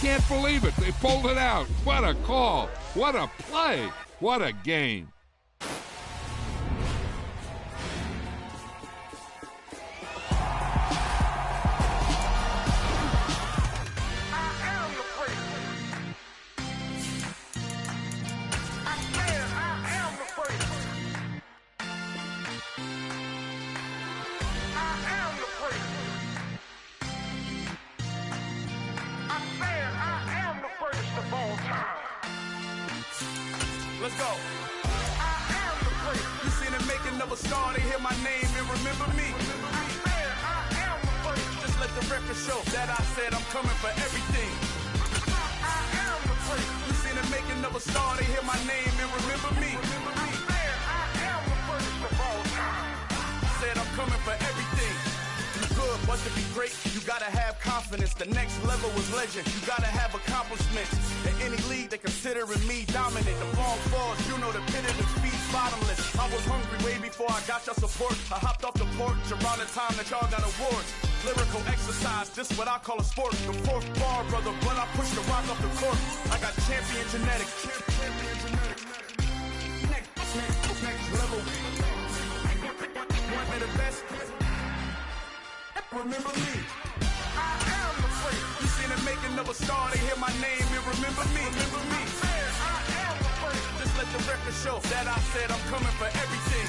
can't believe it. They pulled it out. What a call. What a play. What a game. Let's go. I am the prince. You seen the making of a star, they hear my name and remember me. I am the prince. Just let the record show that I said I'm coming for everything. I am the prince. You seen the making of a star, they hear my name and remember me. I am the prince of all time. Said I'm coming for everything. You good, but to be great, you gotta have confidence. The next level was legend. You gotta have accomplishments. In any league, they considering me dominant. The long falls, you know the pit of the speed's bottomless. I was hungry way before I got your support. I hopped off the porch around the time that y'all got awards. Lyrical exercise, this what I call a sport. The fourth bar, brother, when I push the rock off the court. I got champion genetics. Next level. One of the best. Remember me. I am the prince. You seen the making of a star, they hear my name and remember me. Remember me. I am the prince. Just let the record show that I said I'm coming for everything.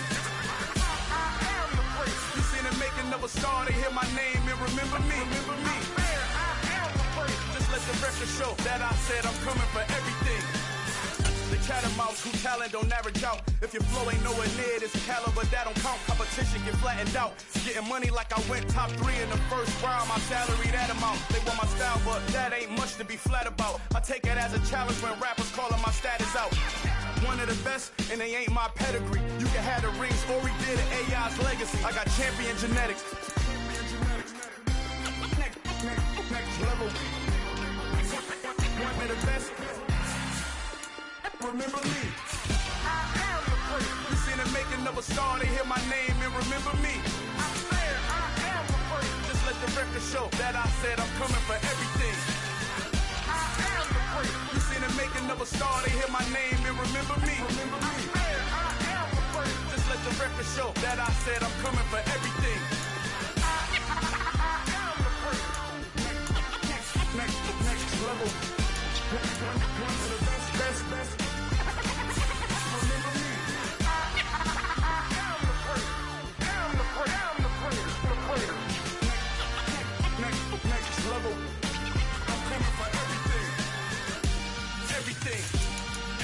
I am the prince. You seen the making of a star, they hear my name and remember me. Remember me. I am the prince. Just let the record show that I said I'm coming for everything. The cat and mouse, who talent don't average out. If your flow ain't nowhere near this caliber, that don't count. Competition get flattened out. Getting money like I went top 3 in the first round. My salary that amount. They want my style, but that ain't much to be flat about. I take it as a challenge when rappers calling my status out. One of the best, and they ain't my pedigree. You can have the rings, or we did it, AI's legacy. I got champion genetics. Next level. One of the best. Remember me. I am the prince. You seen the making of a star, they hear my name and remember me. I am the prince. Just let the record show that I said I'm coming for everything. I am the prince. You seen the making of a star, they hear my name and remember me. Remember me. I am the prince. Just let the record show that I said I'm coming for everything. I am the prince. Next level. One of the best.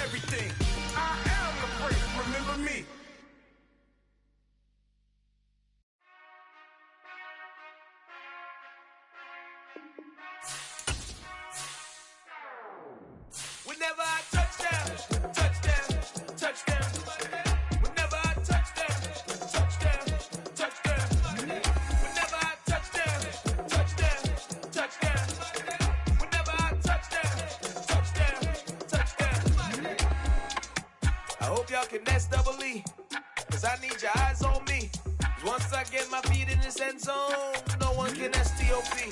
Everything. I am the prince. Remember me. Whenever I touch down. Whenever I touch down. Whenever I touch down. Whenever I touch down. I hope y'all can S-double-E, cause I need your eyes on me. Once I get my feet in this end zone, no one can S-T-O-P.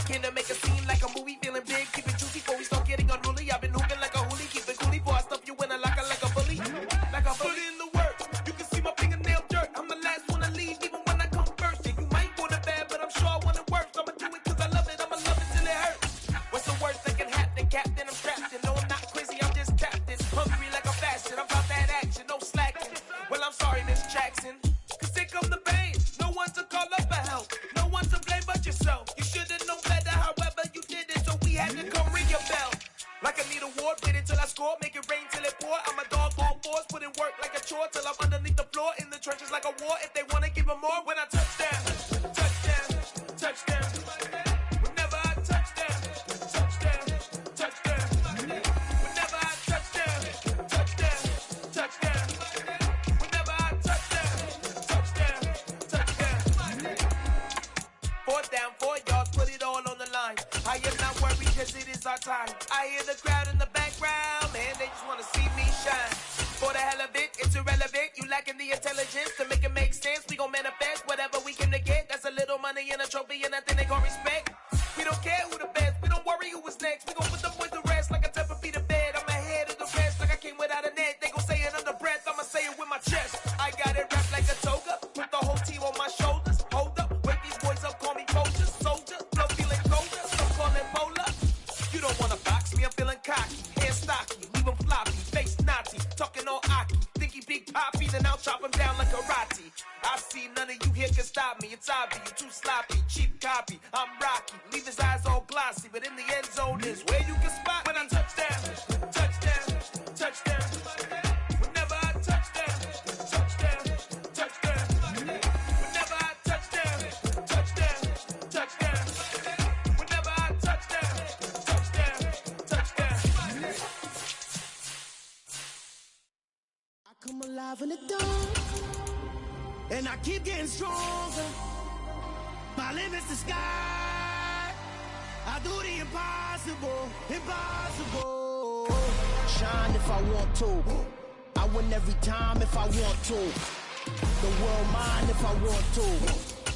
Can I make a scene like a movie, feeling big, keep it juicy before we start getting unruly. I've been hooping like a hoolie, keep it coolie before I stuff you in a locker like a bully. Like I put in the work, you can see my fingernail dirt. I'm the last one to leave, even when I come first. Yeah, you might want it bad, but I'm sure I want it worse. I'ma do it cause I love it, I'ma love it till it hurts. What's the worst that can happen, Captain? I'm strapped in, no I'm not crazy, I'm just tapped in. Hungry like I'm fasting, I'm about that action, no slacking. Well, I'm sorry, Miss Jackson, cause here come the pain. No one to call up for help, no one to blame but yourself. You should've known better, however you did it, so we had to come ring your bell. Like I need a ward, wait until I score, make it rain till it pour. I'm a dog on force, put in work like a chore till I'm underneath the floor, in the trenches like a war. If they wanna give them more, when I touch down. Whenever I touch down. Whenever I touch down. Whenever I touch down. Fourth down, 4 yards, put it all on the line. I am not worried cause it is our time. I hear the crowd in the background, man, they just wanna see me shine. For the hell of it, it's irrelevant. You lacking the intelligence to make it make sense. We gon' manifest whatever we came to get. That's a little money and a trophy and nothing they gon' respect. We don't care who the best, we don't worry who was next. We gon' copy. None of you here can stop me. It's obvious, you too sloppy, cheap copy. I'm Rocky, leave his eyes all glossy, but in the end zone is where you can spot when I touch down, touchdown, touchdown. Whenever I touch down, touchdown, touchdown. Whenever I touch down, touchdown, touchdown. Whenever I touch down, touchdown, touchdown. I come alive in the dark, and I keep getting stronger. My limit's the sky. I do the impossible, impossible. Shine if I want to. I win every time if I want to. The world mine if I want to.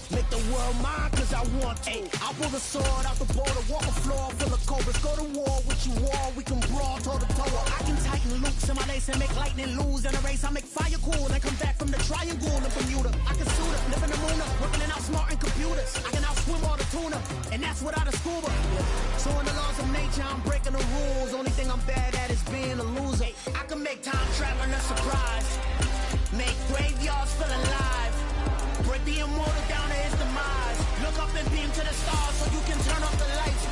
Make the world mine cause I want to. I pull the sword out the border, walk a floor full of cobras. Go to war with you all, we can brawl toe to toe. I can tighten loops in my lace and make lightning lose in a race. I make fire cool and come back from the triangle in Bermuda. I can suit up, live in the moon up, working and outsmarting computers. I can outswim all the tuna, and that's without a scuba. So in the laws of nature, I'm breaking the rules. Only thing I'm bad at is being a loser. I can make time traveling a surprise, make graveyards feel alive, break the immortal down to his demise. Look up and beam to the stars so you can turn off the lights.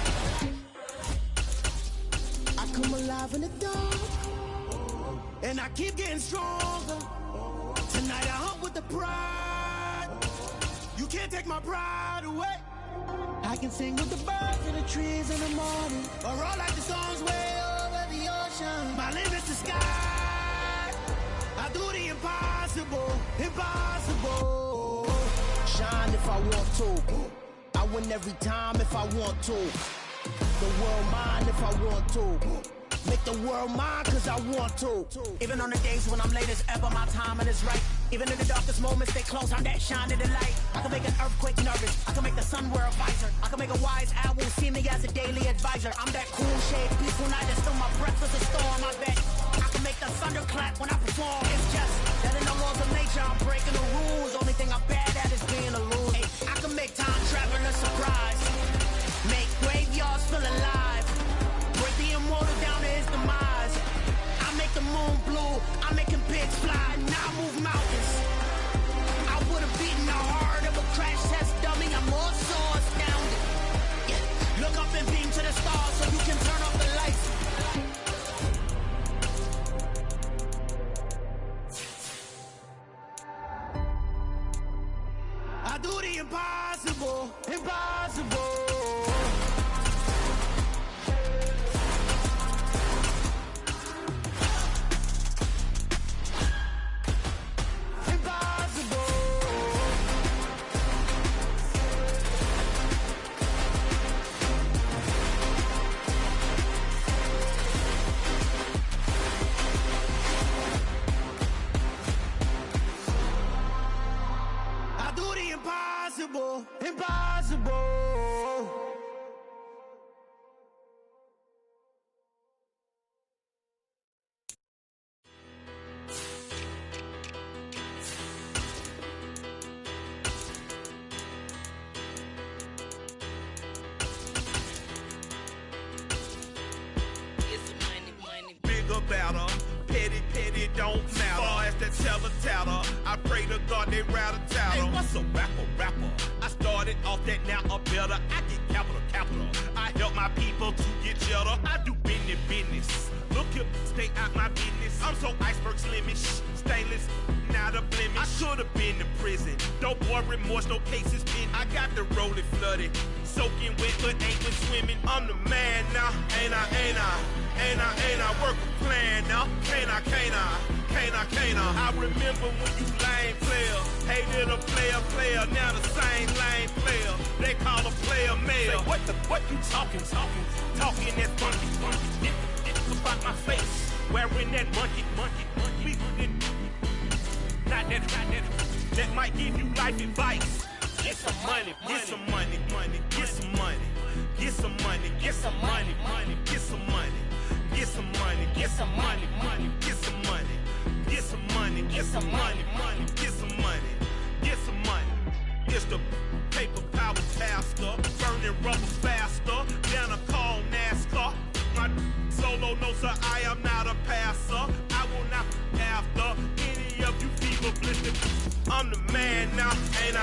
I come alive in the dark, and I keep getting stronger. Tonight I hunt with the pride. You can't take my pride away. I can sing with the birds and the trees in the morning, or roll like the songs way over the ocean. My limit's the sky. I do the impossible, impossible. Shine if I want to. I win every time if I want to. The world mine if I want to. Make the world mine cause I want to. Even on the days when I'm late as ever, my timing is right. Even in the darkest moments, stay close, I'm that shine of the light. I can make an earthquake nervous, I can make the sun wear a visor. I can make a wise owl see me as a daily advisor. I'm that cool shade, peaceful night, and still my breath is a storm, I bet. I can make the thunder clap when I perform. It's just that in the laws of nature, I'm breaking the rules. Only thing I'm bad at is being a loser. I can make time traveling a surprise, make graveyards feel alive, break the immortal down to his demise. I make the moon blue, I make him pigs fly, now I move mountains. I would've beaten the heart of a crash test dummy, I'm more so astounded. Yeah. Look up and beam to the stars so you can turn off the lights. I do the impossible, impossible. Impossible, impossible. Bigger, better, petty, petty, don't matter. Far as that teller, I pray to God they rattle tattle. Hey, what's a rapper? I started off that, now I'm better. I get capital. I help my people to get cheddar. I do business. Look here, stay out my business. I'm so iceberg slimish, stainless, not a blemish. I should've been in prison. No boy remorse, no cases pinned. I got the rolling flooded, soaking wet, but ain't been swimming. I'm the man now, ain't I? Work a plan now, can't I? I remember when you lame player, hated a player, now the same lame player. They call a player mayor. Say, what you talking that funky, about my face, wearing that monkey. Not that might give you life advice. Get some money, get some money, get some money, get some money, get some money, get some money, get some money, get some money, get some money, get some money, get some money, get some money, get some money. It's the paper power pastor, burning rubber faster, down a call NASCAR. My solo no sir, I am not a passer. I will not after any of you fever blistered. I'm the man now,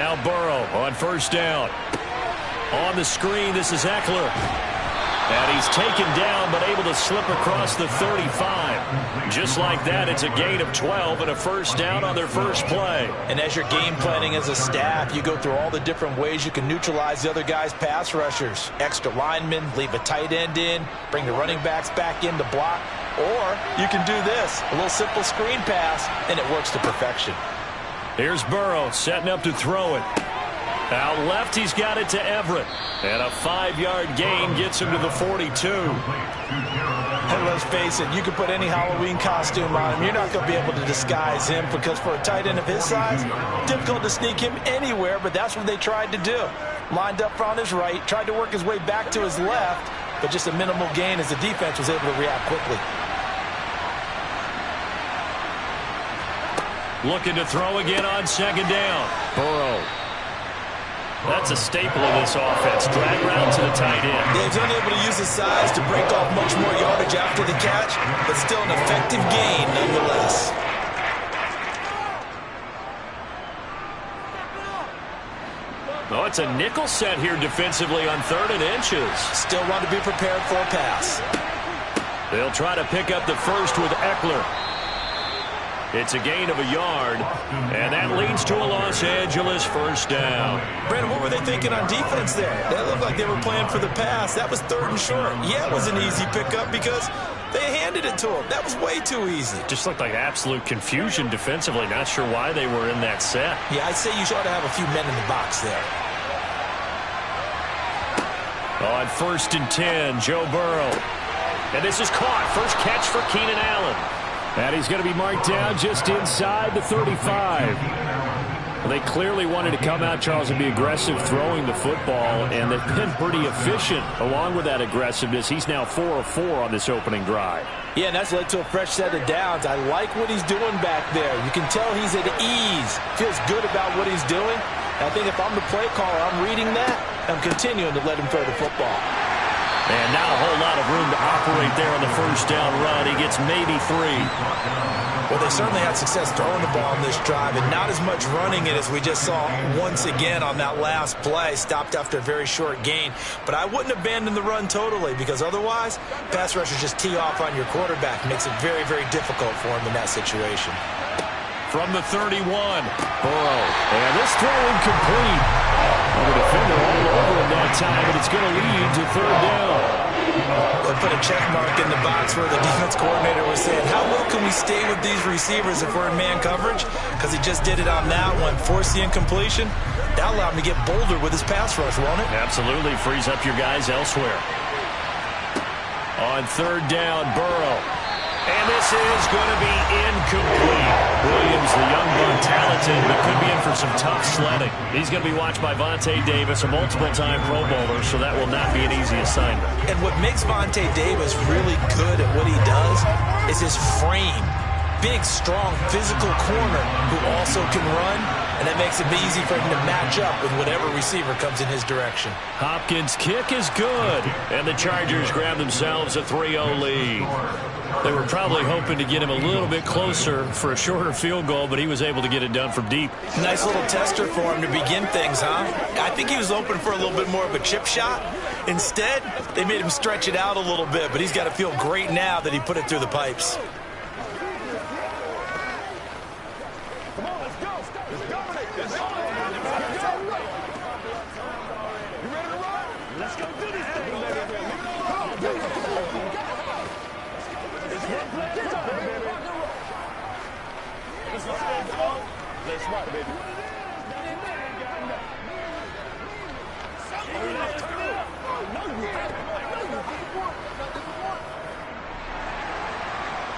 Now Burrow on first down. On the screen, this is Eckler. And he's taken down, but able to slip across the 35. Just like that, it's a gain of 12 and a first down on their first play. And as you're game planning as a staff, you go through all the different ways you can neutralize the other guy's pass rushers. Extra linemen, leave a tight end in, bring the running backs back in to block. Or you can do this, a little simple screen pass, and it works to perfection. Here's Burrow setting up to throw it. Out left, he's got it to Everett. And a 5-yard gain gets him to the 42. And let's face it, you can put any Halloween costume on him. You're not going to be able to disguise him because for a tight end of his size, difficult to sneak him anywhere, but that's what they tried to do. Lined up on his right, tried to work his way back to his left, but just a minimal gain as the defense was able to react quickly. Looking to throw again on second down. Burrow. That's a staple of this offense. Drag route to the tight end. He's unable to use his size to break off much more yardage after the catch, but still an effective gain nonetheless. Oh, it's a nickel set here defensively on 3rd and inches. Still want to be prepared for a pass. They'll try to pick up the first with Eckler. It's a gain of a yard, and that leads to a Los Angeles first down. Brandon, what were they thinking on defense there? They looked like they were playing for the pass. That was 3rd and short. Yeah, it was an easy pickup because they handed it to him. That was way too easy. Just looked like absolute confusion defensively. Not sure why they were in that set. Yeah, I'd say you ought to have a few men in the box there. On 1st and 10, Joe Burrow. And this is caught. First catch for Keenan Allen. And he's going to be marked down just inside the 35. Well, they clearly wanted to come out, Charles, and be aggressive throwing the football, and they've been pretty efficient along with that aggressiveness. He's now 4 of 4 on this opening drive. Yeah, and that's led to a fresh set of downs. I like what he's doing back there. You can tell he's at ease, feels good about what he's doing. And I think if I'm the play caller, I'm reading that. I'm continuing to let him throw the football. And now a whole lot of room to operate there on the first down run. He gets maybe 3. Well, they certainly had success throwing the ball on this drive, and not as much running it as we just saw once again on that last play. Stopped after a very short gain. But I wouldn't abandon the run totally, because otherwise, pass rushers just tee off on your quarterback. Makes it very, very difficult for him in that situation. From the 31, Burrow. And this throw incomplete. The defender all over him that time, but it's going to lead to 3rd down. They put a check mark in the box where the defense coordinator was saying, how well can we stay with these receivers if we're in man coverage? Because he just did it on that one. Forced the incompletion. That allowed him to get bolder with his pass rush, won't it? Absolutely. Frees up your guys elsewhere. On 3rd down, Burrow. And this is going to be incomplete. Williams, the young buck, talented, but could be in for some tough sledding. He's going to be watched by Vontae Davis, a multiple-time Pro Bowler, so that will not be an easy assignment. And what makes Vontae Davis really good at what he does is his frame. Big, strong, physical corner who also can run, and that makes it easy for him to match up with whatever receiver comes in his direction. Hopkins' kick is good, and the Chargers grab themselves a 3-0 lead. They were probably hoping to get him a little bit closer for a shorter field goal, but he was able to get it done from deep. Nice little tester for him to begin things, huh? I think he was open for a little bit more of a chip shot. Instead, they made him stretch it out a little bit, but he's got to feel great now that he put it through the pipes.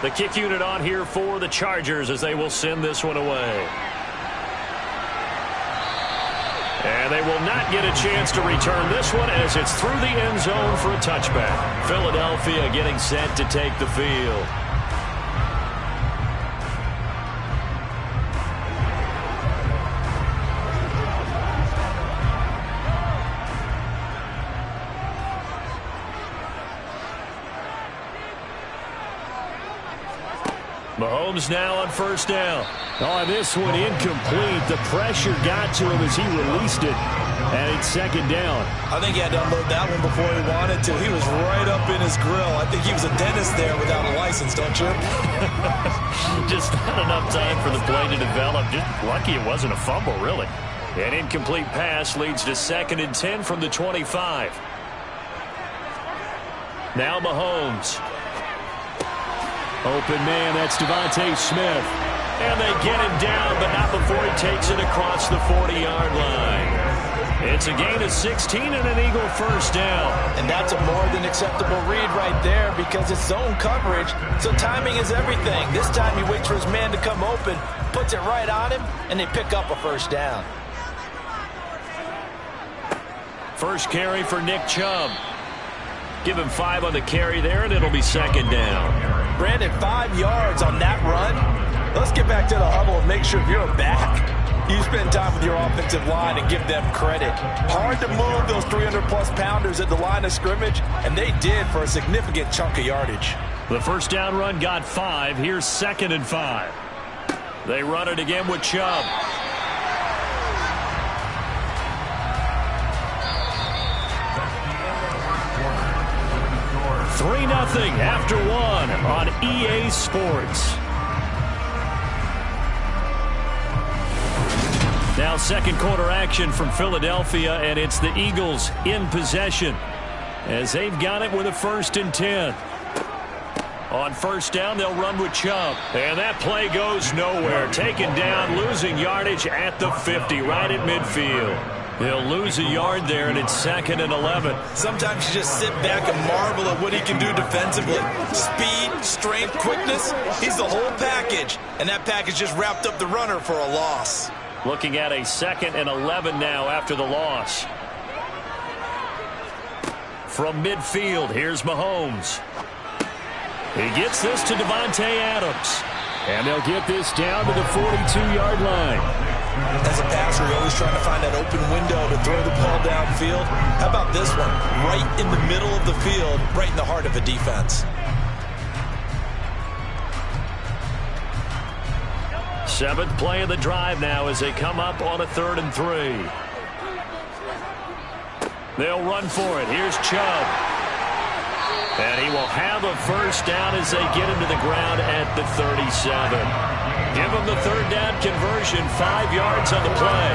The kick unit on here for the Chargers as they will send this one away. And they will not get a chance to return this one as it's through the end zone for a touchback. Philadelphia getting set to take the field. Mahomes now on first down. Oh, this one incomplete. The pressure got to him as he released it. And it's second down. I think he had to unload that one before he wanted to. He was right up in his grill. I think he was a dentist there without a license, don't you? Just not enough time for the play to develop. Just lucky it wasn't a fumble, really. An incomplete pass leads to 2nd and 10 from the 25. Now Mahomes. Open man, that's Devontae Smith. And they get him down, but not before he takes it across the 40-yard line. It's a gain of 16 and an Eagle first down. And that's a more than acceptable read right there because it's zone coverage, so timing is everything. This time he waits for his man to come open, puts it right on him, and they pick up a first down. First carry for Nick Chubb. Give him 5 on the carry there, and it'll be second down. Brandon, 5 yards on that run. Let's get back to the huddle and make sure if you're back, you spend time with your offensive line and give them credit. Hard to move those 300-plus pounders at the line of scrimmage, and they did for a significant chunk of yardage. The first down run got 5. Here's 2nd and 5. They run it again with Chubb. $3-0 after 1 on EA Sports. Now second quarter action from Philadelphia, and it's the Eagles in possession as they've got it with a 1st and 10. On first down, they'll run with Chubb. And that play goes nowhere. Taken down, losing yardage at the 50, right at midfield. They'll lose a yard there, and it's 2nd and 11. Sometimes you just sit back and marvel at what he can do defensively. Speed, strength, quickness, he's the whole package. And that package just wrapped up the runner for a loss. Looking at a 2nd and 11 now after the loss. From midfield, here's Mahomes. He gets this to Davante Adams. And they'll get this down to the 42-yard line. As a passer, you're always trying to find that open window to throw the ball downfield. How about this one? Right in the middle of the field, right in the heart of a defense. 7th play of the drive now as they come up on a 3rd and 3. They'll run for it. Here's Chubb. And he will have a first down as they get him to the ground at the 37. Give him the 3rd down conversion, 5 yards on the play.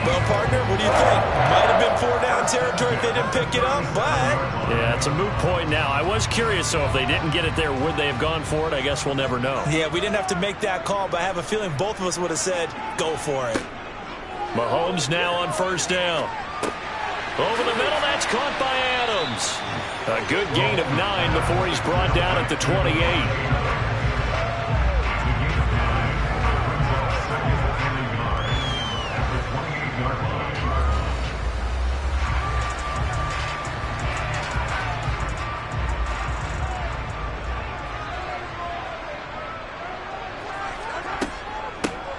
Well, partner, what do you think? Might have been 4-down territory if they didn't pick it up, but... Yeah, it's a moot point now. I was curious, though, if they didn't get it there, would they have gone for it? I guess we'll never know. Yeah, we didn't have to make that call, but I have a feeling both of us would have said, go for it. Mahomes now on first down. Over the middle, that's caught by Adams. A good gain of 9 before he's brought down at the 28.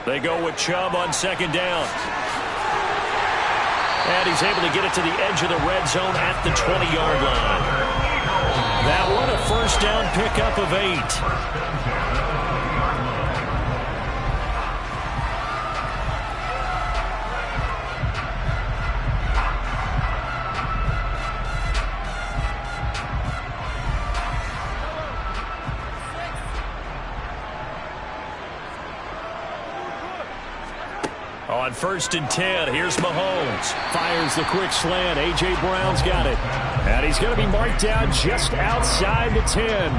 They go with Chubb on 2nd down. And he's able to get it to the edge of the red zone at the 20-yard line. That one, a first down pickup of 8. On 1st and 10, here's Mahomes. Fires the quick slant. A.J. Brown's got it. And he's going to be marked down just outside the 10.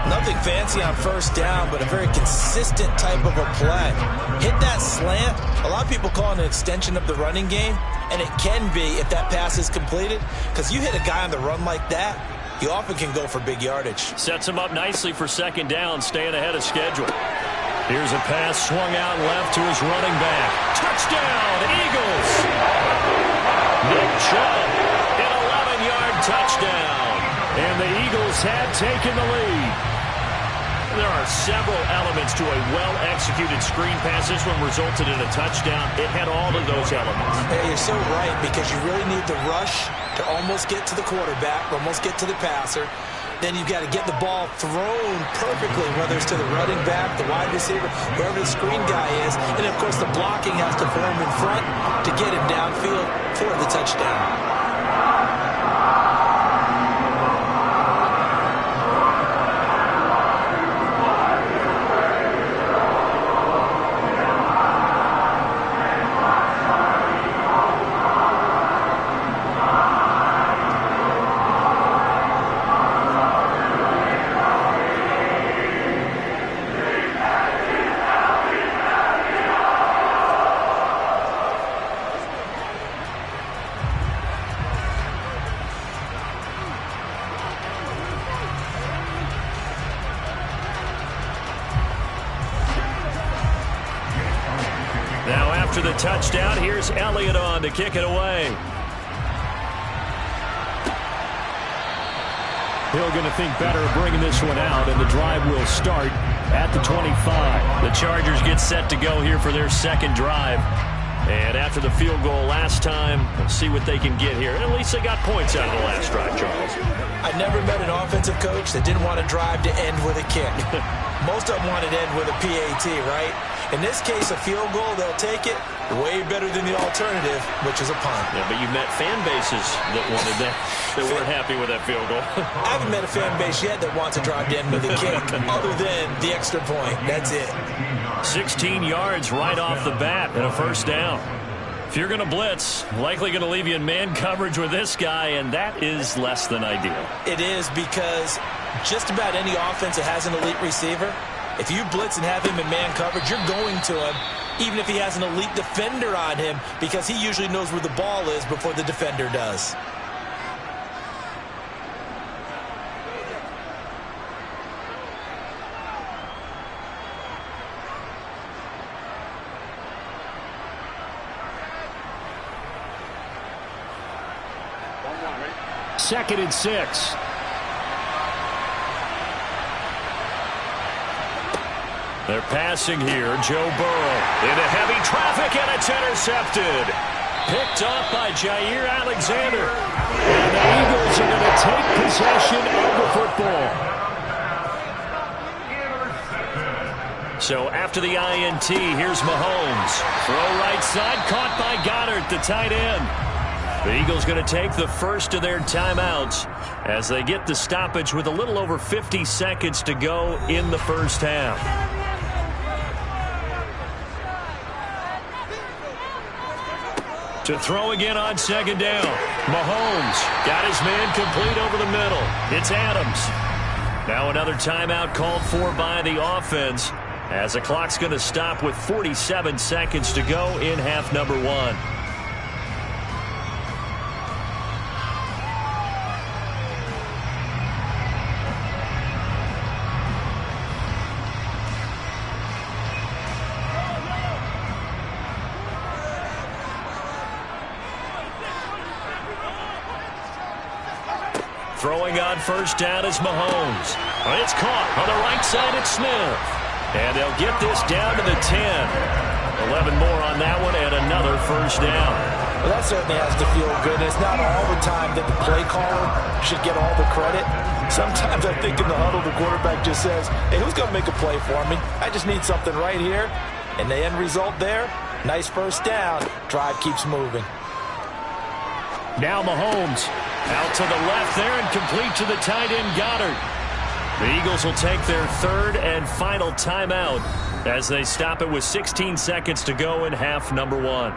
Nothing fancy on first down, but a very consistent type of a play. Hit that slant. A lot of people call it an extension of the running game, and it can be if that pass is completed, because you hit a guy on the run like that, you often can go for big yardage. Sets him up nicely for 2nd down, staying ahead of schedule. Here's a pass swung out left to his running back. Touchdown, Eagles! Nick Chubb, an 11-yard touchdown. And the Eagles have taken the lead. There are several elements to a well-executed screen pass. This one resulted in a touchdown. It had all of those elements. Hey, you're so right, because you really need the rush to almost get to the quarterback, almost get to the passer. then you've got to get the ball thrown perfectly, whether it's to the running back, the wide receiver, wherever the screen guy is. And, of course, the blocking has to form in front to get him downfield for the touchdown. After the touchdown, here's Elliott on to kick it away. Hill going to think better of bringing this one out, and the drive will start at the 25. The Chargers get set to go here for their second drive. And after the field goal last time, we'll see what they can get here. And at least they got points out of the last drive, Charles. I've never met an offensive coach that didn't want a drive to end with a kick. Most of them wanted to end with a PAT, right? In this case, a field goal, they'll take it. Way better than the alternative, which is a punt. Yeah, but you've met fan bases that wanted that, that weren't happy with that field goal. I haven't met a fan base yet that wants a drive to end with a kick, other than the extra point. That's it. 16 yards right off the bat and a first down. If you're going to blitz, likely going to leave you in man coverage with this guy, and that is less than ideal. It is, because just about any offense that has an elite receiver, if you blitz and have him in man coverage, you're going to him, even if he has an elite defender on him, because he usually knows where the ball is before the defender does. Second and 6. They're passing here. Joe Burrow into heavy traffic, and it's intercepted. Picked up by Jair Alexander. And the Eagles are going to take possession of the football. So after the INT, here's Mahomes. Throw right side, caught by Goddard, the tight end. The Eagles going to take the first of their timeouts as they get the stoppage with a little over 50 seconds to go in the first half. To throw again on second down. Mahomes got his man complete over the middle. It's Adams. Now another timeout called for by the offense as the clock's going to stop with 47 seconds to go in half number one. Throwing on first down is Mahomes. It's caught on the right side at Smith. And they'll get this down to the 10. 11 more on that one and another first down. Well, that certainly has to feel good. It's not all the time that the play caller should get all the credit. Sometimes I think in the huddle the quarterback just says, hey, who's going to make a play for me? I just need something right here. And the end result there, nice first down. Drive keeps moving. Now Mahomes. Out to the left there and complete to the tight end Goddard. The Eagles will take their third and final timeout as they stop it with 16 seconds to go in half number one.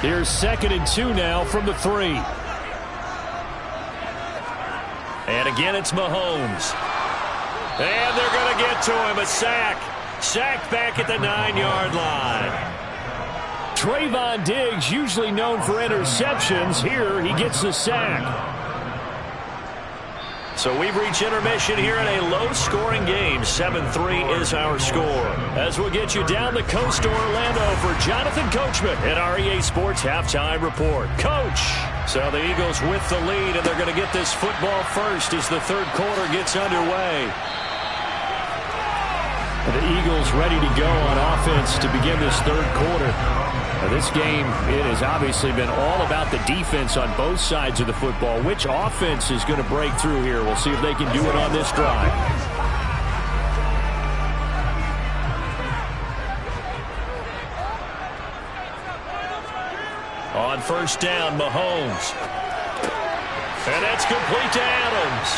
Here's 2nd and 2 now from the 3. And again, it's Mahomes. And they're going to get to him. A sack. Sacked back at the 9-yard line. Trayvon Diggs, usually known for interceptions. Here, he gets the sack. So we've reached intermission here in a low-scoring game. 7-3 is our score. As we'll get you down the coast to Orlando for Jonathan Coachman at our EA Sports Halftime Report. Coach. So the Eagles with the lead, and they're going to get this football first as the third quarter gets underway. The Eagles ready to go on offense to begin this third quarter. Now this game, it has obviously been all about the defense on both sides of the football. Which offense is going to break through here? We'll see if they can do it on this drive. On first down, Mahomes. And that's complete to Adams.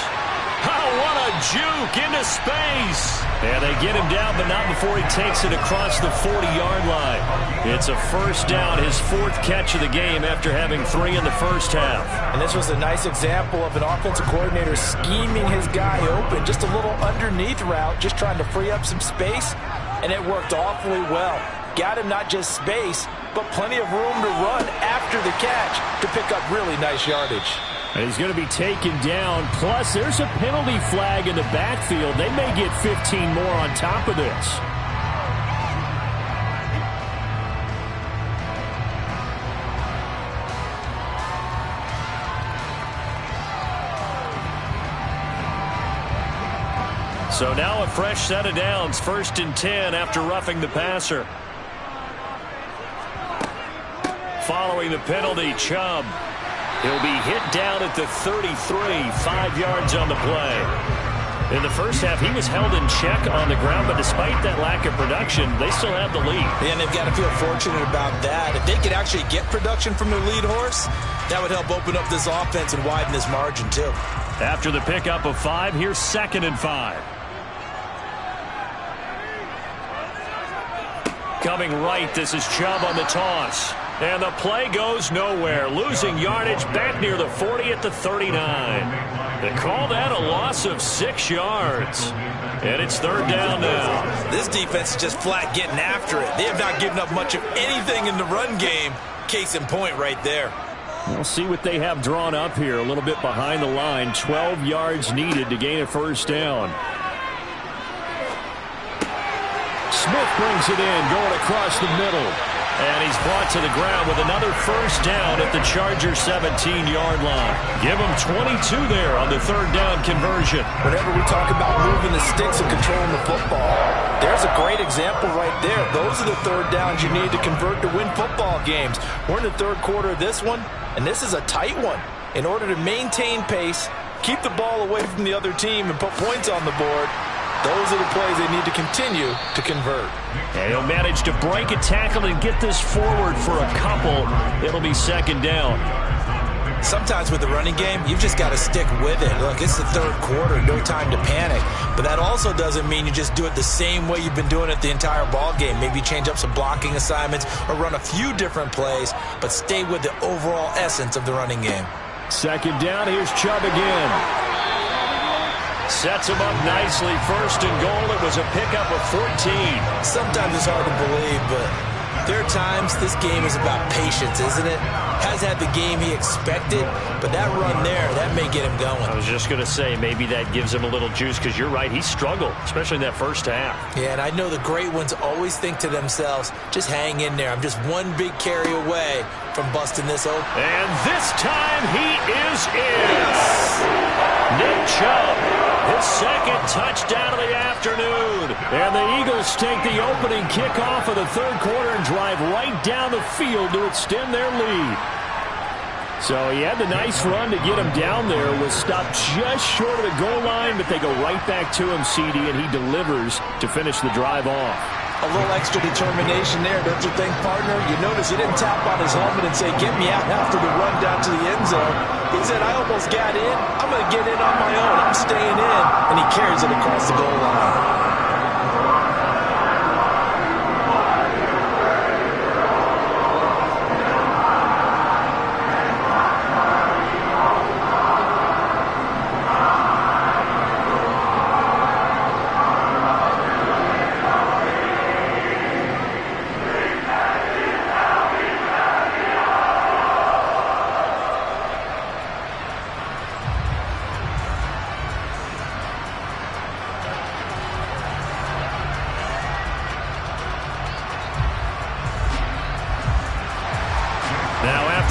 Oh, what a juke into space. And they get him down, but not before he takes it across the 40-yard line. It's a first down, his fourth catch of the game after having 3 in the first half. And this was a nice example of an offensive coordinator scheming his guy open. Just a little underneath route, just trying to free up some space, and it worked awfully well. Got him not just space, but plenty of room to run after the catch to pick up really nice yardage. And he's going to be taken down. Plus, there's a penalty flag in the backfield. They may get 15 more on top of this. So now a fresh set of downs. 1st and 10 after roughing the passer. Following the penalty, Chubb. He'll be hit down at the 33, 5 yards on the play. In the first half, he was held in check on the ground, but despite that lack of production, they still have the lead. And they've got to feel fortunate about that. If they could actually get production from their lead horse, that would help open up this offense and widen this margin, too. After the pickup of 5, here's 2nd and 5. Coming right, this is Chubb on the toss. And the play goes nowhere. Losing yardage back near the 40 at the 39. They call that a loss of 6 yards. And it's 3rd down now. This defense is just flat getting after it. They have not given up much of anything in the run game. Case in point right there. We'll see what they have drawn up here. A little bit behind the line. 12 yards needed to gain a first down. Smith brings it in, going across the middle. And he's brought to the ground with another first down at the Chargers' 17-yard line. Give him 22 there on the 3rd down conversion. Whenever we talk about moving the sticks and controlling the football, there's a great example right there. Those are the 3rd downs you need to convert to win football games. We're in the 3rd quarter of this one, and this is a tight one. In order to maintain pace, keep the ball away from the other team, and put points on the board, those are the plays they need to continue to convert. And he'll manage to break a tackle and get this forward for a couple. It'll be 2nd down. Sometimes with the running game, you've just got to stick with it. Look, it's the 3rd quarter, no time to panic. But that also doesn't mean you just do it the same way you've been doing it the entire ball game. Maybe change up some blocking assignments or run a few different plays, but stay with the overall essence of the running game. 2nd down, here's Chubb again. Sets him up nicely. 1st and goal. It was a pickup of 14. Sometimes it's hard to believe, but there are times this game is about patience, isn't it? Has had the game he expected, but that run there, that may get him going. I was just going to say, maybe that gives him a little juice, because you're right, he struggled, especially in that first half. Yeah, and I know the great ones always think to themselves, just hang in there. I'm just one big carry away from busting this open. And this time he is in. Nick Chubb, his 2nd touchdown of the afternoon. And the Eagles take the opening kickoff of the 3rd quarter and drive right down the field to extend their lead. So he had the nice run to get him down there, was stopped just short of the goal line, but they go right back to him, CD, and he delivers to finish the drive off. A little extra determination there, don't you think, partner? You notice he didn't tap on his helmet and say, get me out after the run down to the end zone. He said, I almost got in. I'm going to get in on my own. I'm staying in. And he carries it across the goal line.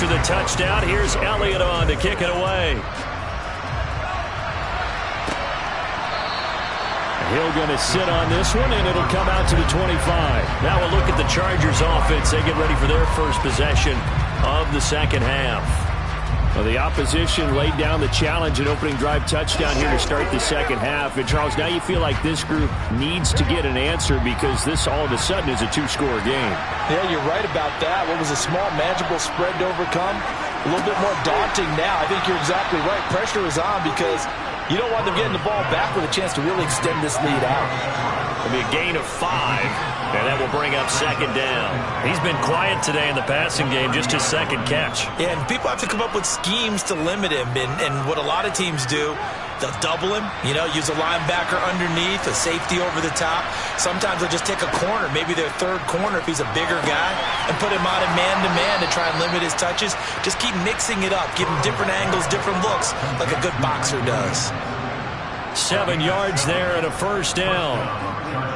after the touchdown. Here's Elliott on to kick it away. Hill going to sit on this one, and it'll come out to the 25. Now we'll look at the Chargers offense. They get ready for their first possession of the second half. Well, the opposition laid down the challenge and opening drive touchdown here to start the second half. And, Charles, now you feel like this group needs to get an answer because this all of a sudden is a two-score game. Yeah, you're right about that. What was a small, manageable spread to overcome, a little bit more daunting now. I think you're exactly right. Pressure is on because you don't want them getting the ball back with a chance to really extend this lead out. It'll be a gain of 5, and that will bring up second down. He's been quiet today in the passing game, just his second catch. Yeah, and people have to come up with schemes to limit him, and what a lot of teams do, they'll double him, use a linebacker underneath, a safety over the top. Sometimes they'll just take a corner, maybe their third corner if he's a bigger guy, and put him out in man-to-man to try and limit his touches. Just keep mixing it up, give him different angles, different looks, like a good boxer does. 7 yards there and a first down.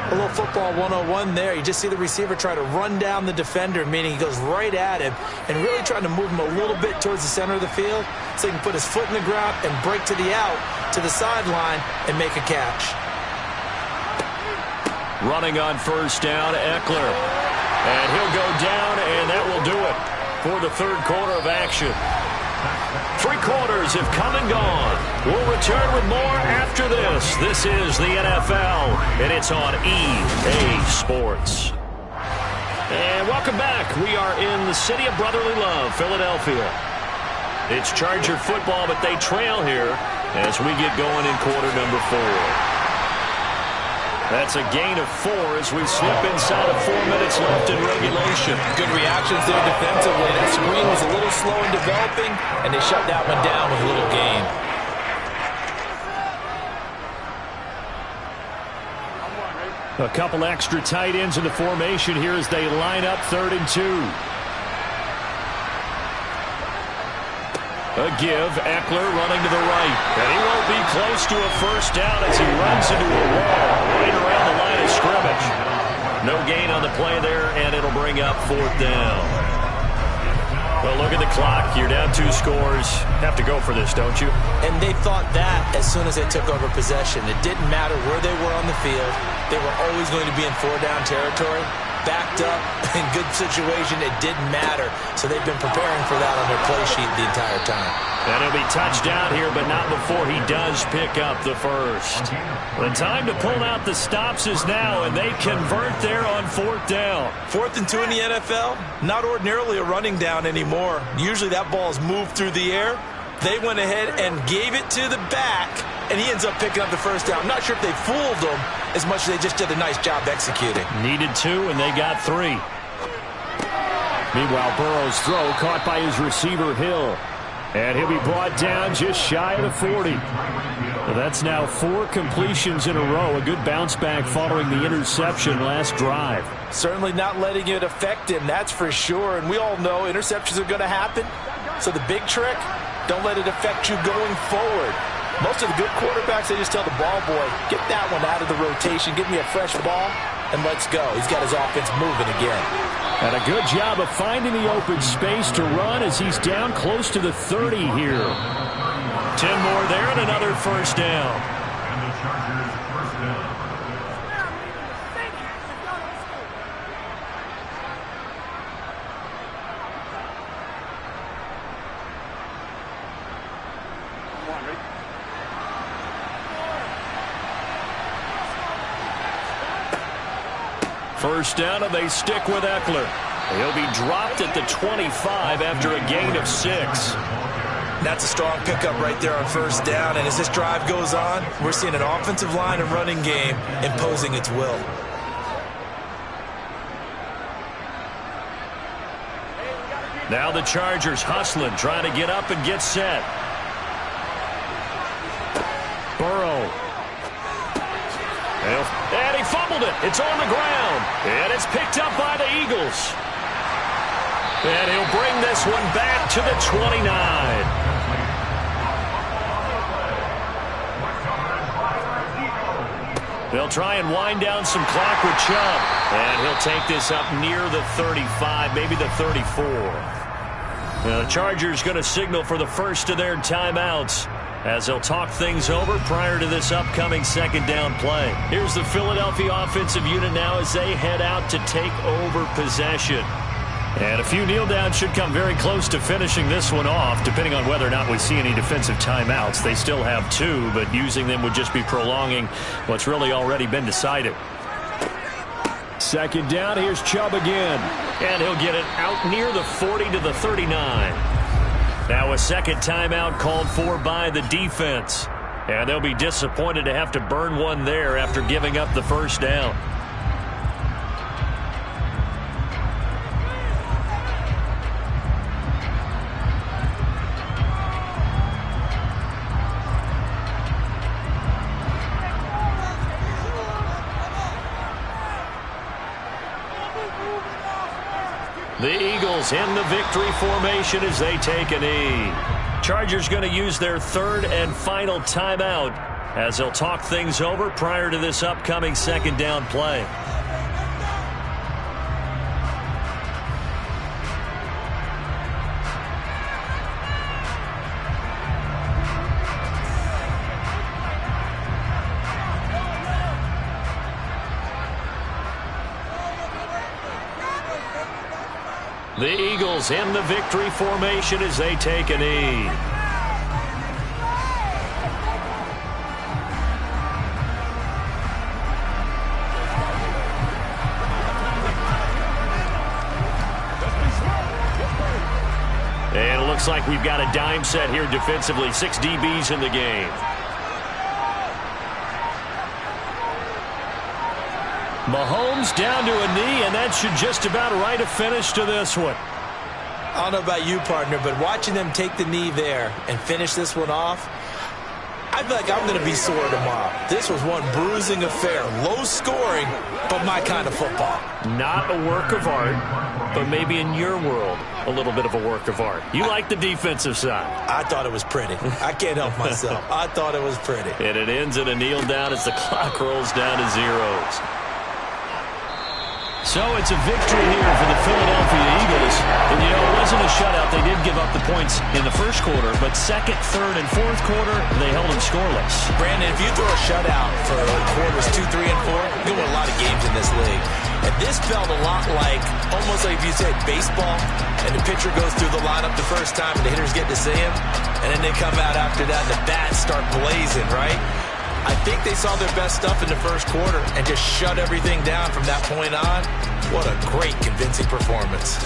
A little football 101 there. You just see the receiver try to run down the defender, meaning he goes right at him and really trying to move him a little bit towards the center of the field so he can put his foot in the ground and break to the out, to the sideline, and make a catch. Running on first down, Eckler. And he'll go down, and that will do it for the third quarter of action. 3 quarters have come and gone. We'll return with more after this. This is the NFL, and it's on EA Sports. And welcome back. We are in the city of brotherly love, Philadelphia. It's Charger football, but they trail here as we get going in quarter number 4. That's a gain of 4 as we slip inside of 4 minutes left in regulation. Good reactions there defensively. That screen was a little slow in developing, and they shut that one down with a little gain. A couple extra tight ends in the formation here as they line up 3rd and 2. A give, Eckler running to the right. And he won't be close to a first down as he runs into a wall right around the line of scrimmage. No gain on the play there, and it'll bring up 4th down. Well, look at the clock. You're down 2 scores. Have to go for this, don't you? And they thought that as soon as they took over possession. It didn't matter where they were on the field. They were always going to be in 4-down territory. Backed up, in good situation, it didn't matter. So they've been preparing for that on their play sheet the entire time. And he'll be touchdown here, but not before he does pick up the first. The time to pull out the stops is now, and they convert there on 4th down. 4th and 2 in the NFL, not ordinarily a running down anymore. Usually that ball is moved through the air. They went ahead and gave it to the back, and he ends up picking up the first down. I'm not sure if they fooled him as much as they just did a nice job executing. Needed 2, and they got 3. Meanwhile, Burrow's throw caught by his receiver, Hill. And he'll be brought down just shy of the 40. Well, that's now 4 completions in a row. A good bounce back following the interception last drive. Certainly not letting it affect him, that's for sure. And we all know interceptions are going to happen. So the big trick, don't let it affect you going forward. Most of the good quarterbacks, they just tell the ball boy, get that one out of the rotation, give me a fresh ball, and let's go. He's got his offense moving again. And a good job of finding the open space to run as he's down close to the 30 here. 10 more there and another first down. And the Chargers first down. First down, and they stick with Eckler. He'll be dropped at the 25 after a gain of 6. That's a strong pickup right there on first down. And as this drive goes on, we're seeing an offensive line and running game imposing its will. Now the Chargers hustling, trying to get up and get set. Burrow. And he fumbled it. It's on the ground. And it's picked up by the Eagles. And he'll bring this one back to the 29. They'll try and wind down some clock with Chubb. And he'll take this up near the 35, maybe the 34. Now the Chargers going to signal for the first of their timeouts as they'll talk things over prior to this upcoming second down play. Here's the Philadelphia offensive unit now as they head out to take over possession. And a few kneel downs should come very close to finishing this one off, depending on whether or not we see any defensive timeouts. They still have 2, but using them would just be prolonging what's really already been decided. Second down, here's Chubb again. And he'll get it out near the 40 to the 39. Now a second timeout called for by the defense. And they'll be disappointed to have to burn one there after giving up the first down. The Eagles in the victory formation as they take a knee. Chargers going to use their third and final timeout as they'll talk things over prior to this upcoming second down play. The Eagles in the victory formation as they take a knee. And it looks like we've got a dime set here defensively. 6 DBs in the game. Mahomes down to a knee, and that should just about write a finish to this one. I don't know about you, partner, but watching them take the knee there and finish this one off, I feel like I'm going to be sore tomorrow. This was one bruising affair. Low scoring, but my kind of football. Not a work of art, but maybe in your world, a little bit of a work of art. You like the defensive side. I thought it was pretty. I can't help myself. I thought it was pretty. And it ends in a kneel down as the clock rolls down to zeros. So it's a victory here for the Philadelphia Eagles. And, you know, it wasn't a shutout. They did give up the points in the first quarter, but second, third, and fourth quarter, they held them scoreless. Brandon, if you throw a shutout for quarters 2, 3, and 4, you win a lot of games in this league. And this felt a lot like, almost like if you said baseball, and the pitcher goes through the lineup the first time, and the hitters get to see him, and then they come out after that, and the bats start blazing, right? I think they saw their best stuff in the first quarter and just shut everything down from that point on. What a great, convincing performance.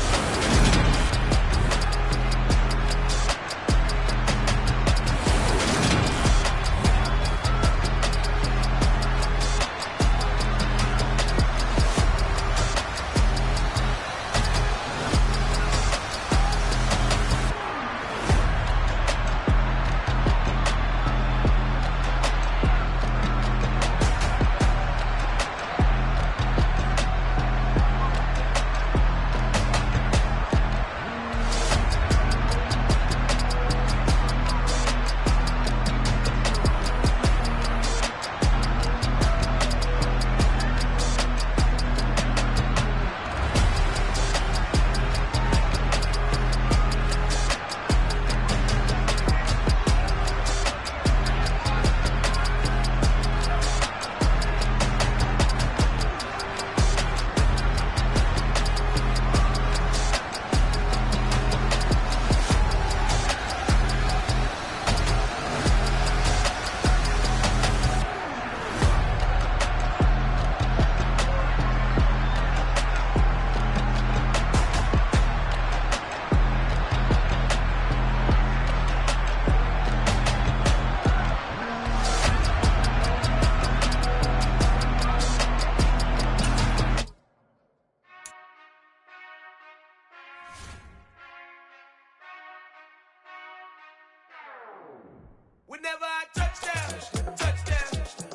Whenever I touchdown, touchdown,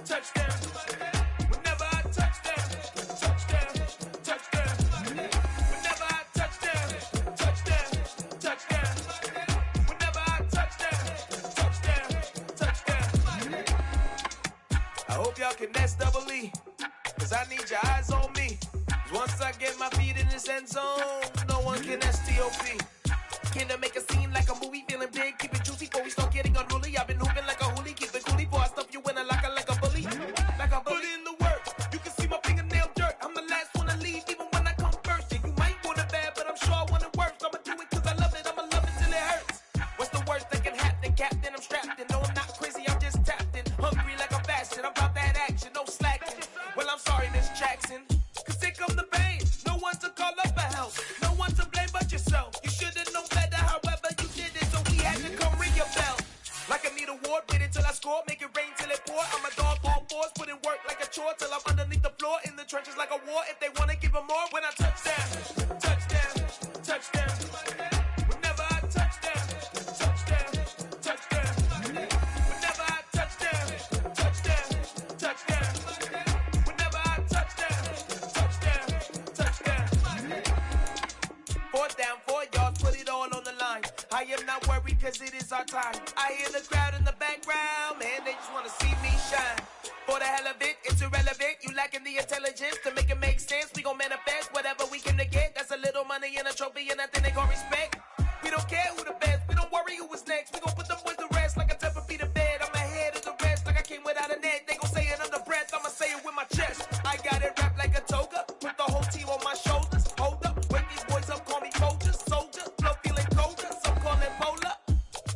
touchdown. Whenever I touchdown, touchdown, touchdown. Whenever I touchdown, touchdown, touchdown. Whenever I touchdown, touchdown, touchdown. I hope y'all can nest double E, cause I need your eyes on me. Once I get my feet in this end zone, no one can STOP. Can to make a scene like a movie, feeling big, keep it juicy before we start getting unruly. I've been hooping like a hoolie, keep it coolie before I stuff you in a locker like a bully. Like a bully. Put in the work, you can see my fingernail dirt. I'm the last one to leave, even when I come first. Yeah, you might want it bad, but I'm sure I want it worse. I'ma do it cause I love it, I'ma love it till it hurts. What's the worst that can happen, Captain? I'm strapped in. No, I'm not crazy, I'm just tapped in. Hungry like a bastard, I'm about that action, no slacking. Well, I'm sorry, Miss Jackson, cause here come the pain. No one to call up for help, no one to blame but yourself. You should've known better, however you did it, so we had to come ring your bell. Like I need a award, wait until I score, make it rain till it pour. I'm a dog, all fours, put in work like a chore till I'm underneath the floor, in the trenches like a war. If they wanna give them more, when I touch down, touch down, touch down. Whenever I touch down, touch down, touch down. Whenever I touch down, touch down, touch down. Whenever I touch down, touch down, touch down. 4th down, 4 yards, put it all on the line. I am not worried cause it is our time. I hear the crowd in the background, man, they just wanna see me shine. For the hell of it, it's irrelevant. You lacking the intelligence to make it make sense. We gon' manifest whatever we came to get. That's a little money and a trophy and nothing they gon' respect. We don't care who the best, we don't worry who was next. We gon' put them boys to rest like a Tempur-Pedic to bed. I'm ahead of the rest like I came without a net. They gon' say it under breath, I'ma say it with my chest. I got it wrapped like a toga, put the whole team on my shoulders. Hold up, wake these boys up, call me soldier, soldier. Flow feeling colder, some call it polar.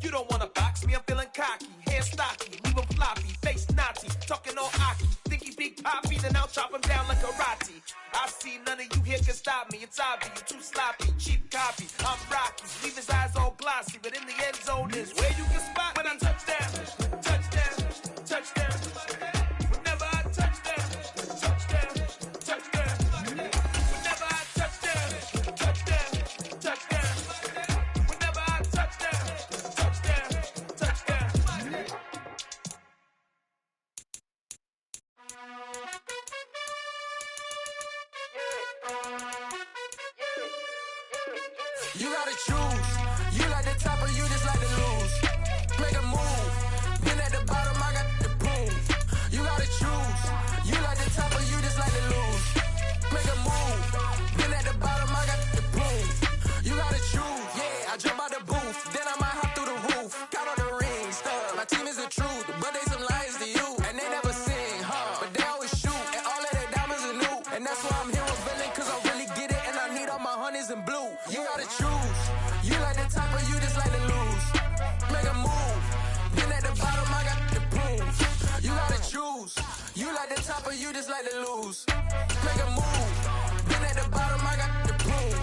You don't wanna box me, I'm feeling cocky. Hair stocky, leave 'em floppy, face naughty. Talking all aki, think he big poppy, then I'll chop him down like karate. I see none of you here can stop me. It's obvious, you too sloppy, cheap copy. I'm Rocky, leave his eyes all glossy, but in the end zone is where you can spot when I touch down, touch down, touch down. Whenever I touch down, touch down, touch down. Whenever I touch down, touch down, touch down. Whenever I touch down, touch down, touch down. You gotta choose. You like the top or you just like to lose. Make a move. Been at the bottom, I got the proof. You gotta choose. You like the top or you just like to lose. Make a move. Been at the bottom, I got the proof. You gotta choose. Yeah, I jump out the booth, then I might hop through the roof. Count on the rings, stuff. My team is the truth, but they some liars to you. And they never sing, but they always shoot. And all of their diamonds are new. And that's why I'm here with Villain, cause I really get it. And I need all my honeys in blue. You gotta choose. You like the top or you just like to lose. Make a move. Been at the bottom, I got the proof. You gotta choose. You like the top or you just like to lose. Make a move. Been at the bottom, I got the proof.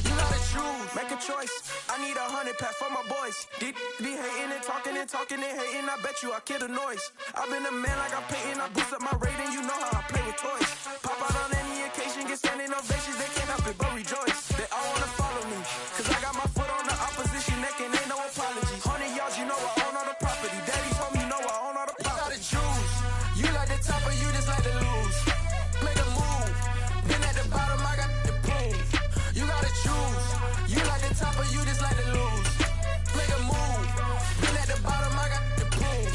You gotta choose. Make a choice. I need 100 pack for my boys. Be hating and talking and talking and hating. I bet you I kill the noise. I've been a man like I'm Peyton. I boost up my rating. You know how I play with toys. Pop out on any occasion, get standing ovations. They can't help it but rejoice. They all wanna follow me, cause I got my foot on the opposition neck and ain't no apologies. 100 yards, you know I own all the property. Daddy's home, you know I own all the property. You gotta choose. You like the top or you just like to lose. Make a move. Been at the bottom, I got the proof. You gotta choose. You like the top or you just like to lose. Make a move. Been at the bottom, I got the proof.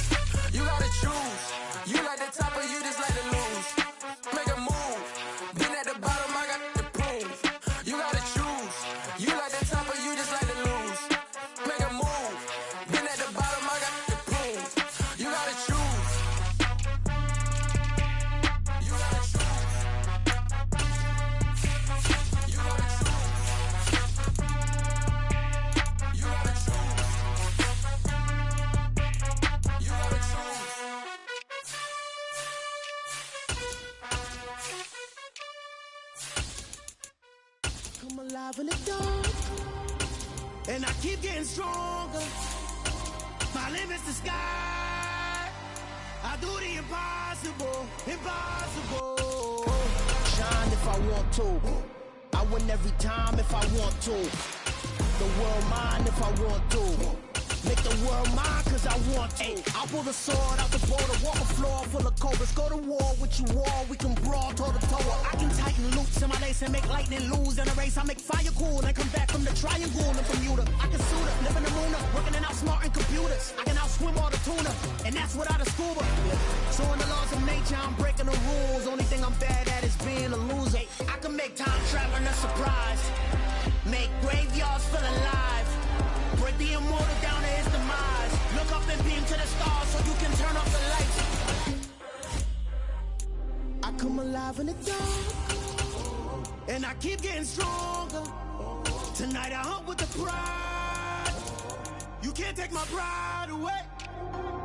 You gotta choose. You like the top or you just like to lose. Make a move. Been at the bottom, I got the proof. You gotta choose. You like the top or you just like to lose. Make a move. Been at the bottom, I got the proof. You gotta choose. You gotta choose. You gotta choose. You gotta choose. You gotta choose. Come alive in the dark, and I keep getting stronger. My limit's the sky. I do the impossible, impossible. Shine if I want to. I win every time if I want to. The world mine if I want to. Make the world mine cause I want to. I pull the sword out the border, walk a floor full of cobras. Go to war with you all, we can brawl toe to toe. I can tighten loops in my lace and make lightning lose in a race. I make fire cool and come back from the triangle in Bermuda. I can suit up, live in the moon up, working and outsmarting computers. I can outswim all the tuna, and that's without a scuba. So in the laws of nature, I'm breaking the rules. Only thing I'm bad at is being a loser. I can make time traveling a surprise, make graveyards feel alive. the immortal down to his demise. Look up and beam to the stars so you can turn up the lights. I come alive in the dark, and I keep getting stronger. Tonight I hunt with the pride. You can't take my pride away.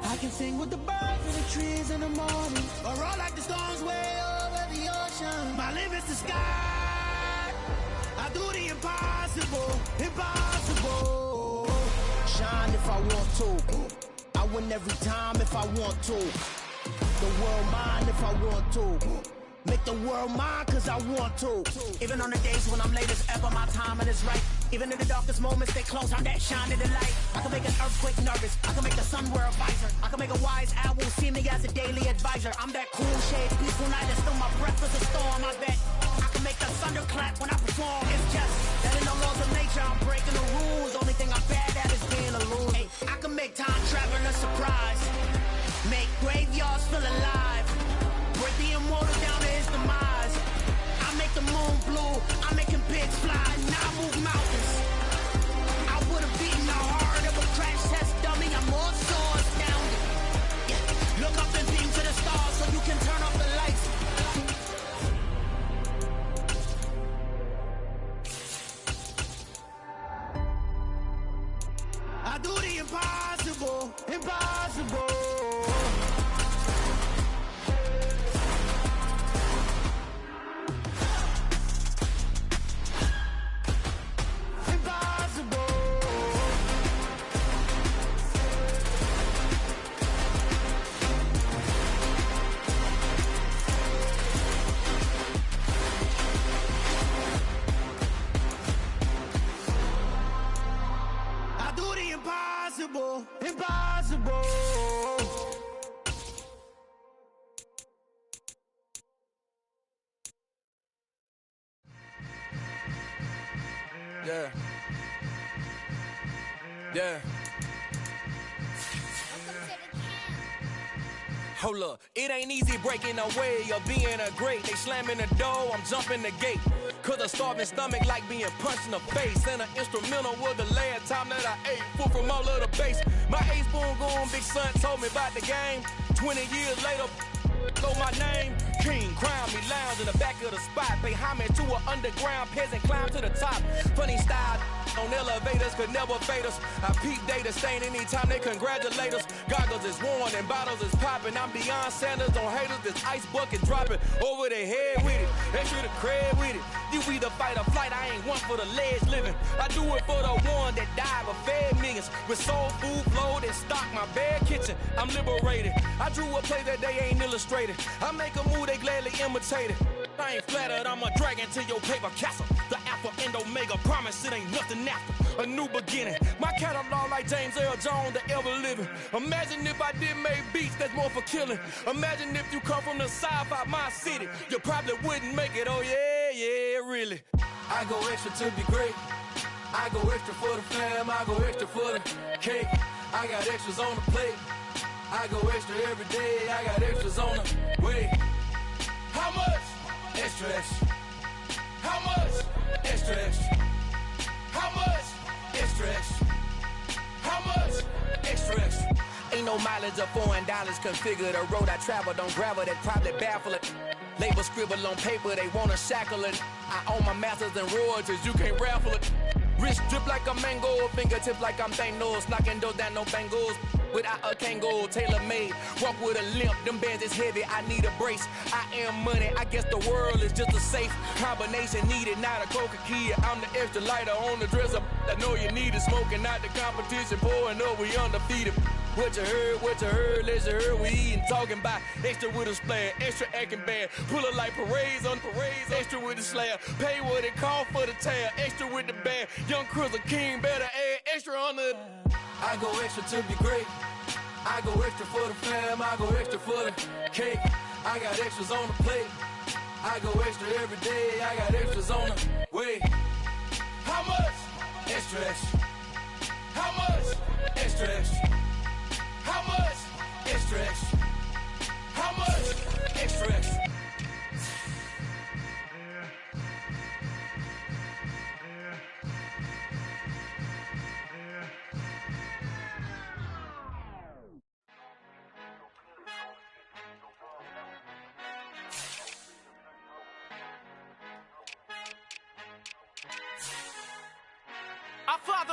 I can sing with the birds and the trees in the morning, or roll like the storms way over the ocean. My limit's the sky. I do the impossible, impossible. Shine if I want to. I win every time if I want to. The world mine if I want to. Make the world mine cause I want to. Even on the days when I'm late as ever, my timing is right. Even in the darkest moments, they close, I'm that shining the light. I can make an earthquake nervous, I can make the sun wear a visor. I can make a wise owl see me as a daily advisor. I'm that cool shade, peaceful night, and still my breath is a storm. I bet I can make the thunder clap when I perform. It's just that in the laws of nature, I'm breaking the rules. Only thing I'm bad at is being a loser. Hey, I can make time traveling a surprise. Make graveyards feel alive. Break the immortal down to his demise. I make the moon blue, I make him pigs fly, and I move mountains. I would've beaten the heart of a crash test dummy. I'm more so astounded. Yeah. Look up and beam to the stars so you can turn off the lights. I do the impossible, impossible. Impossible, impossible. Yeah. Yeah. Hold up, it ain't easy breaking away or being a great. They slamming the door, I'm jumping the gate. Cause a starving stomach like being punched in the face. And an instrumental was the last time that I ate. Full from all of the bass. My ace boom goon, big son told me about the game. 20 years later, know my name. King, crown me, lounge in the back of the spot. Pay homage to an underground peasant, climb to the top. Funny style on elevators could never fade us. I peep data stain anytime they congratulate us. Goggles is worn and bottles is popping. I'm beyond Sanders on haters, this ice bucket dropping over their head with it. They should have cred with it. You either fight or flight, I ain't one for the ledge living. I do it for the one that died but fed millions. With soul food flowed and stocked my bare kitchen. I'm liberated. I drew a play that they ain't illustrated. I make a move, they gladly imitate it. I ain't flattered, I'm a dragon to your paper castle. The Alpha and Omega, promise it ain't nothing after. A new beginning. My catalog like James Earl Jones, the ever living. Imagine if I did make beats that's more for killing. Imagine if you come from the south out my city. You probably wouldn't make it, oh yeah, yeah, really. I go extra to be great. I go extra for the fam, I go extra for the cake. I got extras on the plate. I go extra every day, I got extras on the way. How much? Extra, extra. How much? Extra, extra. How much? Extra, extra. How much? Extra, extra. Ain't no mileage of $4 configure the road I travel. Don't gravel that probably baffle it. Label scribble on paper, they wanna shackle it. I own my masters and royalties, you can't raffle it. Wrist drip like a mango, fingertips like I'm Thanos. Knocking those down, no bangles. Without a Kangol, tailor-made. Walk with a limp, them bands is heavy, I need a brace. I am money, I guess the world is just a safe combination needed, not a coca key. I'm the extra lighter on the dresser. I know you need it, smoking out the competition, pouring up, we undefeated. What you heard, let you heard, we eatin', talking about extra with a splash, extra acting bad, pull it like parades on parades, extra with the slab, pay what it cost for the tab, extra with the band, young Chris a king, better add extra on the. I go extra to be great, I go extra for the fam, I go extra for the cake, I got extras on the plate, I go extra every day, I got extras on the way. How much? Extra, extra. How much? Extra, extra. How much? Extra, extra. How much? Extra, extra.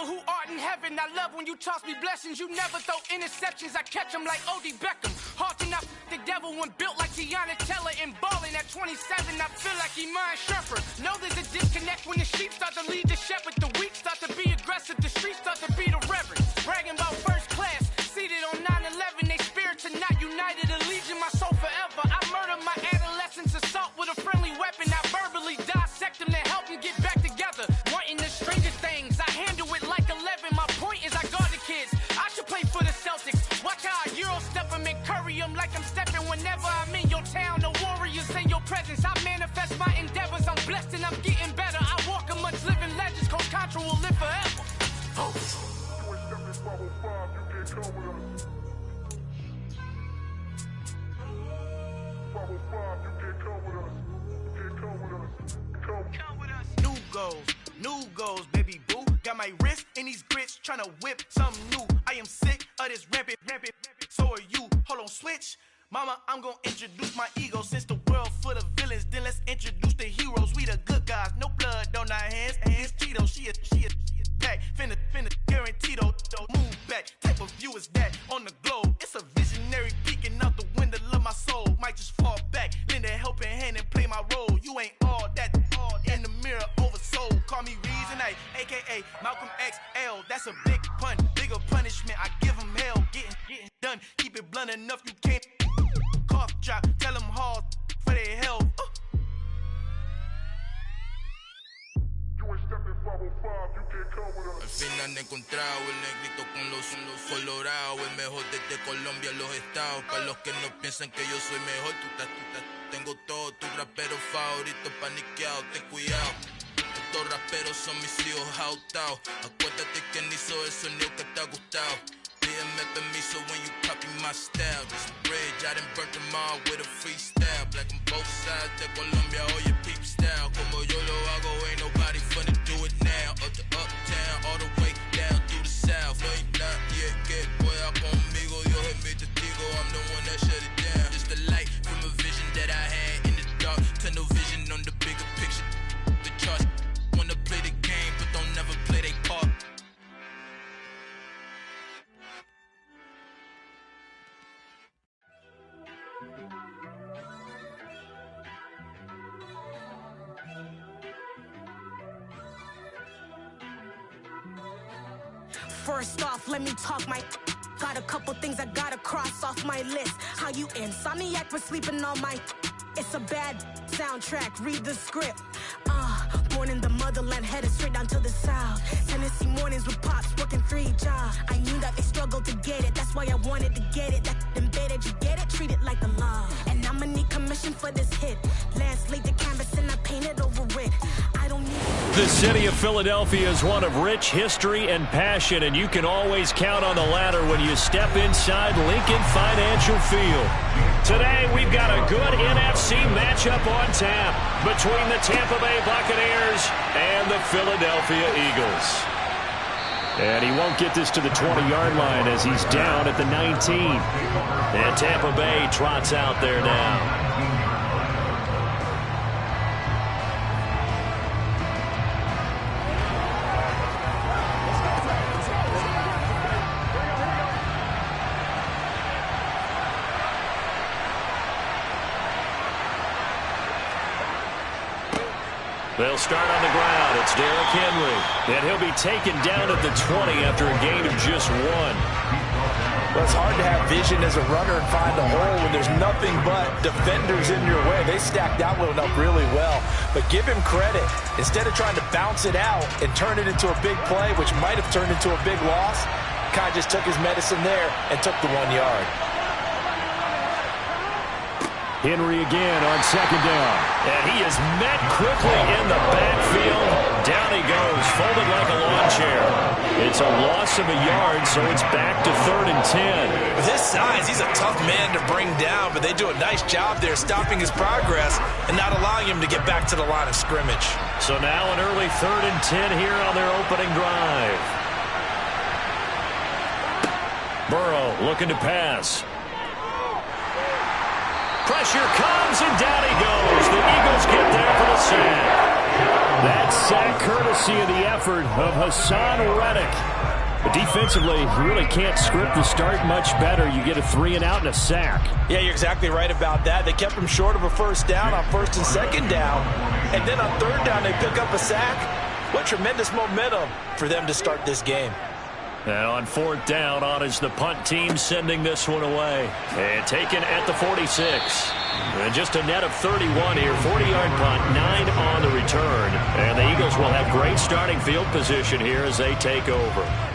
who art in heaven. I love when you toss me blessings. You never throw interceptions. I catch them like O.D. Beckham. Hard to not the devil when built like Tiana Teller and balling at 27. I feel like Iman Shumpert. Know there's a disconnect when the sheep start to lead the shepherd. The weak start to be aggressive. The streets start to be the reverend. Bragging about first class. Seated on 9/11. They spirits are not united. Allegiant my soul forever. I murder my adolescence. Assault with a friendly weapon. I verbally dissect them to help them get back together. Wanting the stranger things. I handle it like 11. My point is I guard the kids. I should play for the Celtics. Watch how I Euro step them and curry them like I'm stepping whenever I'm in your town. The warriors in your presence. I manifest my endeavors. I'm blessed and I'm getting better. I walk amongst living legends. Coach Contra will live forever. New goals, baby boo. Got my wrist in these grits, tryna whip something new. I am sick of this rampant. So are you. Hold on, switch. Mama, I'm gonna introduce my ego. Since the world full of villains, then let's introduce the heroes. We the good guys, no blood on our hands. Hands Tito, she a pack. Finna, guaranteed though. Move back, type of view is that on the globe. It's a visionary peeking out the window of my soul. Might just fall back, lend a helping hand and play my role. You ain't all that in the mirror oversold. Call me Reason A, aka Malcolm XL. That's a big pun, bigger punishment. I give him hell, getting done. Keep it blunt enough, you can't cough drop. Tell them hard for their health. Al fin han encontrado el negrito con los colorados, el mejor desde Colombia a los estados. Para los que no piensan que yo soy mejor, tengo todo, tu rapero favorito paniqueado, ten cuidado. Estos raperos son mis hijos jautados. Acuérdate quién hizo el sonido que te ha gustado. Pídeme permiso when you copy my style. This bridge, I done burnt them all with a freestyle. Black on both sides de Colombia, oye peep style. Como yo lo hago, ain't nobody finna do it now. Up to uptown, all the way down through the south. No hay nadie que pueda conmigo, Dios es mi testigo. I'm the one that shut it down. Just the light from a vision that I had in the dark. Tunnel vision on the bigger picture. The charts wanna play the game, but don't never play their part. First off, let me talk my. Got a couple things I gotta cross off my list. How you insomniac for sleeping on my. It's a bad soundtrack, read the script. Born in the motherland, headed straight down to the south. Tennessee mornings with pops, working 3 jobs. I knew that they struggled to get it, that's why I wanted to get it. That embedded, you get it, treat it like the law. And I'ma need commission for this hit. Lance laid the canvas and I painted over it. I don't need. The city of Philadelphia is one of rich history and passion, and you can always count on the latter when you step inside Lincoln Financial Field. Today, we've got a good NFC matchup on tap between the Tampa Bay Buccaneers and the Philadelphia Eagles. And he won't get this to the 20-yard line as he's down at the 19. And Tampa Bay trots out there now. They'll start on the ground. It's Derrick Henry. And he'll be taken down at the 20 after a gain of just 1. Well, it's hard to have vision as a runner and find a hole when there's nothing but defenders in your way. They stacked that one up really well. But give him credit. Instead of trying to bounce it out and turn it into a big play, which might have turned into a big loss, Kai just took his medicine there and took the 1 yard. Henry again on second down. And he is met quickly in the backfield. Down he goes, folded like a lawn chair. It's a loss of a yard, so it's back to 3rd and 10. With his size, he's a tough man to bring down, but they do a nice job there stopping his progress and not allowing him to get back to the line of scrimmage. So now an early 3rd and 10 here on their opening drive. Burrow looking to pass. Pressure comes, and down he goes. The Eagles get there for the sack. That sack courtesy of the effort of Hassan Reddick. But defensively, you really can't script the start much better. You get a 3-and-out and a sack. Yeah, you're exactly right about that. They kept him short of a first down on first and second down. And then on third down, they pick up a sack. What tremendous momentum for them to start this game. And on fourth down, on is the punt team sending this one away. And taken at the 46. And just a net of 31 here. 40-yard punt, 9 on the return. And the Eagles will have great starting field position here as they take over.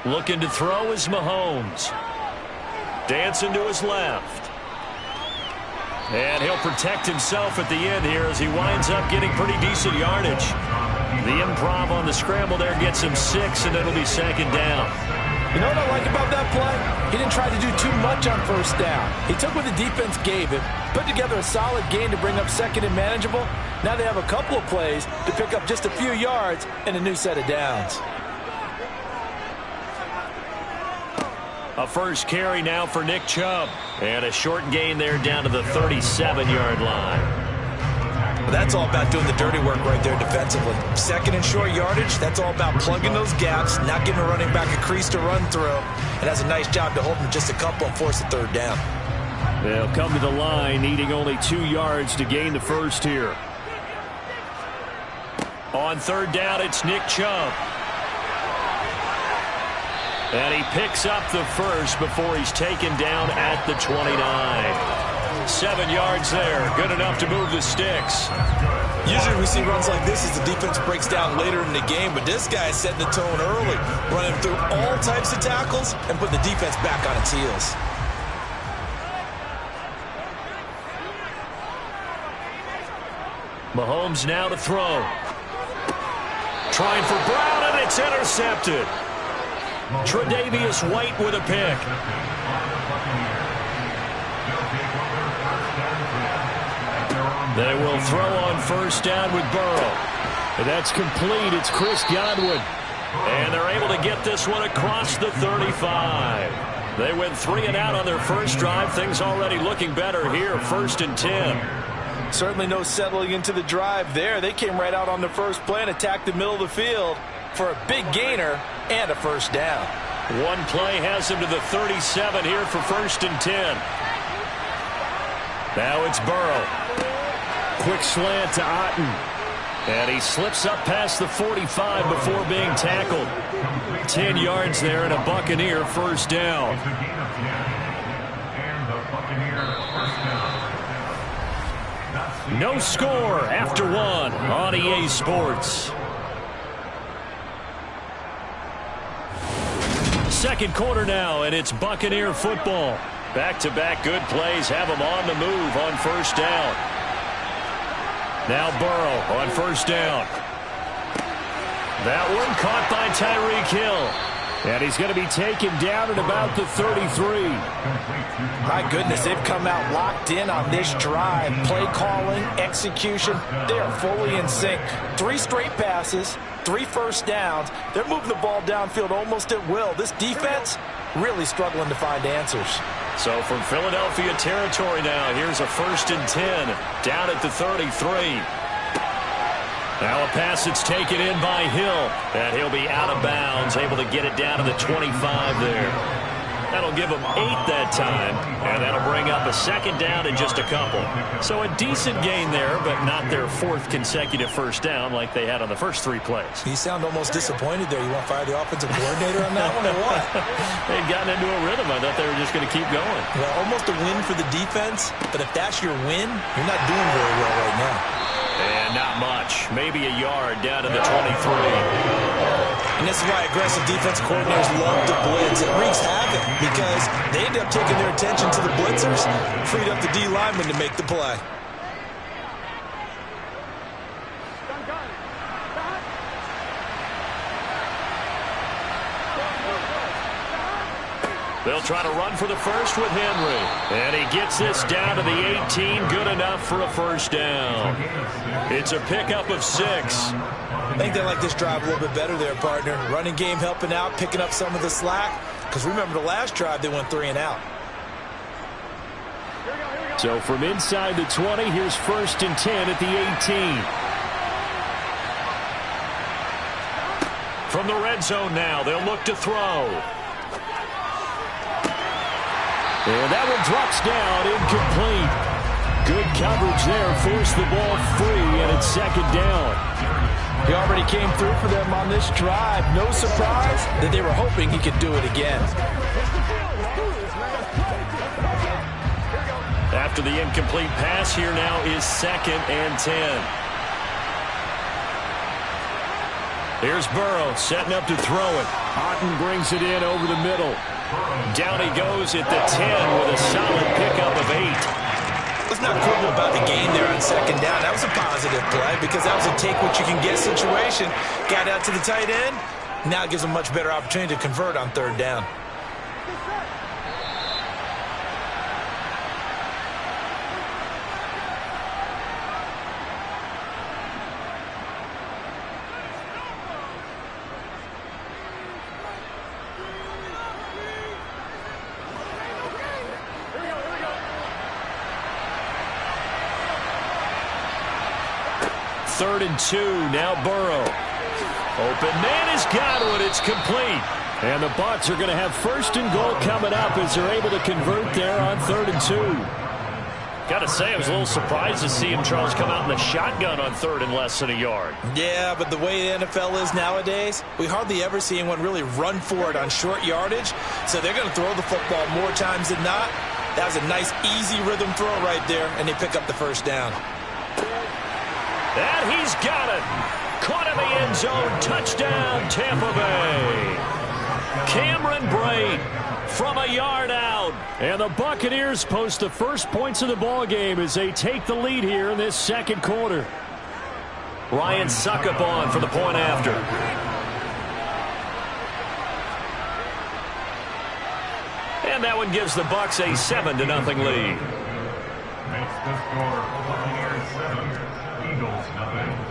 Looking to throw is Mahomes. Dancing to his left. And he'll protect himself at the end here as he winds up getting pretty decent yardage. The improv on the scramble there gets him 6, and it'll be second down. You know what I like about that play? He didn't try to do too much on first down. He took what the defense gave him, put together a solid gain to bring up second and manageable. Now they have a couple of plays to pick up just a few yards and a new set of downs. A first carry now for Nick Chubb. And a short gain there down to the 37-yard line. Well, that's all about doing the dirty work right there defensively. Second and short yardage, that's all about plugging those gaps, not giving a running back a crease to run through. It has a nice job to hold them just a couple and force the third down. They'll come to the line, needing only 2 yards to gain the first here. On third down, it's Nick Chubb. And he picks up the first before he's taken down at the 29. 7 yards there. Good enough to move the sticks. Usually we see runs like this as the defense breaks down later in the game, but this guy is setting the tone early, running through all types of tackles and putting the defense back on its heels. Mahomes now to throw. Trying for Brown, and it's intercepted. Tre'Davious White with a pick. They will throw on first down with Burrow. And that's complete. It's Chris Godwin. And they're able to get this one across the 35. They went 3-and-out on their first drive. Things already looking better here. 1st and 10. Certainly no settling into the drive there. They came right out on the first play and attacked the middle of the field for a big gainer and a first down. One play has him to the 37 here for 1st and 10. Now it's Burrow. Quick slant to Otten. And he slips up past the 45 before being tackled. 10 yards there and a Buccaneer first down. No score after 1 on EA Sports. Second quarter now, and it's Buccaneer football. Back-to-back good plays have them on the move on first down. Now Burrow on first down. That one caught by Tyreek Hill. And he's going to be taken down at about the 33. My goodness, they've come out locked in on this drive. Play calling, execution, they are fully in sync. 3 straight passes, 3 first downs. They're moving the ball downfield almost at will. This defense really struggling to find answers. So from Philadelphia territory now, here's a 1st and 10 down at the 33. Now a pass that's taken in by Hill, and he'll be out of bounds, able to get it down to the 25 there. That'll give them 8 that time, and that'll bring up a second down in just a couple. So a decent gain there, but not their 4th consecutive first down like they had on the first 3 plays. You sound almost disappointed there. You want to fire the offensive coordinator on that one or what? They'd gotten into a rhythm. I thought they were just going to keep going. Well, almost a win for the defense, but if that's your win, you're not doing very well right now. And not much. Maybe a yard down to the 23. And this is why aggressive defensive coordinators love to blitz. It wreaks havoc because they end up taking their attention to the blitzers, freed up the D lineman to make the play. They'll try to run for the first with Henry. And he gets this down to the 18. Good enough for a first down. It's a pickup of 6. I think they like this drive a little bit better there, partner. Running game helping out, picking up some of the slack. Because remember the last drive, they went 3 and out. So from inside the 20, here's 1st and 10 at the 18. From the red zone now, they'll look to throw. And that one drops down, incomplete. Good coverage there, forced the ball free, and it's 2nd down. He already came through for them on this drive. No surprise that they were hoping he could do it again. After the incomplete pass, here now is 2nd and 10. Here's Burrow setting up to throw it. Otten brings it in over the middle. Down he goes at the 10 with a solid pickup of 8. Let's not quibble about the gain there on 2nd down. That was a positive play because that was a take-what-you-can-get situation. Got out to the tight end. Now it gives them a much better opportunity to convert on 3rd down. Third and 2, now Burrow. Open man has got one, it's complete. And the Bucs are going to have 1st and goal coming up as they're able to convert there on 3rd and 2. Got to say, I was a little surprised to see him, Charles, come out in the shotgun on 3rd and less than a yard. Yeah, but the way the NFL is nowadays, we hardly ever see anyone really run for it on short yardage. So they're going to throw the football more times than not. That was a nice, easy rhythm throw right there, and they pick up the 1st down. And he's got it. Caught in the end zone. Touchdown, Tampa Bay. Cameron Brate from a yard out. And the Buccaneers post the first points of the ball game as they take the lead here in this 2nd quarter. Ryan Suckup on for the point after. And that one gives the Bucs a 7-0 lead. Makes the score Buccaneers 7, Eagles 9.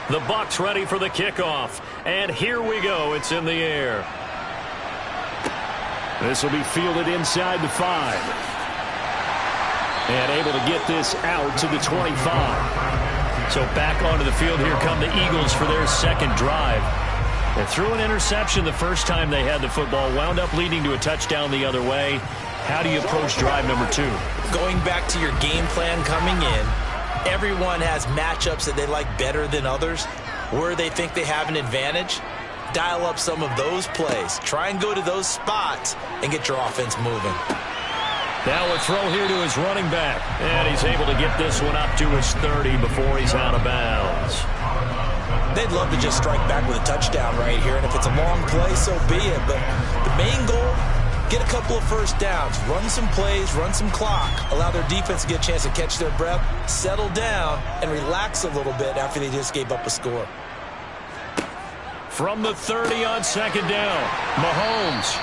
The Bucs ready for the kickoff. And here we go. It's in the air. This will be fielded inside the 5. And able to get this out to the 25. So back onto the field, here come the Eagles for their 2nd drive. They threw an interception the first time they had the football, wound up leading to a touchdown the other way. How do you approach drive number 2? Going back to your game plan coming in, everyone has matchups that they like better than others, where they think they have an advantage. Dial up some of those plays. Try and go to those spots and get your offense moving. Now a throw here to his running back. And he's able to get this one up to his 30 before he's out of bounds. They'd love to just strike back with a touchdown right here, and if it's a long play, so be it. But the main goal, get a couple of first downs, run some plays, run some clock, allow their defense to get a chance to catch their breath, settle down, and relax a little bit after they just gave up a score. From the 30 on 2nd down, Mahomes.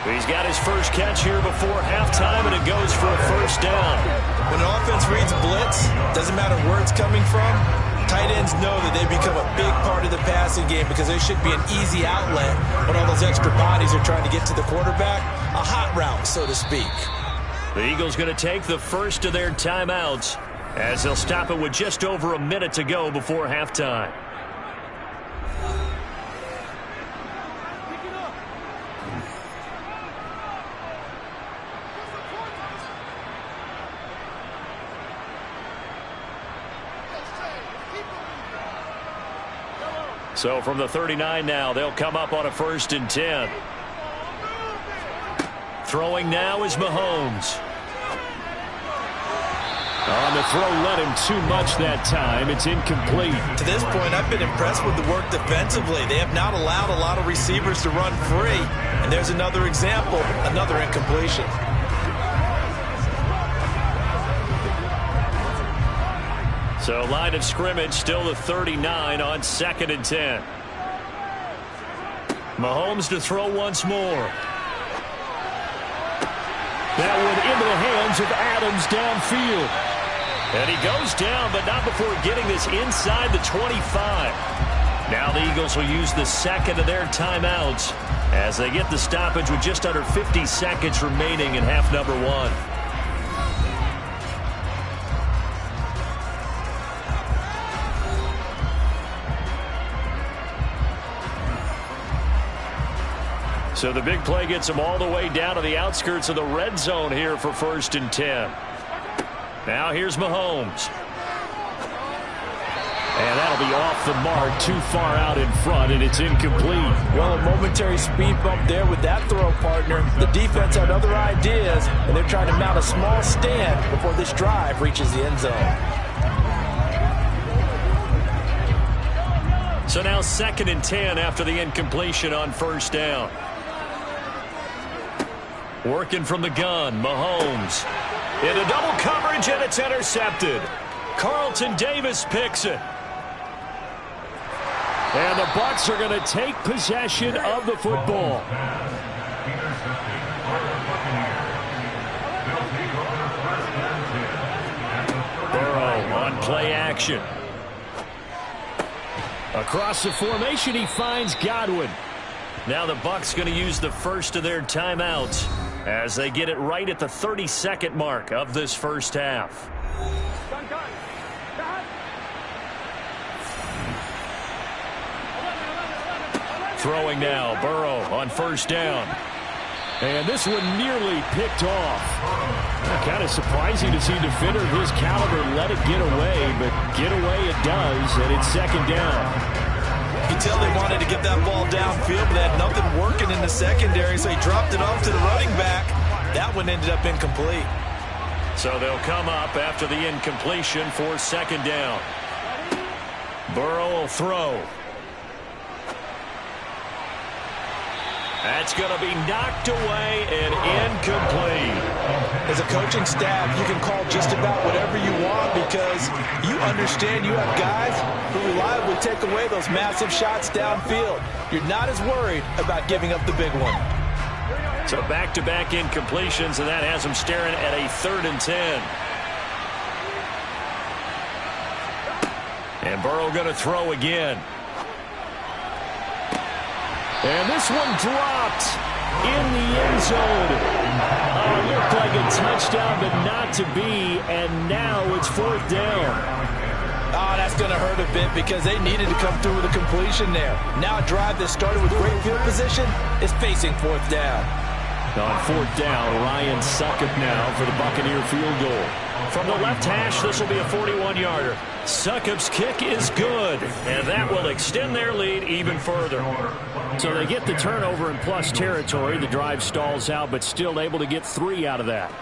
He's got his first catch here before halftime, and it goes for a first down. When an offense reads blitz, doesn't matter where it's coming from, tight ends know that they become a big part of the passing game because they should be an easy outlet when all those extra bodies are trying to get to the quarterback. A hot route, so to speak. The Eagles going to take the first of their timeouts as they'll stop it with just over a minute to go before halftime. So from the 39 now, they'll come up on a 1st and 10. Throwing now is Mahomes. On the throw, led him too much that time. It's incomplete. To this point, I've been impressed with the work defensively. They have not allowed a lot of receivers to run free. And there's another example, another incompletion. So line of scrimmage still the 39 on 2nd and 10. Mahomes to throw once more. That one into the hands of Adams downfield. And he goes down, but not before getting this inside the 25. Now the Eagles will use the second of their timeouts as they get the stoppage with just under 50 seconds remaining in half number 1. So the big play gets them all the way down to the outskirts of the red zone here for 1st and 10. Now here's Mahomes. And that'll be off the mark, too far out in front, and it's incomplete. Well, a momentary speed bump there with that throw, partner. The defense had other ideas, and they're trying to mount a small stand before this drive reaches the end zone. So now 2nd and 10 after the incompletion on 1st down. Working from the gun, Mahomes. Into double coverage, and it's intercepted. Carlton Davis picks it. And the Bucs are going to take possession of the football. Burrow on play action. Across the formation, he finds Godwin. Now the Bucs going to use the first of their timeouts as they get it right at the 32nd mark of this first half. Throwing now, Burrow on 1st down. And this one nearly picked off. Kind of surprising to see a defender of his caliber let it get away, but get away it does, and it's 2nd down. You can tell they wanted to get that ball downfield, but they had nothing working in the secondary, so he dropped it off to the running back. That one ended up incomplete. So they'll come up after the incompletion for 2nd down. Burrow will throw. That's going to be knocked away and incomplete. As a coaching staff, you can call just about whatever you want because you understand you have guys who reliably take away those massive shots downfield. You're not as worried about giving up the big one. So back-to-back incompletions, and that has them staring at a 3rd and 10. And Burrow going to throw again. And this one dropped in the end zone. Looked like a touchdown, but not to be. And now it's 4th down. Oh, that's going to hurt a bit because they needed to come through with a completion there. Now a drive that started with great field position is facing 4th down. On 4th down, Ryan Succop now for the Buccaneer field goal. From the left hash, this will be a 41-yarder. Succop's kick is good, and that will extend their lead even further. So they get the turnover in plus territory. The drive stalls out, but still able to get 3 out of that.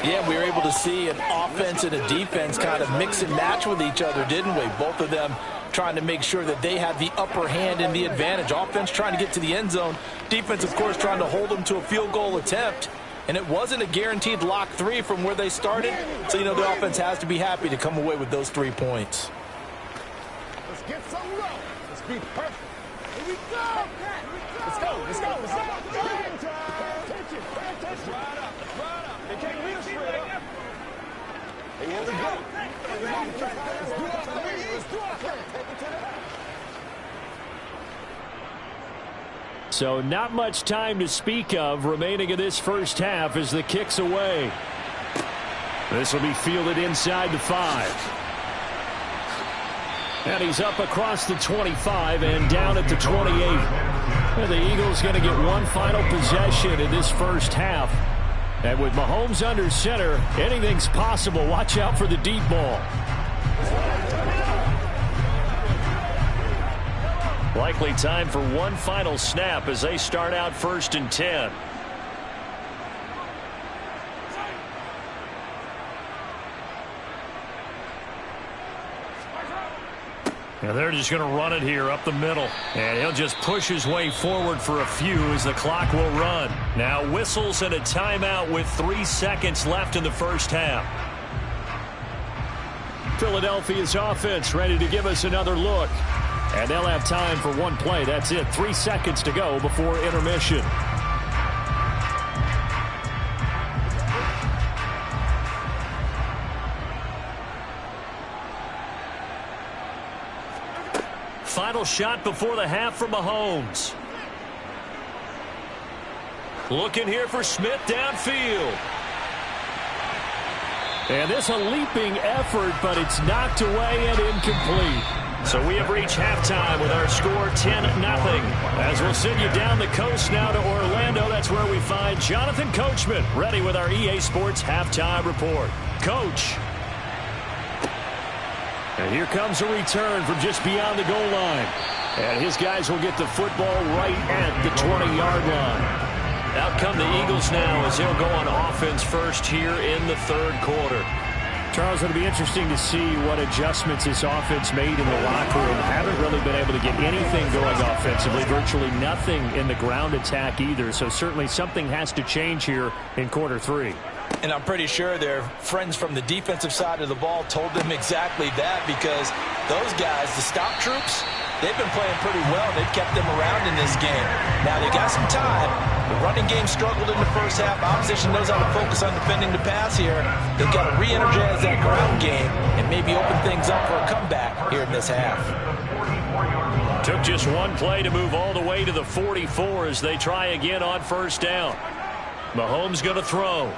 Yeah, we were able to see an offense and a defense kind of mix and match with each other, didn't we? Both of them trying to make sure that they have the upper hand and the advantage. Offense trying to get to the end zone. Defense, of course, trying to hold them to a field goal attempt. And it wasn't a guaranteed lock 3 from where they started. So, you know, the offense has to be happy to come away with those 3 points. Let's get some love. Let's be perfect. Here we go. Let's go. Let's go. Let's go. Pay attention. Pay attention. Right up. Right up. They can't reach us right up. Hey, here we go. Let's do our thing. Let's do our thing. Take it to the house. So not much time to speak of remaining in this first half as the kick's away. This will be fielded inside the 5. And he's up across the 25 and down at the 28. And the Eagles going to get one final possession in this first half. And with Mahomes under center, anything's possible. Watch out for the deep ball. Likely time for one final snap as they start out 1st and 10. And they're just going to run it here up the middle. And he'll just push his way forward for a few as the clock will run. Now whistles and a timeout with 3 seconds left in the first half. Philadelphia's offense ready to give us another look. And they'll have time for one play. That's it. 3 seconds to go before intermission. Final shot before the half for Mahomes. Looking here for Smith downfield. And this a leaping effort, but it's knocked away and incomplete. So we have reached halftime with our score 10-0. As we'll send you down the coast now to Orlando, that's where we find Jonathan Coachman ready with our EA Sports halftime report. Coach. And here comes a return from just beyond the goal line. And his guys will get the football right at the 20-yard line. Out come the Eagles now as they'll go on offense first here in the third quarter. Charles, it'll be interesting to see what adjustments this offense made in the locker room. Haven't really been able to get anything going offensively. Virtually nothing in the ground attack either. So certainly something has to change here in quarter 3. And I'm pretty sure their friends from the defensive side of the ball told them exactly that, because those guys, the stop troops, they've been playing pretty well. They've kept them around in this game. Now they got some time. The running game struggled in the first half. Opposition knows how to focus on defending the pass here. They've got to re-energize that ground game and maybe open things up for a comeback here in this half. Took just one play to move all the way to the 44 as they try again on first down. Mahomes going to throw.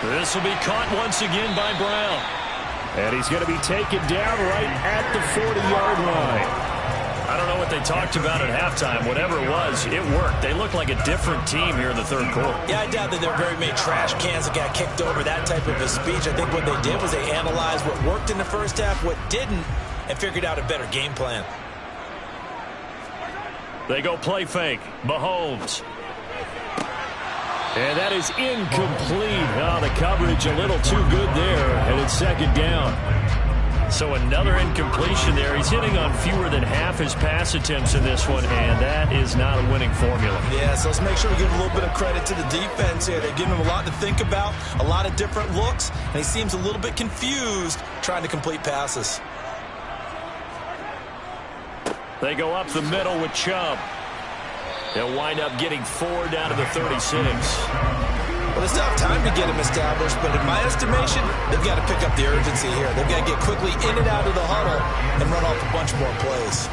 This will be caught once again by Brown. And he's going to be taken down right at the 40-yard line. I don't know what they talked about at halftime. Whatever it was, it worked. They look like a different team here in the third quarter. Yeah, I doubt that there are very many trash cans that got kicked over, that type of a speech. I think what they did was they analyzed what worked in the first half, what didn't, and figured out a better game plan. They go play fake. Mahomes. And that is incomplete. Oh, the coverage a little too good there, and it's second down. So another incompletion there. He's hitting on fewer than half his pass attempts in this one, and that is not a winning formula. Yeah, so let's make sure we give a little bit of credit to the defense here. They're giving him a lot to think about, a lot of different looks, and he seems a little bit confused trying to complete passes. They go up the middle with Chubb. They'll wind up getting 4 down to the 36. Well, they still have time to get him established, but in my estimation, they've got to pick up the urgency here. They've got to get quickly in and out of the huddle and run off a bunch more plays.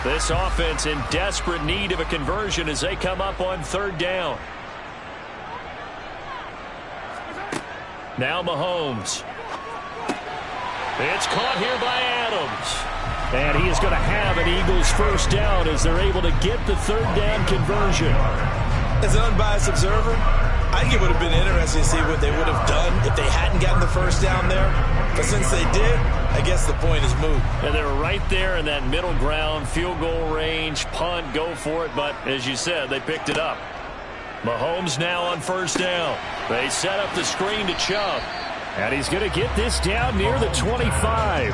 This offense in desperate need of a conversion as they come up on third down. Now Mahomes. It's caught here by Adams. And he is going to have an Eagles first down as they're able to get the third down conversion. As an unbiased observer, I think it would have been interesting to see what they would have done if they hadn't gotten the first down there. But since they did, I guess the point is moot. And they're right there in that middle ground, field goal range, punt, go for it. But as you said, they picked it up. Mahomes now on first down. They set up the screen to Chubb. And he's going to get this down near the 25.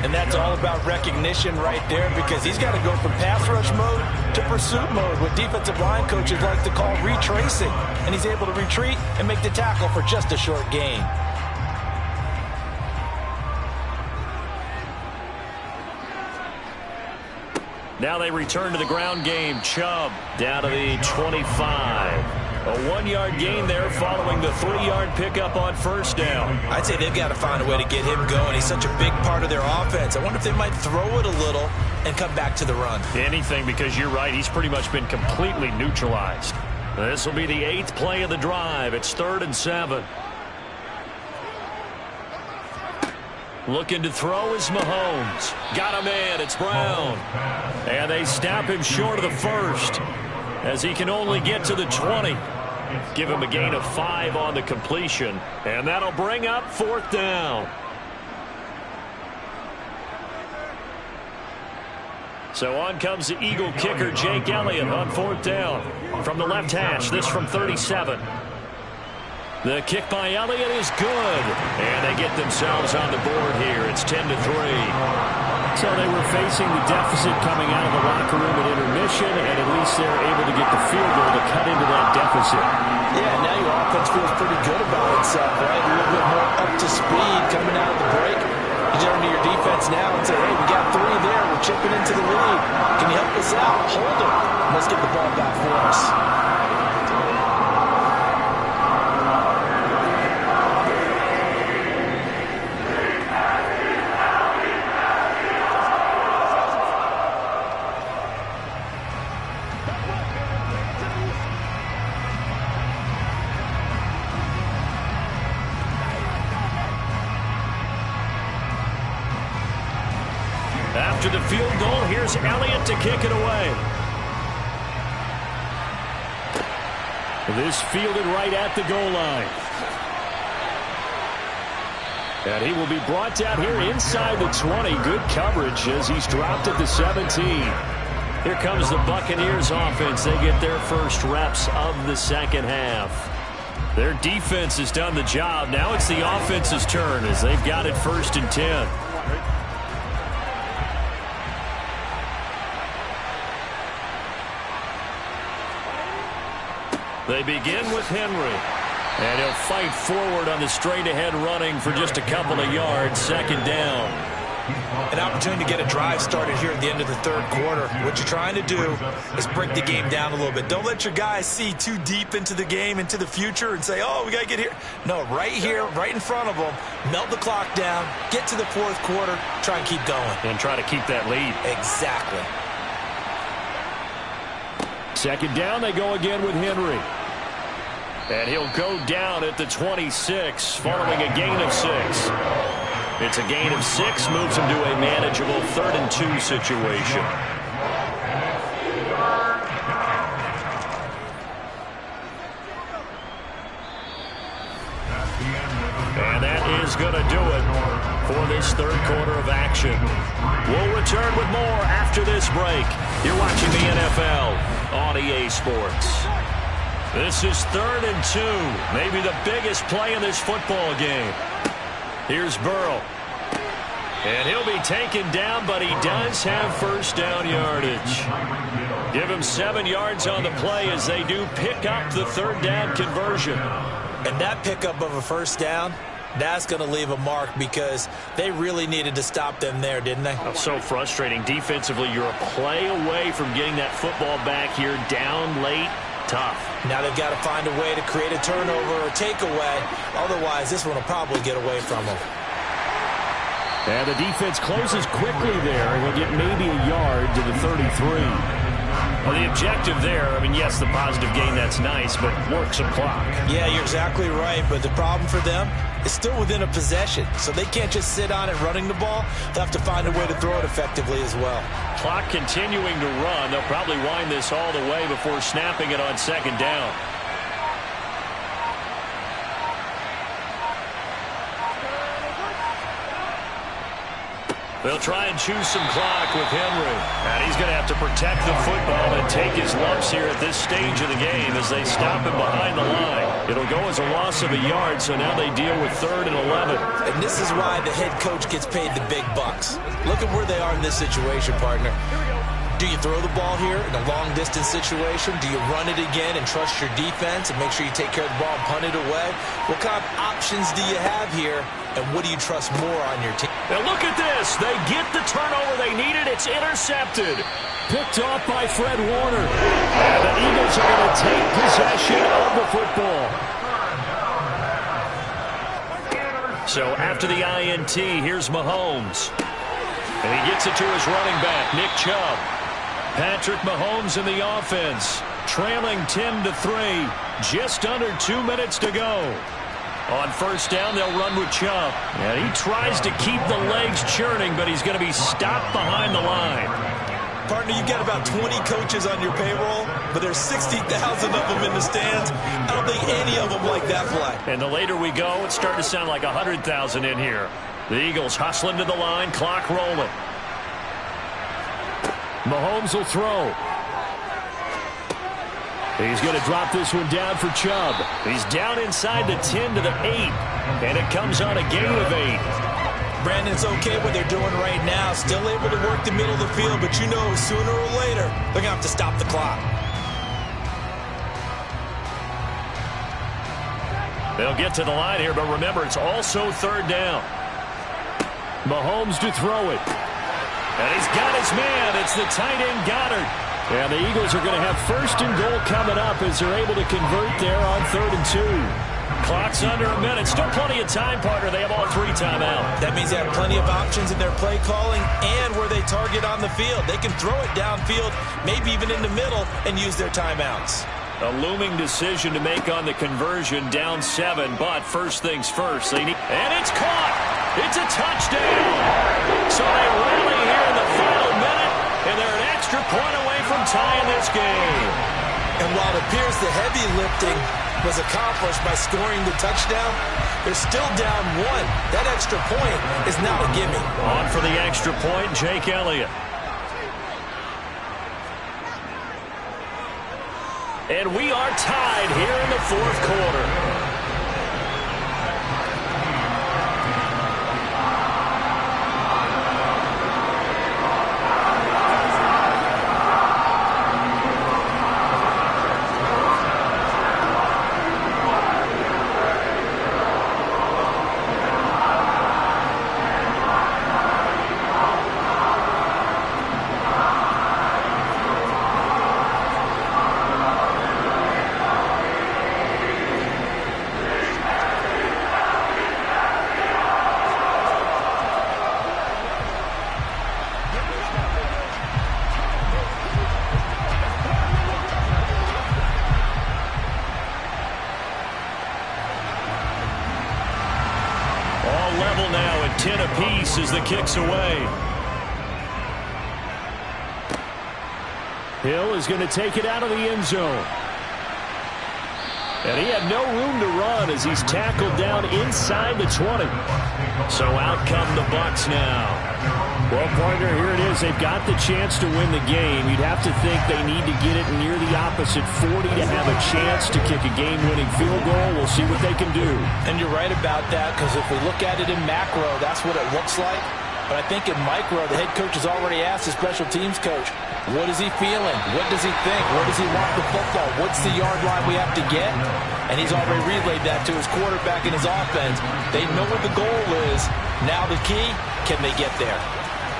And that's all about recognition right there, because he's got to go from pass rush mode to pursuit mode, what defensive line coaches like to call retracing. And he's able to retreat and make the tackle for just a short gain. Now they return to the ground game. Chubb down to the 25. A 1-yard gain there following the 3-yard pickup on first down. I'd say they've got to find a way to get him going. He's such a big part of their offense. I wonder if they might throw it a little and come back to the run. Anything, because you're right. He's pretty much been completely neutralized. This will be the 8th play of the drive. It's 3rd and 7. Looking to throw is Mahomes. Got him in. It's Brown. And they snap him short of the first as he can only get to the 20. Give him a gain of 5 on the completion. And that'll bring up 4th down. So on comes the Eagle kicker, Jake Elliott, on 4th down. From the left hash, this from 37. The kick by Elliott is good. And they get themselves on the board here. It's 10-3. So they were facing the deficit coming out of the locker room at intermission, and at least they're able to get the field goal to cut into that deficit. Yeah, now your offense feels pretty good about itself, right? A little bit more up to speed coming out of the break. You turn to your defense now and say, hey, we got 3 there. We're chipping into the lead. Can you help us out? Hold it. Let's get the ball back for us. After the field goal, here's Elliott to kick it away. This fielded right at the goal line. And he will be brought down here inside the 20. Good coverage as he's dropped at the 17. Here comes the Buccaneers offense. They get their first reps of the second half. Their defense has done the job. Now it's the offense's turn as they've got it 1st and 10. They begin with Henry. And he'll fight forward on the straight-ahead running for just a couple of yards. 2nd down. An opportunity to get a drive started here at the end of the 3rd quarter. What you're trying to do is break the game down a little bit. Don't let your guys see too deep into the game, into the future, and say, oh, we got to get here. No, right here, right in front of them, melt the clock down, get to the 4th quarter, try and keep going. And try to keep that lead. Exactly. 2nd down, they go again with Henry. And he'll go down at the 26 following a gain of 6. It's a gain of 6, moves him to a manageable 3rd and 2 situation. And that is going to do it for this 3rd quarter of action. We'll return with more after this break. You're watching the NFL on EA Sports. This is 3rd and 2, maybe the biggest play in this football game. Here's Burrow. And he'll be taken down, but he does have 1st down yardage. Give him 7 yards on the play as they do pick up the 3rd down conversion. And that pickup of a 1st down, that's going to leave a mark because they really needed to stop them there, didn't they? Oh, so frustrating. Defensively, you're a play away from getting that football back here down late. Tough. Now they've got to find a way to create a turnover or takeaway. Otherwise, this one will probably get away from them. And the defense closes quickly there, and he'll get maybe a yard to the 33. Well, the objective there, I mean, yes, the positive gain, that's nice, but work some clock. Yeah, you're exactly right, but the problem for them is still within a possession, so they can't just sit on it running the ball. They'll have to find a way to throw it effectively as well. Clock continuing to run. They'll probably wind this all the way before snapping it on 2nd down. They'll try and choose some clock with Henry. And he's going to have to protect the football and take his lumps here at this stage of the game as they stop him behind the line. It'll go as a loss of a yard, so now they deal with 3rd and 11. And this is why the head coach gets paid the big bucks. Look at where they are in this situation, partner. Do you throw the ball here in a long-distance situation? Do you run it again and trust your defense and make sure you take care of the ball and punt it away? What kind of options do you have here, and what do you trust more on your team? Now look at this. They get the turnover they needed. It's intercepted. Picked off by Fred Warner. And the Eagles are going to take possession of the football. So after the INT, here's Mahomes. And he gets it to his running back, Nick Chubb. Patrick Mahomes in the offense, trailing 10-3, just under 2 minutes to go. On 1st down, they'll run with Chubb. And he tries to keep the legs churning, but he's going to be stopped behind the line. Partner, you've got about 20 coaches on your payroll, but there's 60,000 of them in the stands. I don't think any of them like that play. And the later we go, it's starting to sound like 100,000 in here. The Eagles hustling to the line, clock rolling. Mahomes will throw. He's going to drop this one down for Chubb. He's down inside the 10 to the 8, and it comes on a gain of 8. Brandon, it's okay what they're doing right now. Still able to work the middle of the field, but you know sooner or later they're going to have to stop the clock. They'll get to the line here, but remember, it's also third down. Mahomes to throw it. And he's got his man. It's the tight end, Goddard. And the Eagles are going to have first and goal coming up as they're able to convert there on 3rd and 2. Clock's under a minute. Still plenty of time, partner. They have all 3 timeouts. That means they have plenty of options in their play calling and where they target on the field. They can throw it downfield, maybe even in the middle, and use their timeouts. A looming decision to make on the conversion, down 7, but first things first. And it's caught. It's a touchdown. So they rally here in the final minute, and they're an extra point away from tying this game. And while it appears the heavy lifting was accomplished by scoring the touchdown, they're still down 1. That extra point is not a gimme. On for the extra point, Jake Elliott. And we are tied here in the 4th quarter. As the kick's away. Hill is going to take it out of the end zone. And he had no room to run as he's tackled down inside the 20. So out come the Bucs now. Well, partner, here it is. They've got the chance to win the game. You'd have to think they need to get it near the opposite 40 to have a chance to kick a game-winning field goal. We'll see what they can do. And you're right about that, because if we look at it in macro, that's what it looks like. But I think in micro, the head coach has already asked the special teams coach, what is he feeling? What does he think? Where does he want the football? What's the yard line we have to get? And he's already relayed that to his quarterback and his offense. They know what the goal is. Now the key, can they get there?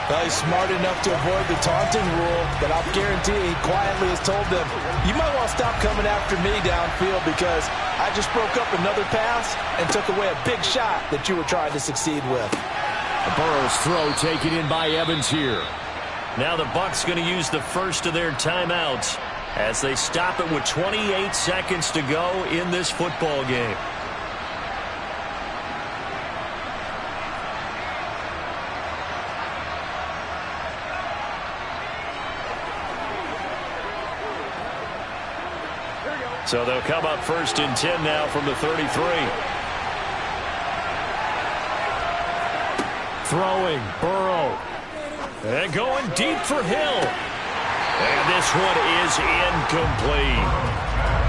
Well, he's smart enough to avoid the taunting rule, but I'll guarantee he quietly has told them, you might want to stop coming after me downfield because I just broke up another pass and took away a big shot that you were trying to succeed with. Burrow's throw taken in by Evans here. Now the Bucs going to use the first of their timeouts as they stop it with 28 seconds to go in this football game. So they'll come up first and 10 now from the 33. Throwing, Burrow. And going deep for Hill. And this one is incomplete.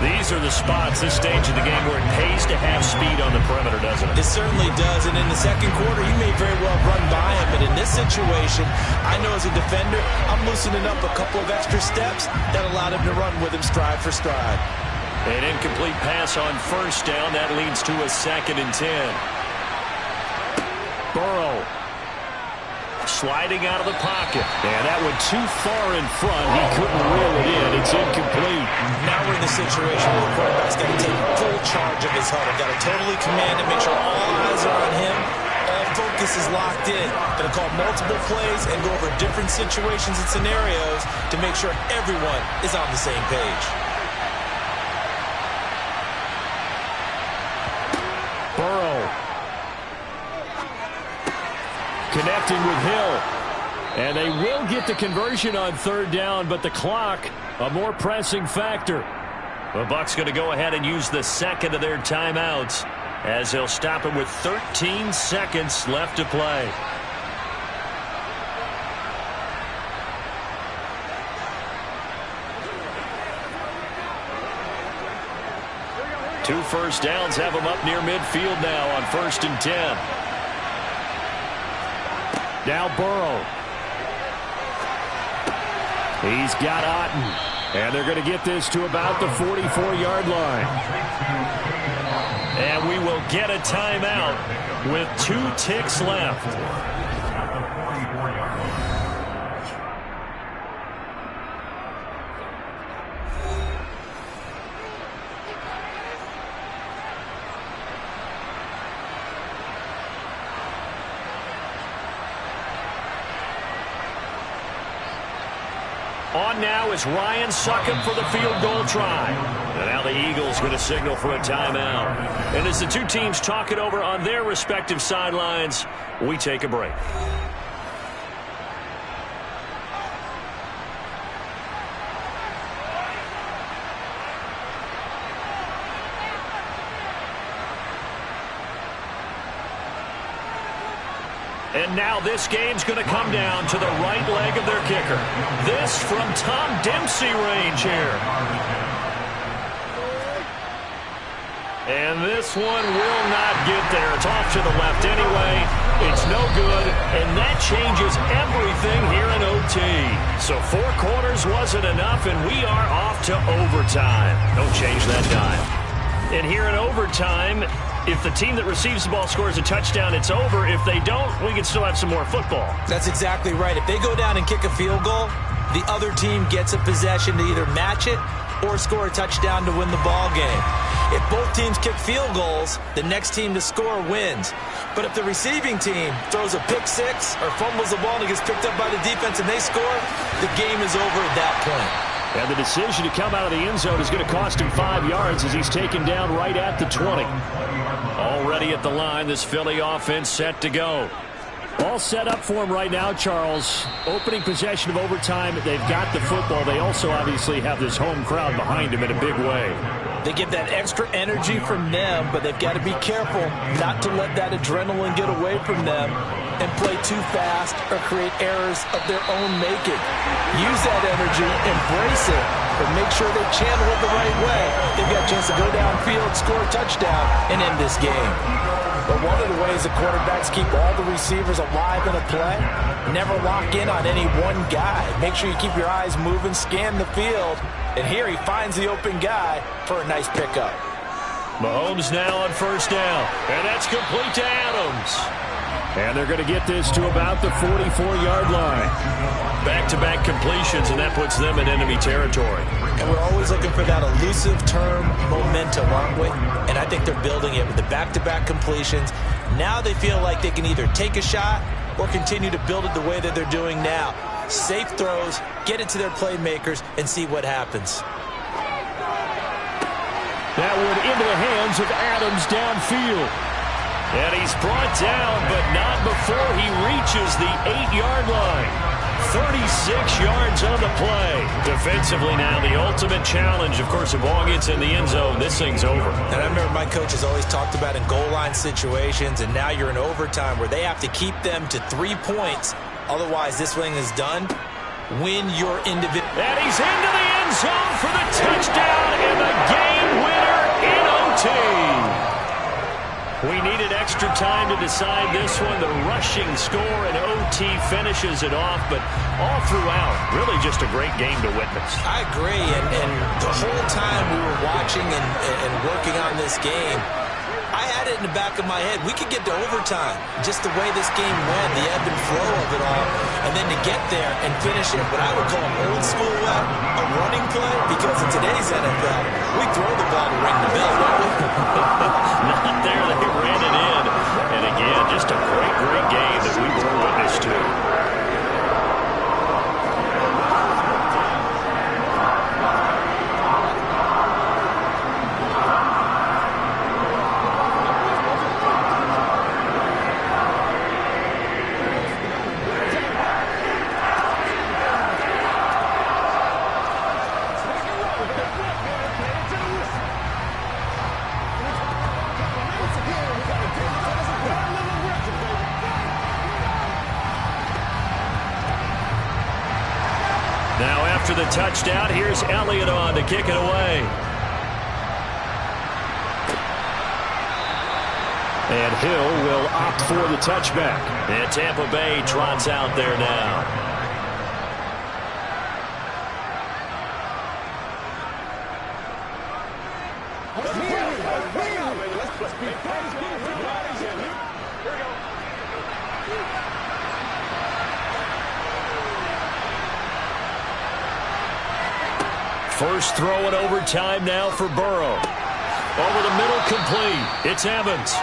These are the spots, this stage of the game, where it pays to have speed on the perimeter, doesn't it? It certainly does. And in the second quarter, you may very well run by him. But in this situation, I know as a defender, I'm loosening up a couple of extra steps that allowed him to run with him stride for stride. An incomplete pass on first down. That leads to a 2nd and 10. Burrow sliding out of the pocket. And that went too far in front. He couldn't reel it in. It's incomplete. Now we're in the situation where the quarterback's got to take full charge of his huddle. Got to totally command it, make sure all eyes are on him. All focus is locked in. Going to call multiple plays and go over different situations and scenarios to make sure everyone is on the same page. Burrow connecting with Hill. And they will get the conversion on 3rd down, but the clock, a more pressing factor. The Bucs going to go ahead and use the second of their timeouts as they'll stop it with 13 seconds left to play. 2 first downs have them up near midfield now on 1st and 10. Now Burrow. He's got Otten. And they're going to get this to about the 44-yard line. And we will get a timeout with 2 ticks left. On now is Ryan Succop for the field goal try. And now the Eagles going to signal for a timeout. And as the 2 teams talk it over on their respective sidelines, we take a break. And now this game's going to come down to the right leg of their kicker. This from Tom Dempsey range here. And this one will not get there. It's off to the left anyway. It's no good. And that changes everything here in OT. So 4 quarters wasn't enough, and we are off to overtime. Don't change that dime. And here in overtime, if the team that receives the ball scores a touchdown, it's over. If they don't, we can still have some more football. That's exactly right. If they go down and kick a field goal, the other team gets a possession to either match it or score a touchdown to win the ball game. If both teams kick field goals, the next team to score wins. But if the receiving team throws a pick six or fumbles the ball and it gets picked up by the defense and they score, the game is over at that point. And the decision to come out of the end zone is going to cost him 5 yards as he's taken down right at the 20. Already at the line, this Philly offense set to go. All set up for him right now, Charles. Opening possession of overtime. They've got the football. They also obviously have this home crowd behind them in a big way. They get that extra energy from them, but they've got to be careful not to let that adrenaline get away from them and play too fast or create errors of their own making. Use that energy, embrace it, but make sure they channel it the right way. They've got a chance to go downfield, score a touchdown, and end this game. But one of the ways the quarterbacks keep all the receivers alive in a play, never lock in on any one guy. Make sure you keep your eyes moving, scan the field, and here he finds the open guy for a nice pickup. Mahomes now on 1st down, and that's complete to Adams. And they're going to get this to about the 44-yard line. Back-to-back completions, and that puts them in enemy territory. And we're always looking for that elusive term momentum, aren't we? And I think they're building it with the back-to-back completions. Now they feel like they can either take a shot or continue to build it the way that they're doing now. Safe throws, get it to their playmakers, and see what happens. That one into the hands of Adams downfield. And he's brought down, but not before he reaches the 8-yard line. 36 yards on the play. Defensively now, the ultimate challenge. Of course, if ball gets in the end zone, this thing's over. And I remember my coaches always talked about in goal line situations, and now you're in overtime where they have to keep them to 3 points. Otherwise, this thing is done. Win your individual. And he's into the end zone for the touchdown and the game winner in OT. We needed extra time to decide this one. The rushing score and OT finishes it off, but all throughout, really just a great game to witness. I agree, and the whole time we were watching and working on this game, I had it in the back of my head. We could get to overtime, just the way this game went, the ebb and flow of it all, and then to get there and finish it, what I would call an old school way, a running play, because in today's NFL, we throw the ball to ring the bell, don't we? Not there, they ran it in. And again, just a great, great game that we were witness to. After the touchdown, here's Elliott on to kick it away. And Hill will opt for the touchback. And Tampa Bay trots out there now. First throw in overtime now for Burrow. Over the middle, complete. It's Evans.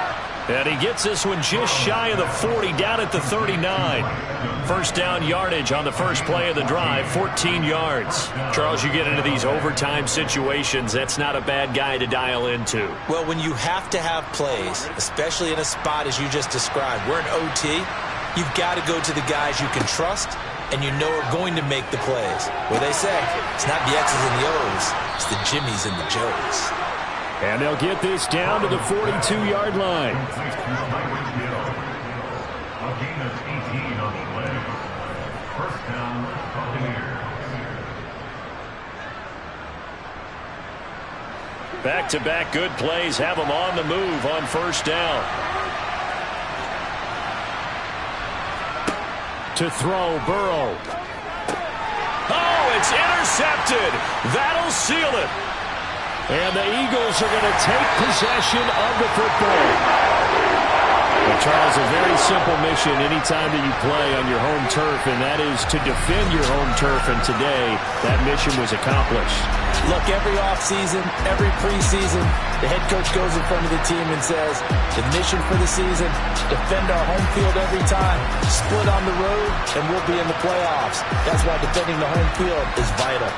And he gets this one just shy of the 40, down at the 39. First down yardage on the first play of the drive, 14 yards. Charles, you get into these overtime situations, that's not a bad guy to dial into. Well, when you have to have plays, especially in a spot as you just described, we're in OT, you've got to go to the guys you can trust and you know are going to make the plays. Well, they say it's not the X's and the O's, it's the Jimmies and the Joes. And they'll get this down to the 42-yard line. A gain of 18 on the play. First down, Buccaneers. Back-to-back good plays have them on the move on first down. To throw, Burrow. Oh, it's intercepted. That'll seal it. And the Eagles are going to take possession of the football. Well, Charles, a very simple mission anytime that you play on your home turf, and that is to defend your home turf. And today, that mission was accomplished. Look, every offseason, every preseason, the head coach goes in front of the team and says, the mission for the season, defend our home field every time, split on the road, and we'll be in the playoffs. That's why defending the home field is vital.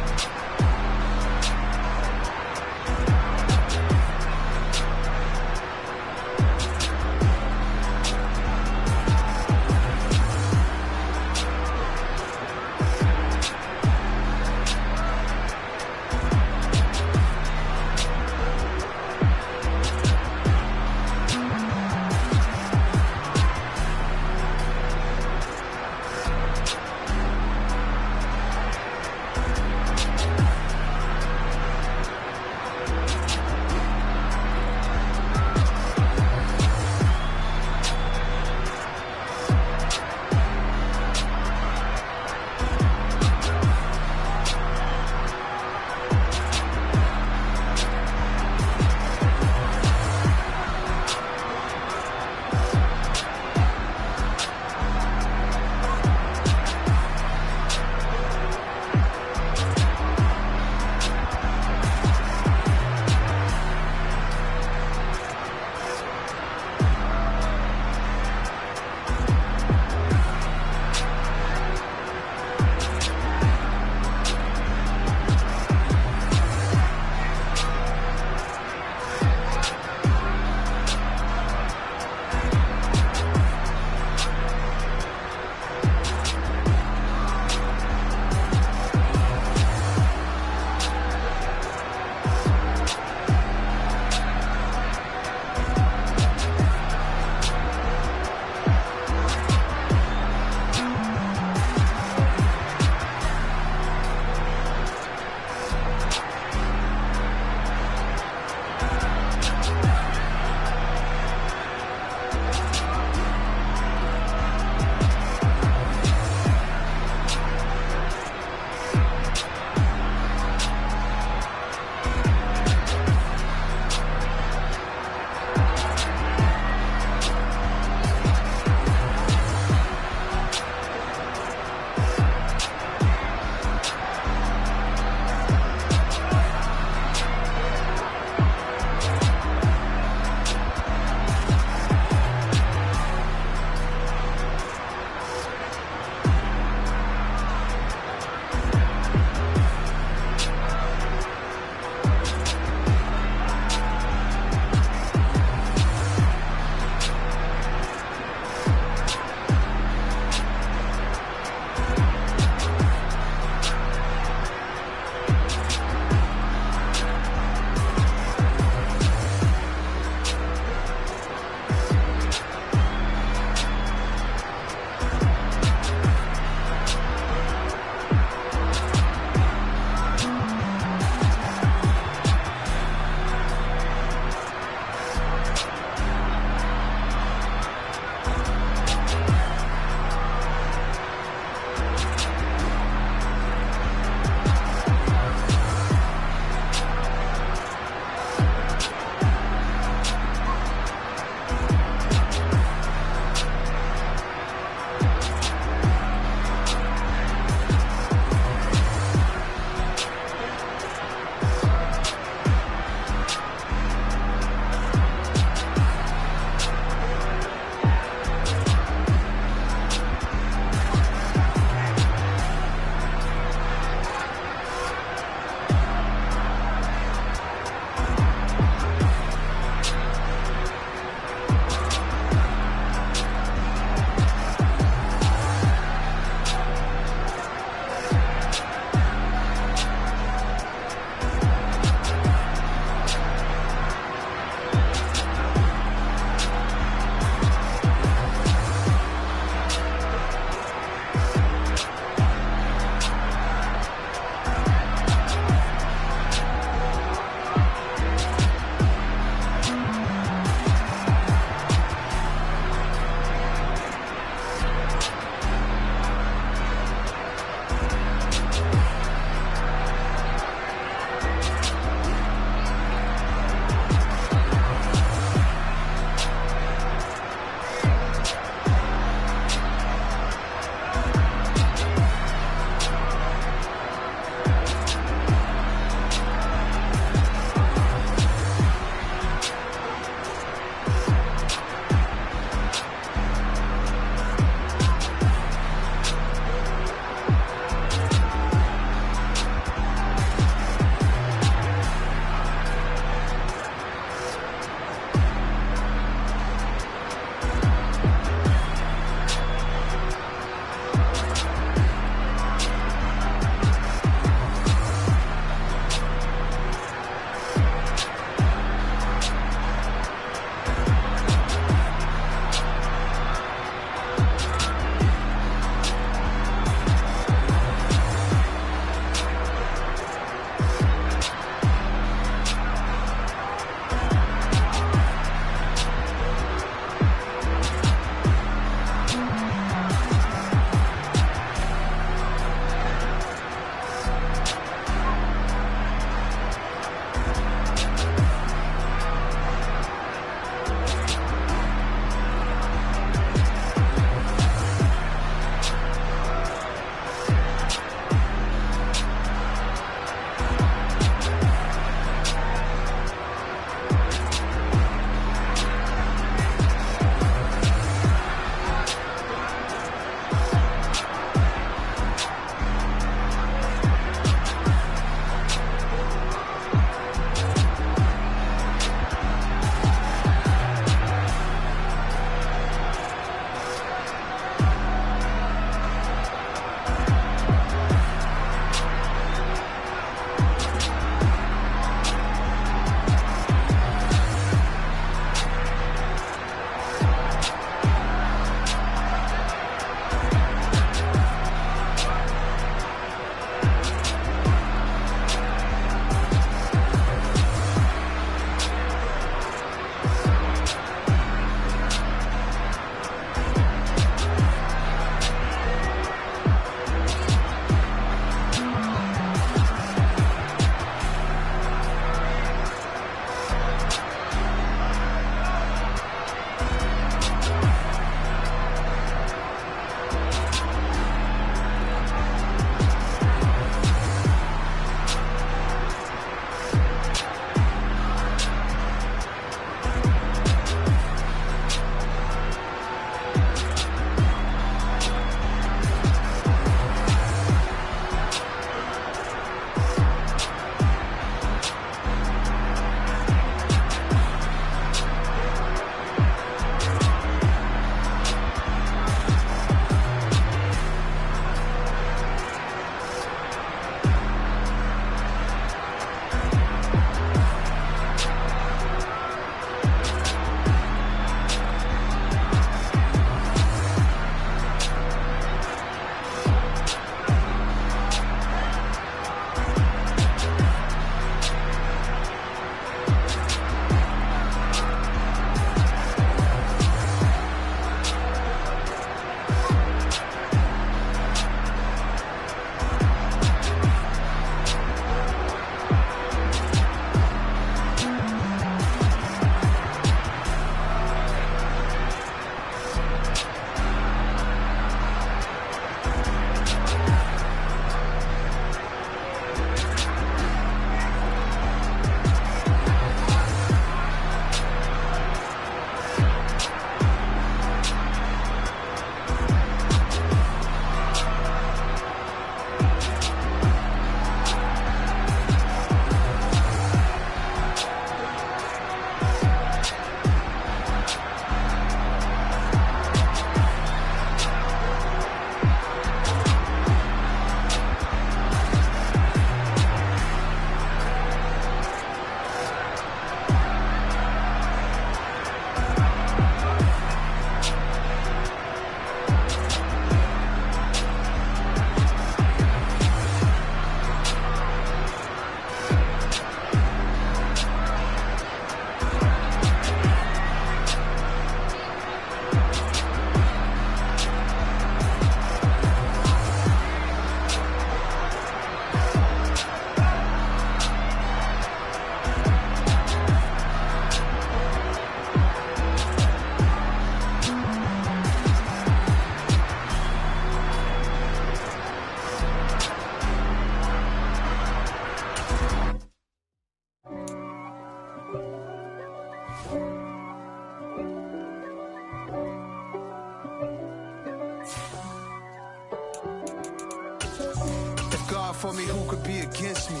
God for me, who could be against me?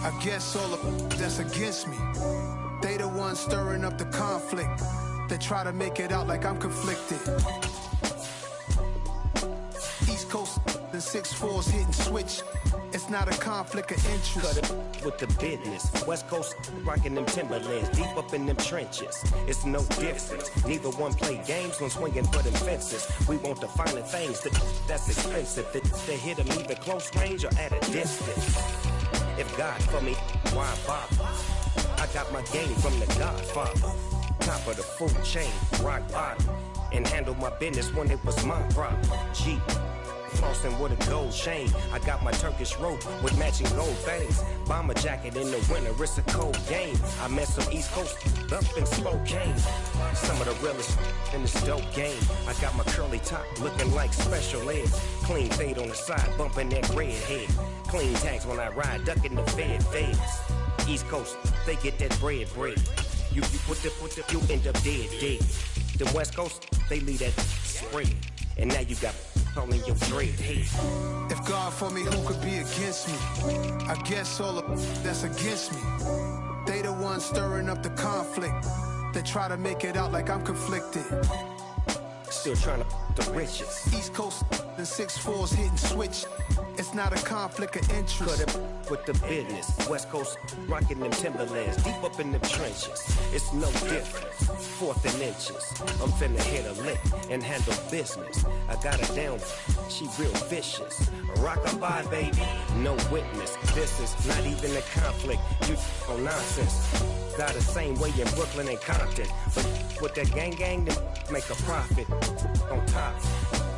I guess all of that's against me. They the ones stirring up the conflict. They try to make it out like I'm conflicted. East Coast and 6'4's hitting switch. It's not a conflict of interest. Cut it with the business. West Coast rocking them Timberlands, deep up in them trenches. It's no difference. Neither one play games when swinging for them fences. We want the finer things that's expensive. They hit them either close range or at a distance. If God for me, why bother? I got my game from the Godfather. Top of the food chain, rock bottom. And handle my business when it was my problem. G. Flossing with a gold chain. I got my Turkish rope with matching gold things. Bomber jacket in the winter, it's a cold game. I met some East Coast up in Spokane. Some of the realest in this dope game. I got my curly top looking like special ed. Clean fade on the side, bumping that red head. Clean tags when I ride, ducking the feds. East Coast, they get that bread. You end up dead. The West Coast, they leave that spread. And now you got all in your dread head. If God for me, who could be against me? I guess all of that's against me. They the ones stirring up the conflict. They try to make it out like I'm conflicted. Still trying to the riches. East Coast and 6'4's hitting switch. It's not a conflict of interest. Cut it with the business. West Coast rocking them Timberlands, deep up in them trenches. It's no difference. 4th and inches. I'm finna hit a lick and handle business. I got her down, she real vicious. Rock-a-bye, baby, no witness. This is not even a conflict. You on nonsense. Got the same way in Brooklyn and Compton. But with that gang, then make a profit. On top,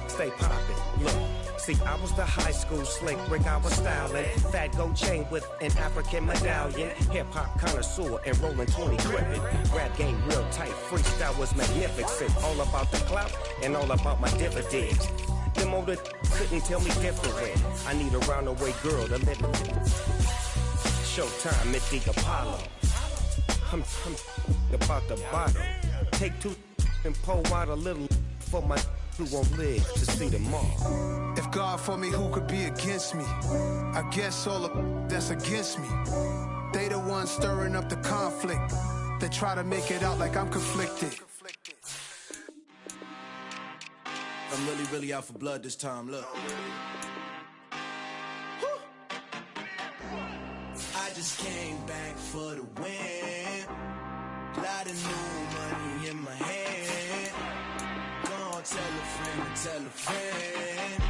stay poppin'. Look. See, I was the high school slick Rick, I was styling. Fat gold chain with an African medallion. Hip-hop connoisseur and rolling 20 crippin'. Rap game real tight, freestyle was magnificent. All about the clout and all about my dividends. Them older couldn't tell me different. I need a roundaway girl to live with. Showtime at the Apollo. I'm about the bottle. Take 2 and pour out a little for my who won't live to see them all. If God for me, who could be against me? I guess all of that's against me. They the ones stirring up the conflict. They try to make it out like I'm conflicted. I'm really out for blood this time, look. I just came back for the win. Lot of new money in my hand. Tell a friend.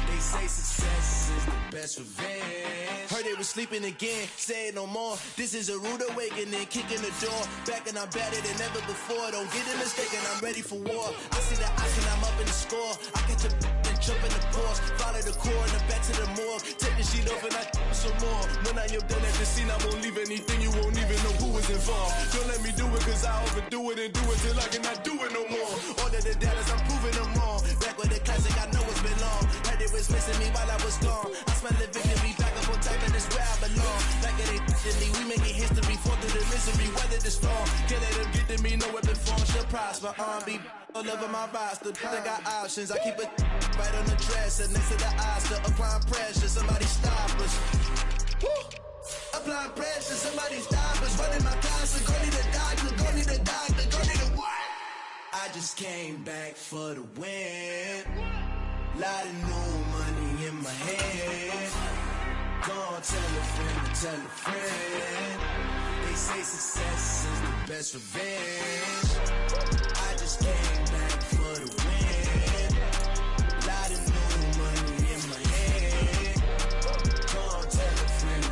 They say success is the best revenge. Heard they was sleeping again, say it no more. This is a rude awakening, kicking the door. Back and I'm better than ever before. Don't get it mistaken, I'm ready for war. I see the ice and I'm up in the score. I catch a and jump in the course. Follow the core and then back to the morgue. Take the sheet off and I some more. When I am done at the scene, I won't leave anything. You won't even know who is involved. Don't let me do it cause I overdo it and do it till I cannot do it no more. Order the Dallas, I'm proving them wrong. Back with the classic, I know it's been long. Heard it was missing me while I was gone. I smell the victory, back up on top and it's where I belong. Like it ain't to me, we making history. Fall through the misery, weather the storm. Can't let them get to me, no weapon form should prosper. Be all over my roster, I got options. I keep it right on the dresser, next to the Oscar. Applying pressure, somebody stop us. Woo! Applying pressure, somebody stop us. Running my closet, go need a doctor, go need a doctor, go need a what? I just came back for the win. Lot of new money in my hand. Go on, tell a friend. They say success is the best revenge. I just came back for the win. Lot of new money in my hand. Go on, tell a friend.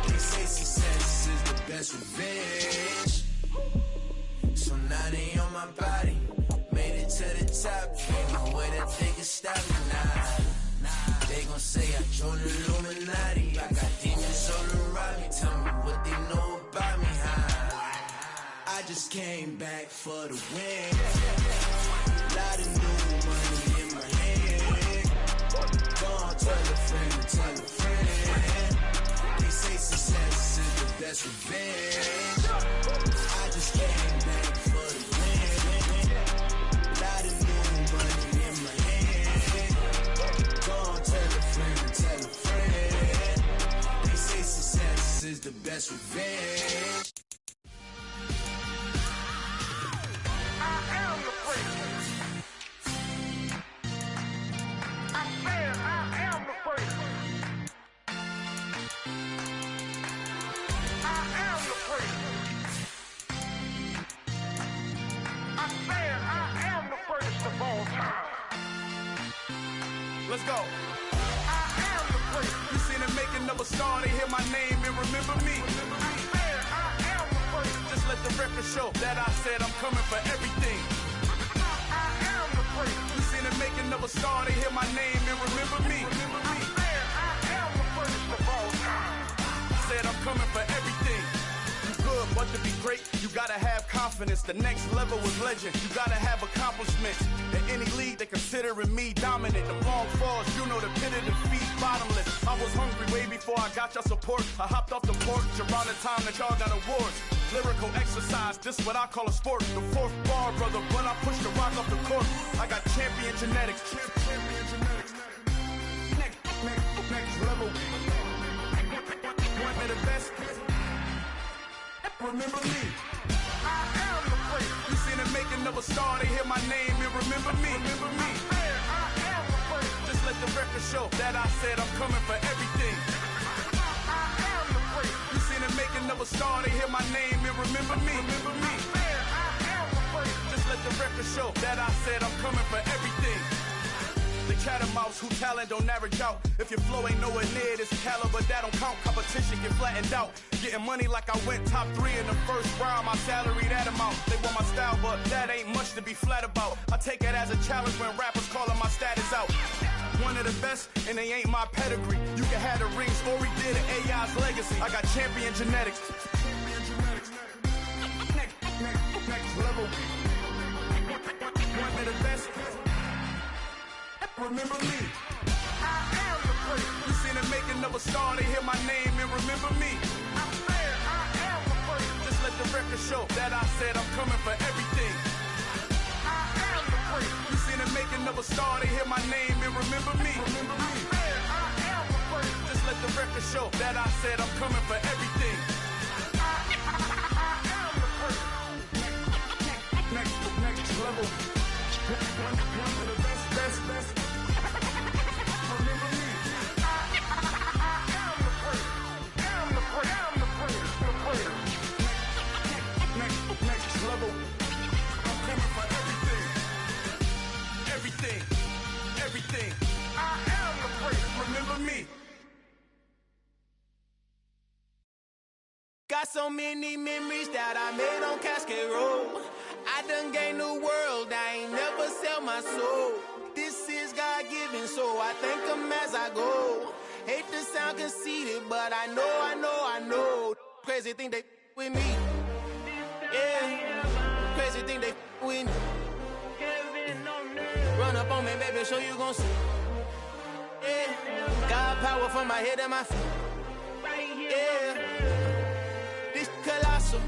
They say success is the best revenge. So now they on my body. Made it to the top. Ain't no way that they can stop me now. They gon' say I joined the Illuminati. I got demons all around me. Tell me what they know about me, huh? I just came back for the win. Lot of new money in my hand. Go on, tell a friend. They say success is the best revenge. I just came back for the win. Lot of new money in my hand. Go on, tell a friend. that's revenge. I am the prince. I said I am the prince. I am the prince. I said I am the first of all time. Let's go. I am the prince. You seen the making of a star, they hear my name and remember me. I said I am the prince. Just let the record show that I said I'm coming for everything. I am the prince. You seen the making of a star, they hear my name and remember me. I said I am the first of all time. Said I'm coming for everything. You good, but to be great, you gotta have confidence. The next level is legend. You gotta have accomplishments. In any league, they considering me dominant. The long falls, you know the pit of defeat, bottomless. I was hungry way before I got your support. I hopped off the porch around the time that y'all got awards. Lyrical exercise, this what I call a sport. The fourth bar, brother, when I push the rock off the court. I got champion genetics. Champion genetics. Next level. One of the best. Remember me. I am the prince. You seen the making of a star, they hear my name and remember me. Remember me. I said I am the prince. Just let the record show that I said I'm coming for everything. I am the prince. You seen the making of a star, they hear my name and remember me. Remember me. I said I am the prince. Just let the record show that I said I'm coming for everything. The cat and mouse who talent don't average out. If your flow ain't nowhere near this caliber, that don't count. Competition get flattened out. Getting money like I went top 3 in the first round. My salary that amount. They want my style, but that ain't much to be flat about. I take it as a challenge when rappers calling my status out. One of the best, and they ain't my pedigree. You can have the rings, or we did it, AI's legacy. I got champion genetics. Next level. One of the best. Remember me. I am the prince. You seen the making of a star, they hear my name and remember me. I said I am the prince. Just let the record show that I said I'm coming for everything. I am the prince. You seen the making of a star, they hear my name and remember me. Remember me. I said I am the prince. Just let the record show that I said I'm coming for everything. I am the prince. Next level. One of the best. Remember me. I am the prince. Am the prince. Am the prince. The prince. Next level. I'm coming for everything. Everything. I am the prince. Remember me. Got so many memories that I made on Cascade Road. I done gained the world, I ain't never sell my soul. This is God-given, so I thank him as I go. Hate to sound conceited, but I know. Crazy thing they with me. Yeah, crazy thing they with me. Run up on me, baby, show you gon' see. Yeah, got power from my head and my feet. Yeah, this colossal.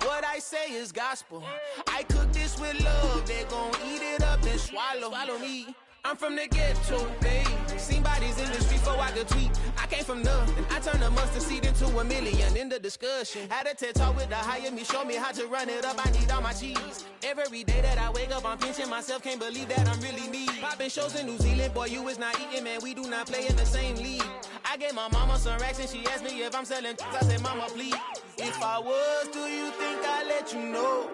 What I say is gospel. I cook this with love. They gon' eat it up and swallow me. I'm from the ghetto, babe. Seen bodies in the street before I could tweet. I came from nothing. I turned a mustard seed into a million. In the discussion, had a TED talk with the higher me. Show me how to run it up. I need all my cheese. Every day that I wake up, I'm pinching myself. Can't believe that I'm really me. Popping shows in New Zealand, boy, you is not eating, man. We do not play in the same league. I gave my mama some racks and she asked me if I'm selling. I said, mama, please. If I was, do you think I'd let you know?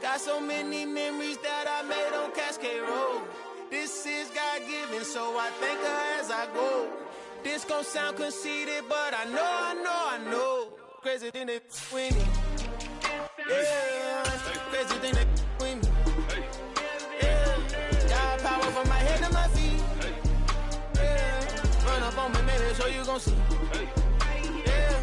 Got so many memories that I made on Cascade Road. This is God-given, so I thank her as I go. This gon' sound conceited, but I know. Crazy thing they with me. Yeah, crazy thing they with me. Yeah, got power from my head to my feet. Yeah, run up on me, maybe, so you gon' see. Yeah,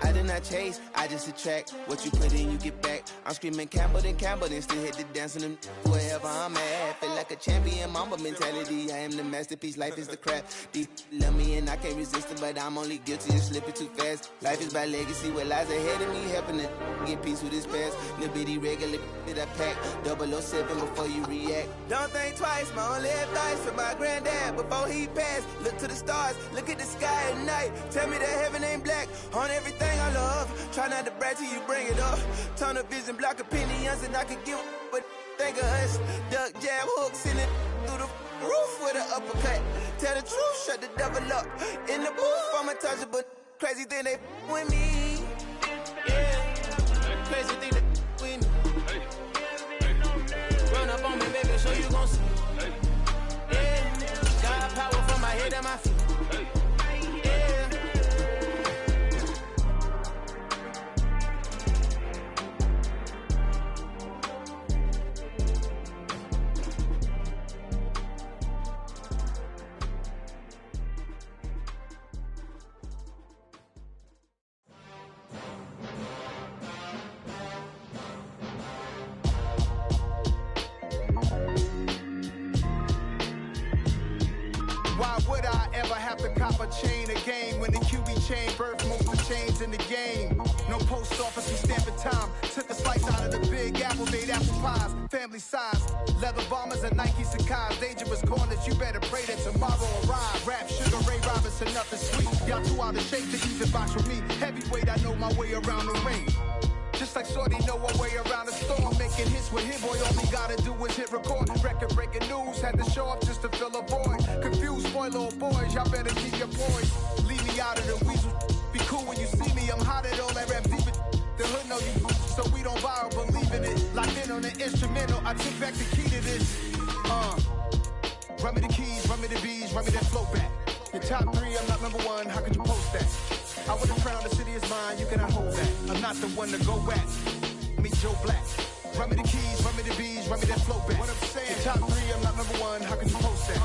I did not chase, I just attract. What you put in, you get back. I'm screaming Campbell, then still hit the dance and them wherever I'm at. Feel like a champion, mamba mentality. I am the masterpiece, life is the crap. Deep love me and I can't resist it, but I'm only guilty of slipping too fast. Life is by legacy, what lies ahead of me, helping to get peace with this past. Little bitty regular that I pack, 007 before you react. Don't think twice, my only advice for my granddad before he passed. Look to the stars, look at the sky at night. Tell me that heaven ain't black on everything I love. Try not to brag till you bring it up. Tunnel vision, block opinions, and I could give but think of us. Duck, jab, hooks in it through the roof with an uppercut. Tell the truth, shut the devil up. In the booth, I'm untouchable. Crazy thing they with me. Yeah, crazy thing they with me. Run up on me, baby, so you gon' see. Yeah, got power from my head and my feet. Chain a game when the QB chain birth most of the chains in the game. No post office, we stamping time. Took a slice out of the big apple, made apple pies, family size. Leather bombers and Nike Sacai's. Dangerous corners, you better pray that tomorrow arrive. Rap, Sugar Ray Robinson, nothing sweet. Y'all too out of shape to even box with me. Heavyweight, I know my way around the ring. Just like Shorty know our way around the storm. Making hits with Hit Boy, all he gotta do is hit record. Record breaking news, had to show up just to fill a void. Confused, boy, little boys, y'all better keep your poise. Leave me out of the weasel. Be cool when you see me, I'm hot at all that rap deep. The hood know you, so we don't borrow, believe in it. Locked in on the instrumental, I took back the key to this. Run me the keys, run me the bees, run me that flow back. Your top 3, I'm not number 1, how could you post that? I would've crowned the city is mine, you cannot hold that. I'm not the one to go back. Meet Joe Black. Run me the keys, run me the bees, run me that flow back. What I'm saying, your top 3, I'm not number 1, how can you post that?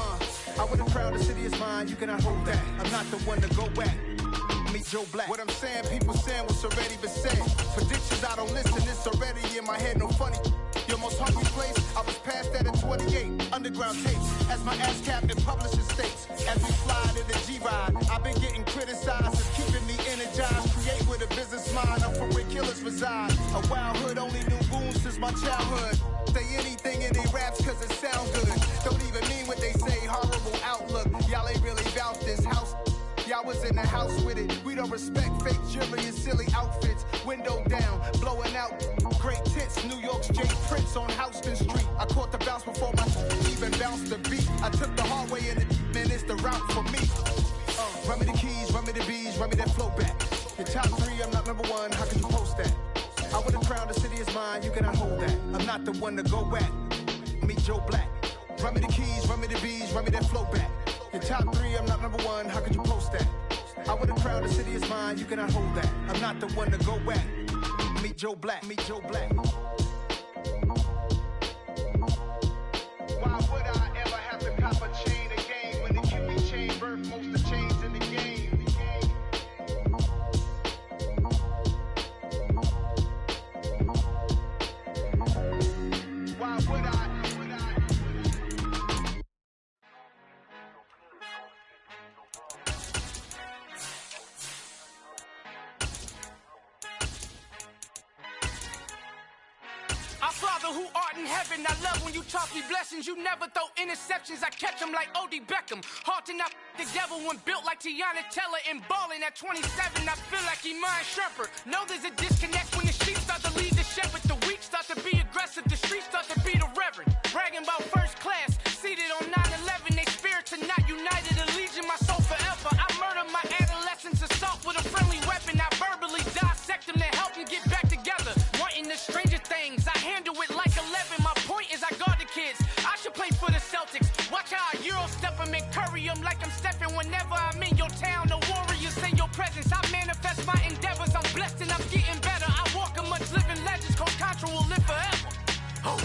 I would've crowned the city is mine, you cannot hold that. I'm not the one to go back. Meet Joe Black. What I'm saying, people saying what's already been said. Predictions, I don't listen, it's already in my head, no funny. Your most hungry place, I was past that at 28. Underground tapes, as my ass cap in publishing states. As we fly to the G-Ride, I've been getting criticized as keeping me energized. Create with a business mind, I'm from where killers reside. A wild hood, only knew goons since my childhood. Say anything in they raps cause it sound good. Don't even mean what they say, horrible outlook. Y'all ain't really about this house. Y'all was in the house with it. We don't respect fake jewelry and silly outfits. Window down, blowing out great tits. New York's Jay Prince on Houston Street. I caught the bounce before my even bounced the beat. I took the hard way in it, man, it's the route for me. Run me the keys, run me the bees, run me that flow back. Your top 3, I'm not number 1, how can you post that? I would've crowned the city is mine, you cannot hold that. I'm not the one to go back. Meet Joe Black. Run me the keys, run me the bees, run me that flow back. Your top 3, I'm not number 1, how could you post that? I would've crowned the city is mine, you cannot hold that. I'm not the one to go back. Meet Joe Black, meet Joe Black. Why would I ever have to cop a chain again when the QB chain birth most of the chains in the game? Why would I? Our Father who art in heaven, I love when you talk me blessings. You never throw interceptions, I catch them like O.D. Beckham. Hard to knock the devil when built like Tiana Teller and balling at 27. I feel like Iman Shumpert. Know there's a disconnect when the sheep start to lead the shepherd. The weak start to be aggressive, the streets start to be the reverend. Bragging about first class, seated on 9/11. They spirits are not united, allegiance my soul forever. I murder my adolescence assault with a friendly weapon. I verbally dissect them to help them get back together. Wanting the stranger things, I handle it like 11. My point is I guard the kids. I should play for the Celtics. Watch how I Euro step them and curry them like I'm stepping whenever I'm in your town. The warriors in your presence. I manifest my endeavors. I'm blessed and I'm getting better. I walk amongst living legends. Coach Contra will live forever. Oh.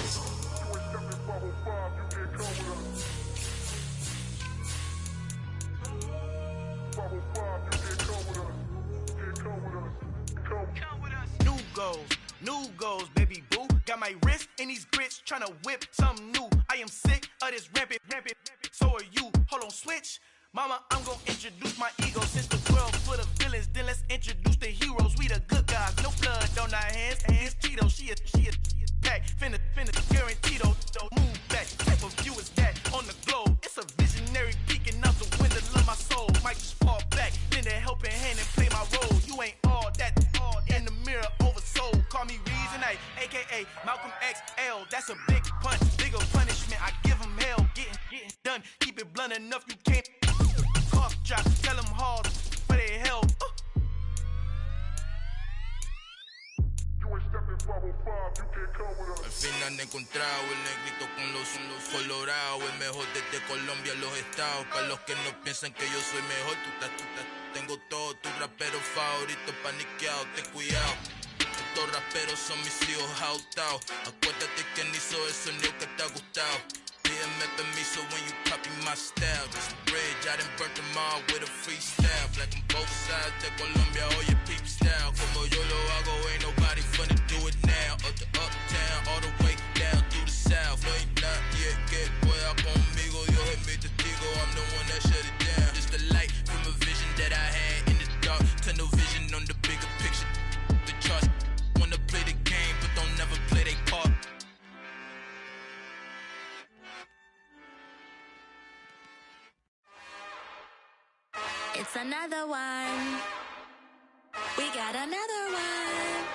tryna whip something new. I am sick of this rampant. So are you. Hold on, switch. Mama, I'm gonna introduce my ego. Since the world full of villains, then let's introduce the heroes. We the good guys, no blood on our hands. Hands Cheeto, she a pack. Finna guarantee though. Move back. Type of view is that on the globe? It's a visionary peeking out the window of my soul. Might just fall back, lend a helping hand and play my role. You ain't all that. In the mirror, oversold. Call me Reason A, aka Malcolm XL. That's a big punch, bigger punishment. I give him hell, getting done. Keep it blunt enough, you can't. Cough drop, tell them hard where they held. Al fin han encontrado el negrito con los colorados, el mejor desde Colombia, los estados. Para los que no piensan que yo soy mejor, tengo todo, tu rapero favorito paniqueado, ten cuidado. Estos raperos son mis hijos jautados. Acuérdate que ni hizo el sonido que te ha gustado. Pídeme permiso when you copy my style. This bridge, I done burnt them all with a freestyle. Black on both sides de Colombia, oye peep style. Como yo lo hago, ain't nobody finna do it now. Up to uptown, all the way down through the south. No hay nadie que pueda conmigo, Dios es mi testigo. I'm the one that shut it down. Just the light from a vision that I had in the dark. Tunnel vision on the bigger picture. The charts wanna play the game, but don't never play their part. It's another one. We got another one.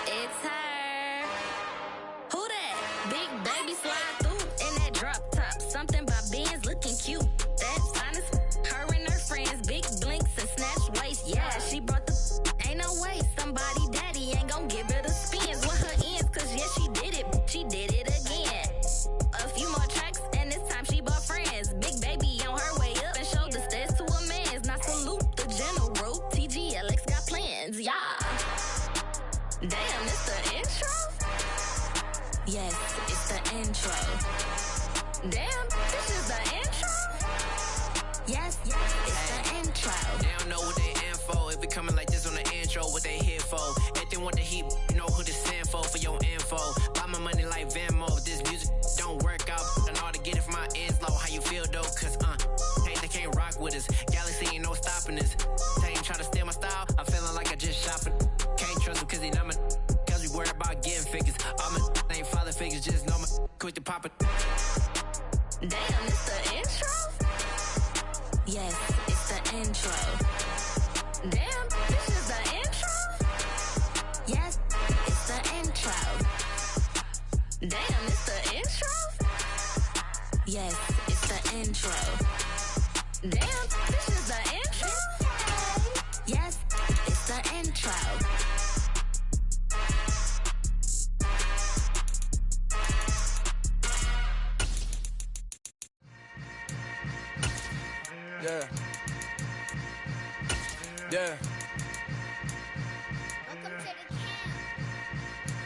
It's her. Who that? Big baby slide through in that drop top. Something by Benz looking cute. That's honest. Her and her friends, big blinks and snatch waist. Yeah, she brought the. Ain't no way somebody daddy ain't gon' give her the spins with her ends. Cause yeah, she did it. She did it again. A few more tracks and this time she bought friends. Big baby on her way up and showed the stairs to a man's. Now salute the general. TGLX got plans, yeah. Damn, it's the intro? Yes, it's the intro. Damn, this is the intro? Yes, it's the intro. They don't know what they in for. If we coming like this on the intro, what they here for? If they want the heat, you know who to send for your info. Buy my money like Venmo. If this music don't work out, and all to get it from my ends low. How you feel though? Cause hey, they can't rock with us. Galaxy ain't no stopping this. They ain't trying to steal my style. I'm feeling like I just shopping. Can't trust them cause they numb it. Cause we worried about getting figures. All my ain't father figures, just know my quick to pop it. Damn, it's the intro? Yes, it's the intro. Damn, this is the intro? Yes, it's the intro. Damn, it's the intro? Yes, it's the intro. Damn, this is the intro? Yes, it's the intro. Yeah.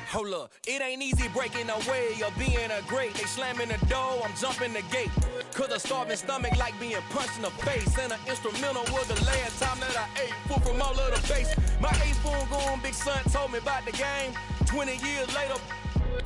Hold up, it ain't easy breaking away or being a great. They slamming the door, I'm jumping the gate. Cause a starving stomach like being punched in the face. And an instrumental was the last time that I ate food from all of the base. My 8-spoon goon big son told me about the game. 20 years later,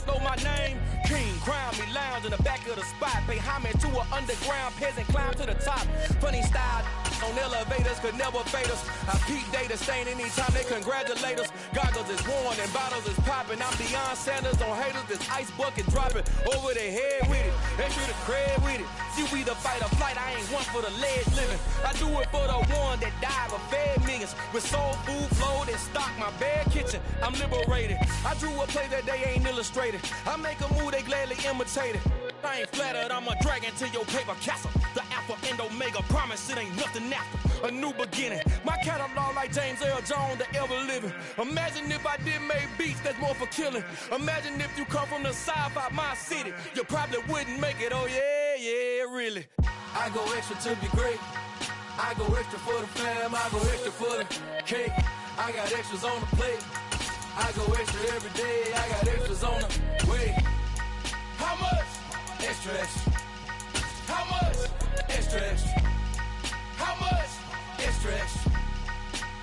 know my name. King, crown me, lounge in the back of the spot. Pay homage to an underground peasant, climb to the top. Funny style on elevators could never fade us. I peep data stain anytime they congratulate us. Goggles is worn and bottles is popping. I'm Deion Sanders on haters, this ice bucket dropping over their head with it. Extra the cred with it. See, we the fight or flight, I ain't one for the ledge living. I do it for the one that died but fed millions. With soul food flowed and stock my bad kitchen. I'm liberated. I drew a play that they ain't illustrated. I make a move, they gladly imitate it. I ain't flattered, I'm a dragon to your paper castle. The Alpha and Omega, promise it ain't nothing after. A new beginning. My catalog like James Earl Jones, the ever living. Imagine if I did make beats that's more for killing. Imagine if you come from the south out my city. You probably wouldn't make it, oh yeah, really. I go extra to be great. I go extra for the fam, I go extra for the cake. I got extras on the plate. I go extra every day, I got extras on the way. How much? Extra, extra. How much? Extra, extra. How much? Extra, extra.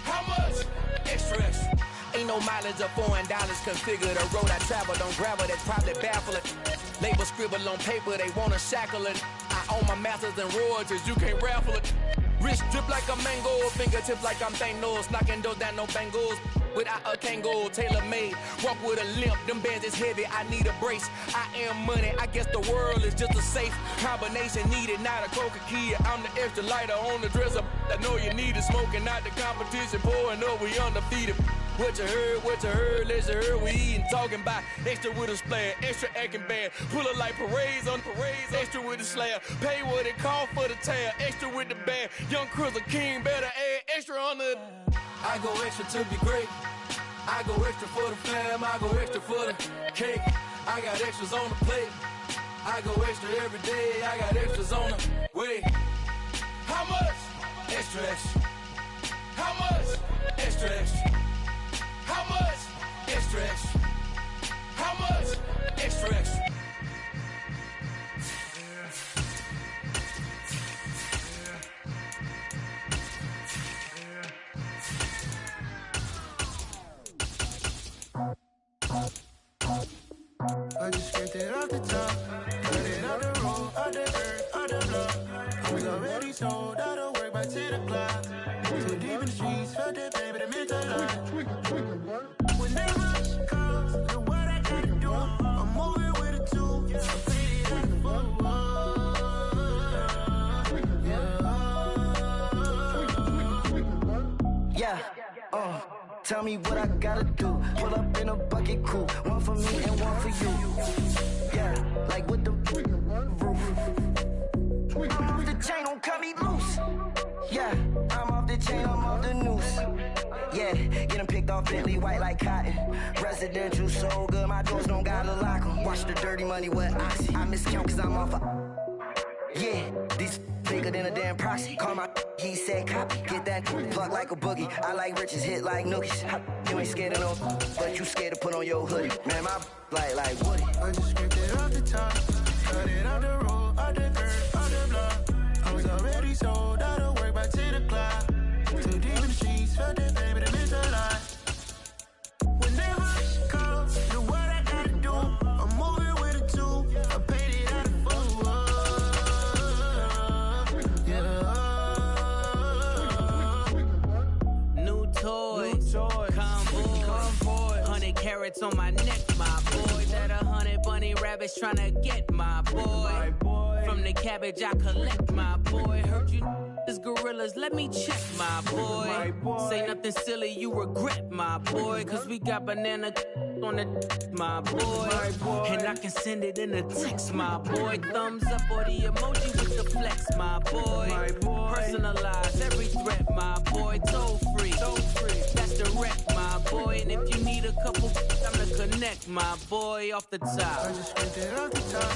How much? Extra, extra. Ain't no mileage of $4. Configure the road I travel. Don't gravel, that's probably baffling. Label scribble on paper, they wanna shackle it. I own my masters and royalties, you can't raffle it. Wrist drip like a mango, fingertips like I'm Thanos. Knocking doors down, no bangles. Without a Kango, tailor-made. Walk with a limp, them bands is heavy, I need a brace. I am money, I guess the world is just a safe combination needed, not a Coca-Cola. I'm the extra lighter on the dresser. I know you need it, smoking out the competition, pouring up, we undefeated. What you heard, let's hear we eatin', talking about extra with a splash, extra acting bad, pull it like parades on parades, extra with the slab, pay what it cost for the tab, extra with the band, young Chris a king, better add extra on the. I go extra to be great, I go extra for the fam, I go extra for the cake, I got extras on the plate, I go extra every day, I got extras on the way. How much? Extra, extra. How much? Extra, extra. How much? Extra, extra. How much? Extra, extra. I just scraped it off the top, cut it out the road, out the earth, out the block. I was already sold out of work by 10 o'clock. Too deep in the streets, felt that baby, the mental line. Whenever she calls, know what I gotta do. I'm moving with a two, I paid it out the book. Yeah, tell me what I gotta do. Pull up in a bucket coupe, one for me and one for you. Yeah, like with the roof. I'm off the chain, don't cut me loose. Yeah, I'm off the chain, I'm off the noose. Yeah, get them picked off Bentley, white like cotton. Residential, so good, my doors don't gotta lock them. Watch the dirty money with Oxy. I miscount cause I'm off a. Yeah, these bigger than a damn proxy. Call my he said copy. Get that plug like a boogie. I like riches, hit like nookies. You ain't scared of no, but you scared to put on your hoodie. Man, my like Woody. I just scraped it off the top, cut it out the road, out the earth, out the block. I was already sold out of work by 10 o'clock. Too deep in the streets, felt that baby, the mental line. Whenever she calls, know what I gotta do. I'm moving with a two, I paid it out of full. New toys, convoy, 100 carats on my neck, my boy. That 100 bunny rabbits tryna get my boy. From the cabbage I collect, my boy. Heard you is gorillas, let me check, my boy. Say nothing silly, you regret, my boy. Cause we got banana on the my boy. And I can send it in a text, my boy. Thumbs up or the emoji with the flex, my boy. Personalize every threat, my boy. Toll free, that's direct, my boy. And if you need a couple, I'm to connect, my boy, off the top. I just scraped it off the top,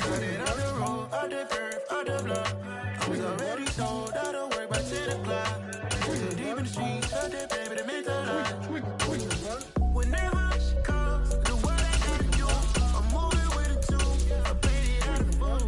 cut it out the road, out the earth, out the block. I was already sold out of work by 10 o'clock. Too deep in the streets, felt that baby, the mental line. Whenever she calls, know what I gotta do. I'm moving with a two, I paid it out of full.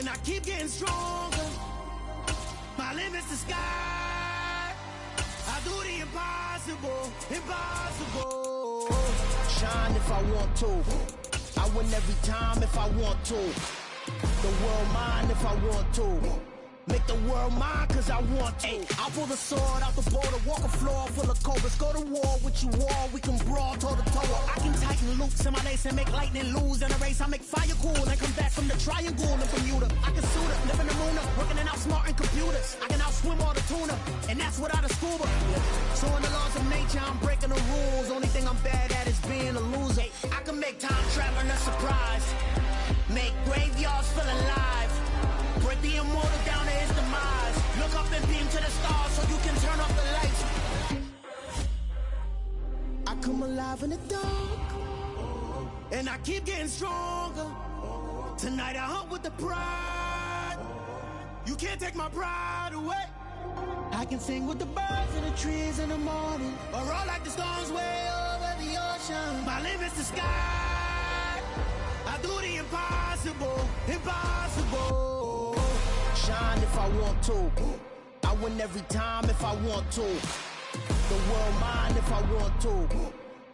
and I keep getting stronger. My limit's the sky. I do the impossible, impossible. Shine if I want to. I win every time if I want to. The world mine if I want to. Make the world mine cause I want to. I'll pull the sword out the border, walk a floor full of cobras. Go to war with you all, we can brawl toe to toe. I can tighten loops in my lace and make lightning lose in a race. I make fire cool and come back from the triangle in Bermuda. I can suit up, live in the moon up, working and outsmarting computers. I can outswim all the tuna, and that's without a scuba. So in the laws of nature, I'm breaking the rules. Only thing I'm bad at is being a loser. I can make time traveling a surprise. Make graveyards feel alive. Break the immortal down to his demise. Look up and beam to the stars so you can turn off the lights. I come alive in the dark, and I keep getting stronger. Tonight I hunt with the pride. You can't take my pride away. I can sing with the birds and the trees in the morning, or roll like the storms way over the ocean. My limit's the sky. I do the impossible, impossible. Shine if I want to. I win every time if I want to. The world mine if I want to.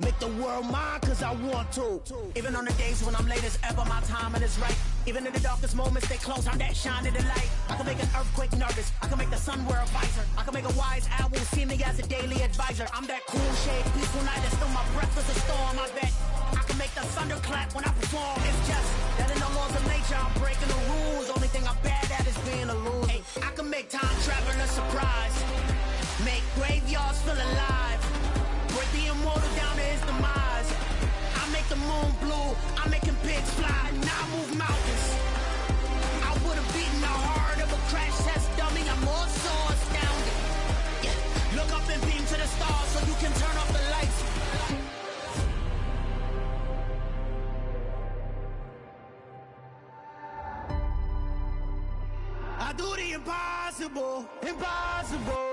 Make the world mine cause I want to. Even on the days when I'm late as ever, my timing is right. Even in the darkest moments, stay close, I'm that shine in the light. I can make an earthquake nervous, I can make the sun wear a visor. I can make a wise owl see me as a daily advisor. I'm that cool shade, peaceful night, that's still my breath is a storm, I bet. I can make the thunder clap when I perform. It's just that in the laws of nature, I'm breaking the rules. Only thing I'm bad at is being a loser. Hey, I can make time traveling a surprise. Make graveyards feel alive. Break the immortal down to his demise. I make the moon blue. I'm making pigs fly. Now I move mountains. I would have beaten the heart of a crash test dummy. I'm more so astounded. Yeah. Look up and beam to the stars so you can turn off the lights. I do the impossible, impossible.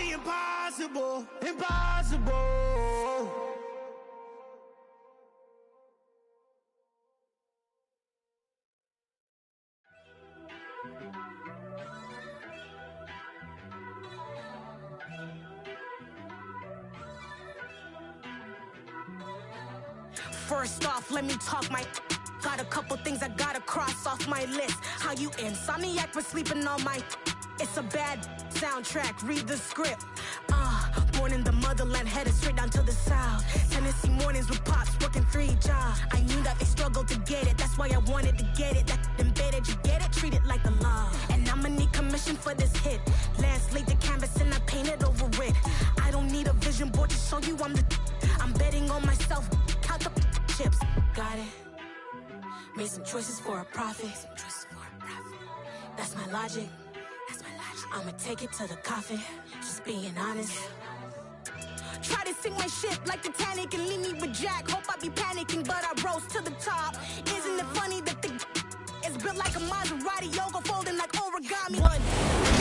Impossible, impossible. First off, let me talk my. Got a couple things I gotta cross off my list. How you insomniac for sleeping on my. It's a bad soundtrack, read the script. Born in the motherland, headed straight down to the south. Tennessee mornings with pops, working 3 jobs. I knew that they struggled to get it, that's why I wanted to get it. That embedded, you get it, treat it like a love. And I'ma need commission for this hit. Last laid the canvas and I painted over it. I don't need a vision board to show you I'm betting on myself, count the chips. Got it. Made some choices for a profit. That's my logic. I'ma take it to the coffin, just being honest. Try to sink my ship like Titanic and leave me with Jack. Hope I be panicking, but I rose to the top. Isn't it funny that the is built like a Maserati, yoga folding like origami?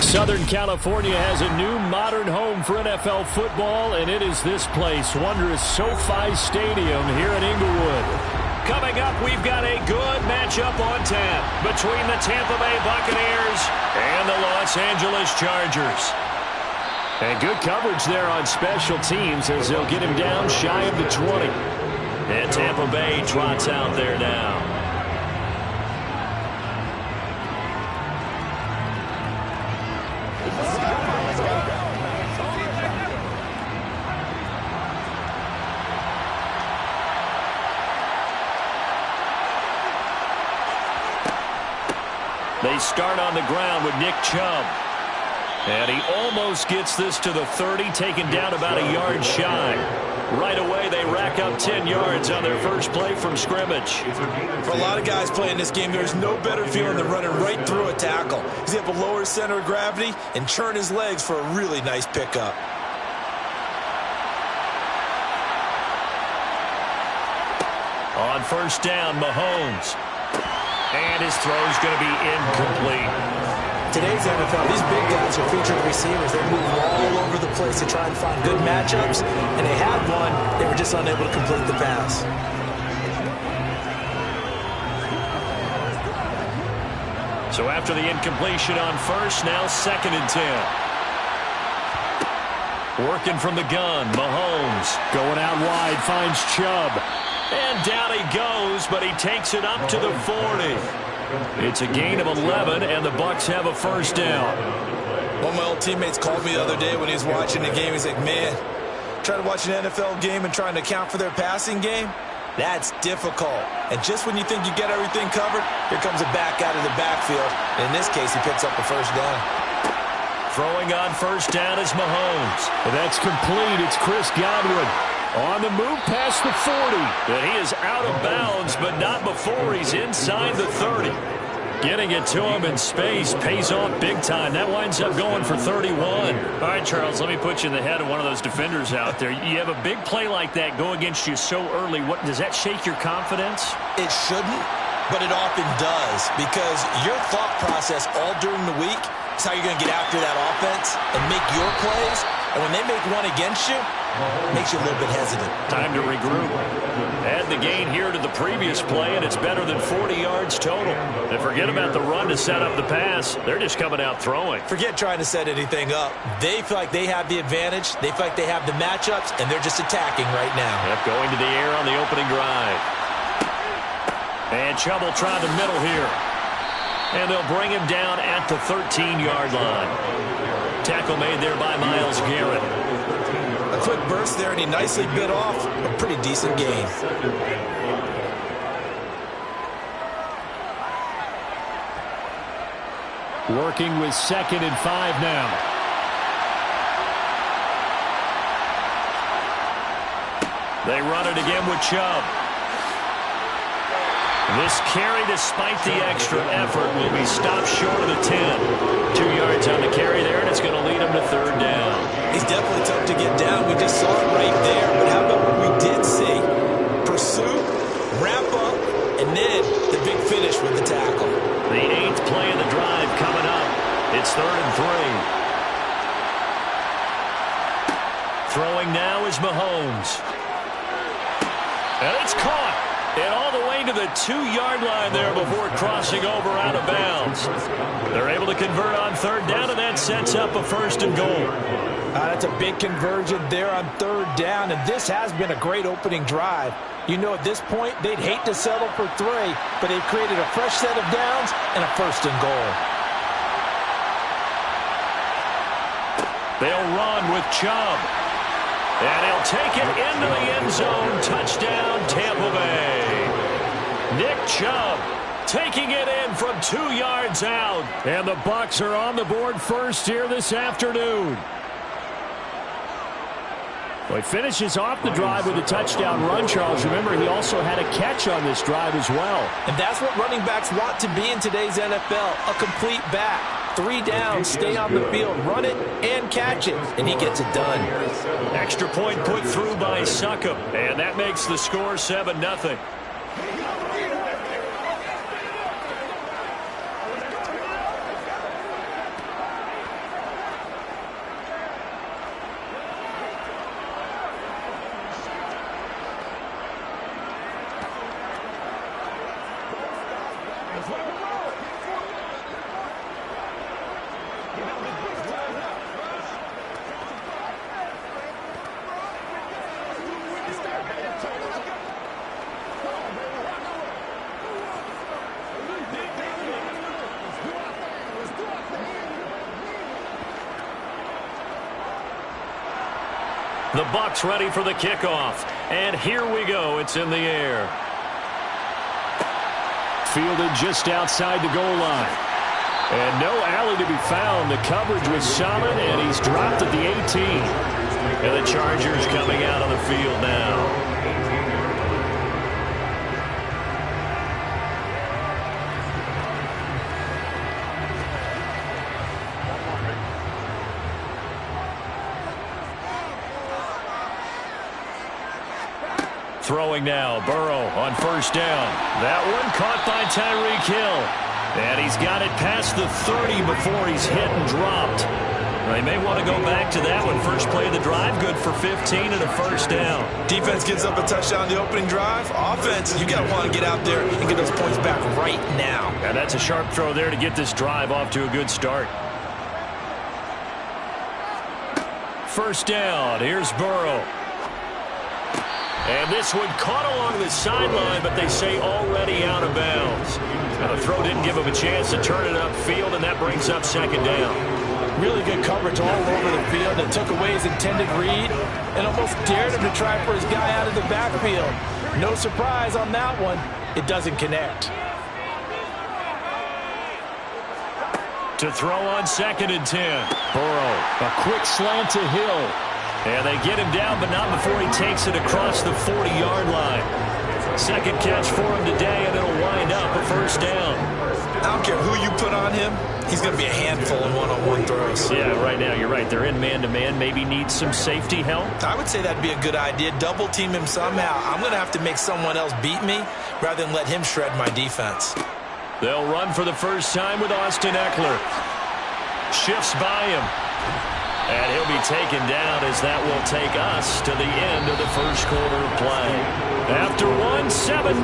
Southern California has a new modern home for NFL football, and it is this place, wondrous SoFi Stadium here in Inglewood. Coming up, we've got a good matchup on tap between the Tampa Bay Buccaneers and the Los Angeles Chargers. And good coverage there on special teams as they'll get him down shy of the 20. And Tampa Bay trots out there now. They start on the ground with Nick Chubb. And he almost gets this to the 30, taken down about a yard shy. Right away, they rack up 10 yards on their first play from scrimmage. For a lot of guys playing this game, there's no better feeling than running right through a tackle. He's able to lower his center of gravity and turn his legs for a really nice pickup. On first down, Mahomes. And his throw's going to be incomplete. Today's NFL, these big guys are featured receivers. They move all over the place to try and find good matchups, and they had one. They were just unable to complete the pass. So after the incompletion on first, now 2nd and 10. Working from the gun, Mahomes going out wide, finds Chubb. And down he goes, but he takes it up to the 40. It's a gain of 11, and the Bucs have a first down. One of my old teammates called me the other day when he was watching the game. He's like, man, trying to watch an NFL game and trying to account for their passing game, that's difficult. And just when you think you get everything covered, here comes a back out of the backfield. And in this case, he picks up a first down. Throwing on first down is Mahomes. That's complete. It's Chris Godwin. On the move past the 40. And he is out of bounds, but not before he's inside the 30. Getting it to him in space pays off big time. That winds up going for 31. All right, Charles, let me put you in the head of one of those defenders out there. You have a big play like that go against you so early. What does that shake your confidence? It shouldn't, but it often does, because your thought process all during the week is how you're going to get after that offense and make your plays. And when they make one against you, it makes you a little bit hesitant. Time to regroup. Add the gain here to the previous play, and it's better than 40 yards total. And forget about the run to set up the pass. They're just coming out throwing. Forget trying to set anything up. They feel like they have the advantage. They feel like they have the matchups, and they're just attacking right now. Yep, going to the air on the opening drive. And Chubb will try the middle here. And they'll bring him down at the 13-yard line. Tackle made there by Myles Garrett. A quick burst there, and he nicely bit off a pretty decent gain. Working with 2nd and 5 now. They run it again with Chubb. This carry, despite the extra effort, will be stopped short of the 10. 2 yards on the carry there, and it's going to lead him to 3rd down. He's definitely tough to get down. We just saw it right there. But how about what we did see? Pursuit, wrap up, and then the big finish with the tackle. The 8th play of the drive coming up. It's 3rd and 3. Throwing now is Mahomes. And it's caught. And all the way to the 2-yard line there before crossing over out of bounds. They're able to convert on 3rd down, and that sets up a 1st and goal. That's a big conversion there on 3rd down, and this has been a great opening drive. You know, at this point, they'd hate to settle for 3, but they've created a fresh set of downs and a 1st and goal. They'll run with Chubb. And he'll take it into the end zone. Touchdown, Tampa Bay. Nick Chubb taking it in from 2 yards out. And the Bucs are on the board first here this afternoon. Well, he finishes off the drive with a touchdown run, Charles. Remember, he also had a catch on this drive as well. And that's what running backs want to be in today's NFL, a complete back. 3 downs, stay on the field, run it, and catch it. And he gets it done. Extra point put through by Succop. And that makes the score 7-0. The Bucs ready for the kickoff. And here we go. It's in the air. Fielded just outside the goal line. And no alley to be found. The coverage was solid, and he's dropped at the 18. And the Chargers coming out on the field now. Throwing now, Burrow on first down. That one caught by Tyreek Hill. And he's got it past the 30 before he's hit and dropped. They may want to go back to that one. First play of the drive, good for 15 and a first down. Defense gives up a touchdown the opening drive. Offense, you got to want to get out there and get those points back right now. And that's a sharp throw there to get this drive off to a good start. First down, here's Burrow. And this one caught along the sideline, but they say already out of bounds. And the throw didn't give him a chance to turn it upfield, and that brings up second down. Really good coverage all over the field. It took away his intended read and almost dared him to try for his guy out of the backfield. No surprise on that one. It doesn't connect. To throw on 2nd and 10. Burrow, a quick slant to Hill. And they get him down, but not before he takes it across the 40-yard line. Second catch for him today, and it'll wind up a first down. I don't care who you put on him. He's going to be a handful in one-on-one throws. Yeah, right now, you're right. They're in man-to-man. Maybe need some safety help. I would say that'd be a good idea. Double team him somehow. I'm going to have to make someone else beat me rather than let him shred my defense. They'll run for the first time with Austin Eckler. Shifts by him. And he'll be taken down as that will take us to the end of the first quarter of play. After one, 7-0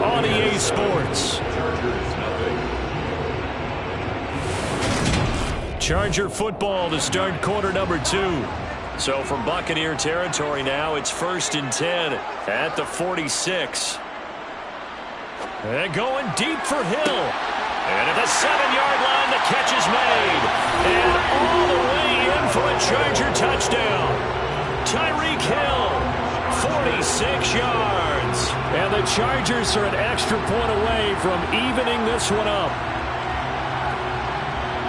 on EA Sports. Charger football to start quarter number 2. So from Buccaneer territory now, it's 1st and 10 at the 46. And going deep for Hill. And at the 7-yard line, the catch is made. And all the way in for a Charger touchdown. Tyreek Hill, 46 yards. And the Chargers are an extra point away from evening this one up.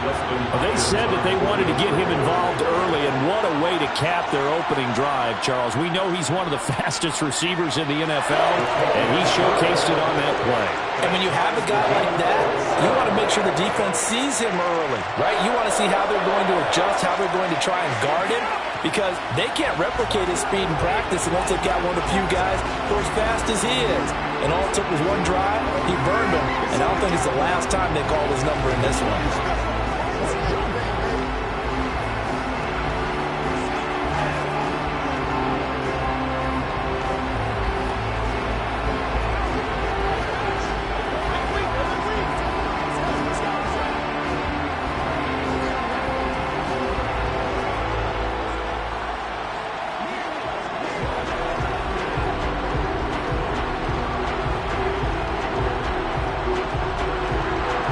They said that they wanted to get him involved early, and what a way to cap their opening drive, Charles. We know he's one of the fastest receivers in the NFL, and he showcased it on that play. And when you have a guy like that, you want to make sure the defense sees him early, right? You want to see how they're going to adjust, how they're going to try and guard him, because they can't replicate his speed in practice unless they've got one of the few guys who are as fast as he is. And all it took was one drive, he burned him, and I don't think it's the last time they called his number in this one.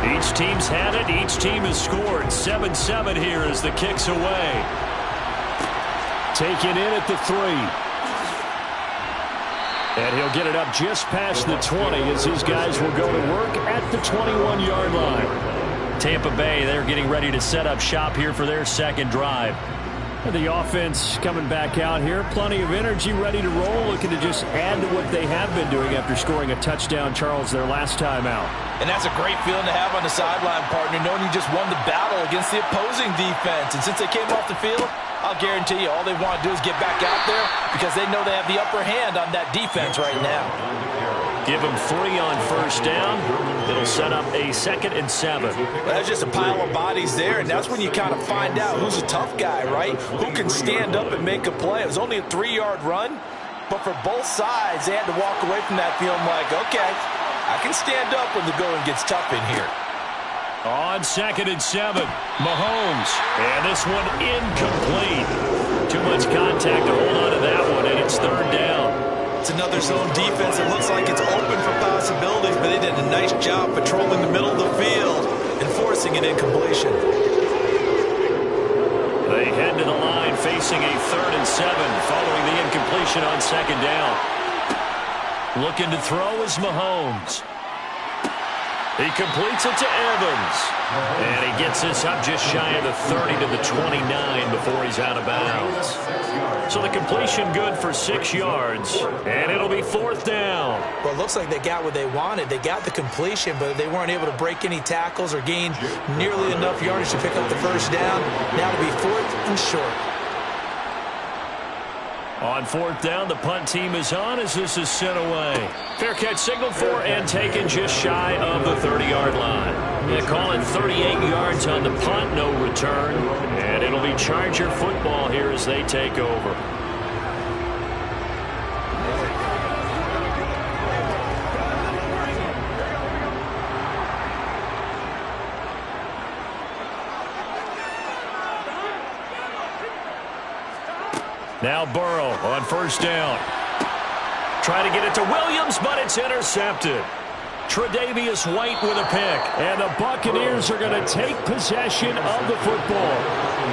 Each team's had it. Each team has scored. 7-7 here as the kick's away. Taken in at the 3. And he'll get it up just past the 20 as his guys will go to work at the 21-yard line. Tampa Bay, they're getting ready to set up shop here for their second drive. And the offense coming back out here. Plenty of energy, ready to roll, looking to just add to what they have been doing after scoring a touchdown, Charles, their last time out. And that's a great feeling to have on the sideline, partner, knowing you just won the battle against the opposing defense. And since they came off the field, I'll guarantee you all they want to do is get back out there because they know they have the upper hand on that defense right now. Give them 3 on first down. It'll set up a 2nd and 7. Well, there's just a pile of bodies there, and that's when you kind of find out who's a tough guy, right? Who can stand up and make a play. It was only a 3-yard run, but for both sides, they had to walk away from that feeling like, okay, I can stand up when the going gets tough in here. On 2nd and 7, Mahomes. And this one incomplete. Too much contact to hold on to that one, and it's 3rd down. It's another zone defense. It looks like it's open for possibilities, but they did a nice job patrolling the middle of the field and forcing an incompletion. They head to the line facing a 3rd and 7 following the incompletion on 2nd down. Looking to throw is Mahomes. He completes it to Evans. And he gets this up just shy of the 30 to the 29 before he's out of bounds. So the completion good for 6 yards, and it'll be 4th down. Well, it looks like they got what they wanted. They got the completion, but they weren't able to break any tackles or gain nearly enough yardage to pick up the first down. Now it'll be 4th and short. On 4th down, the punt team is on as this is sent away. Fair catch signaled for and taken just shy of the 30-yard line. They call it 38 yards on the punt, no return. And it'll be Charger football here as they take over. Now Burrow on 1st down. Try to get it to Williams, but it's intercepted. Tre'Davious White with a pick. And the Buccaneers are going to take possession of the football.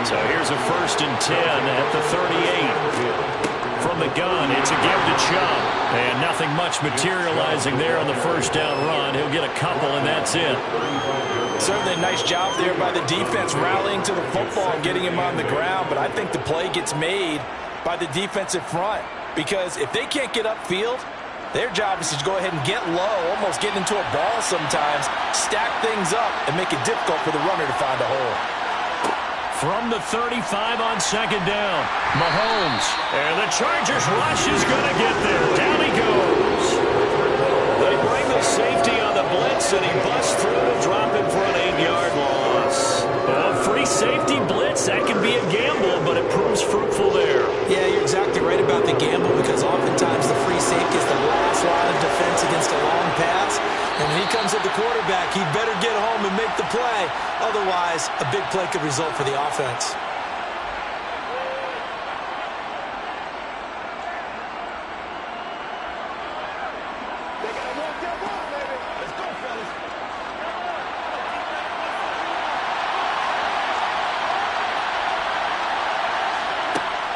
So here's a 1st and 10 at the 38. From the gun, it's a give to Chubb. And nothing much materializing there on the 1st down run. He'll get a couple, and that's it. Certainly a nice job there by the defense rallying to the football and getting him on the ground. But I think the play gets made by the defensive front, because if they can't get upfield, their job is to go ahead and get low, almost get into a ball sometimes, stack things up, and make it difficult for the runner to find a hole. From the 35 on 2nd down, Mahomes, and the Chargers rush is going to get there. Down he goes. They bring the safety on the blitz, and he busts through to drop him for an 8-yard loss. A free safety blitz, that can be a gamble, but it proves fruitful there. Yeah, you're exactly right about the gamble, because oftentimes the free safety is the last line of defense against a long pass. And when he comes at the quarterback, he'd better get home and make the play. Otherwise, a big play could result for the offense.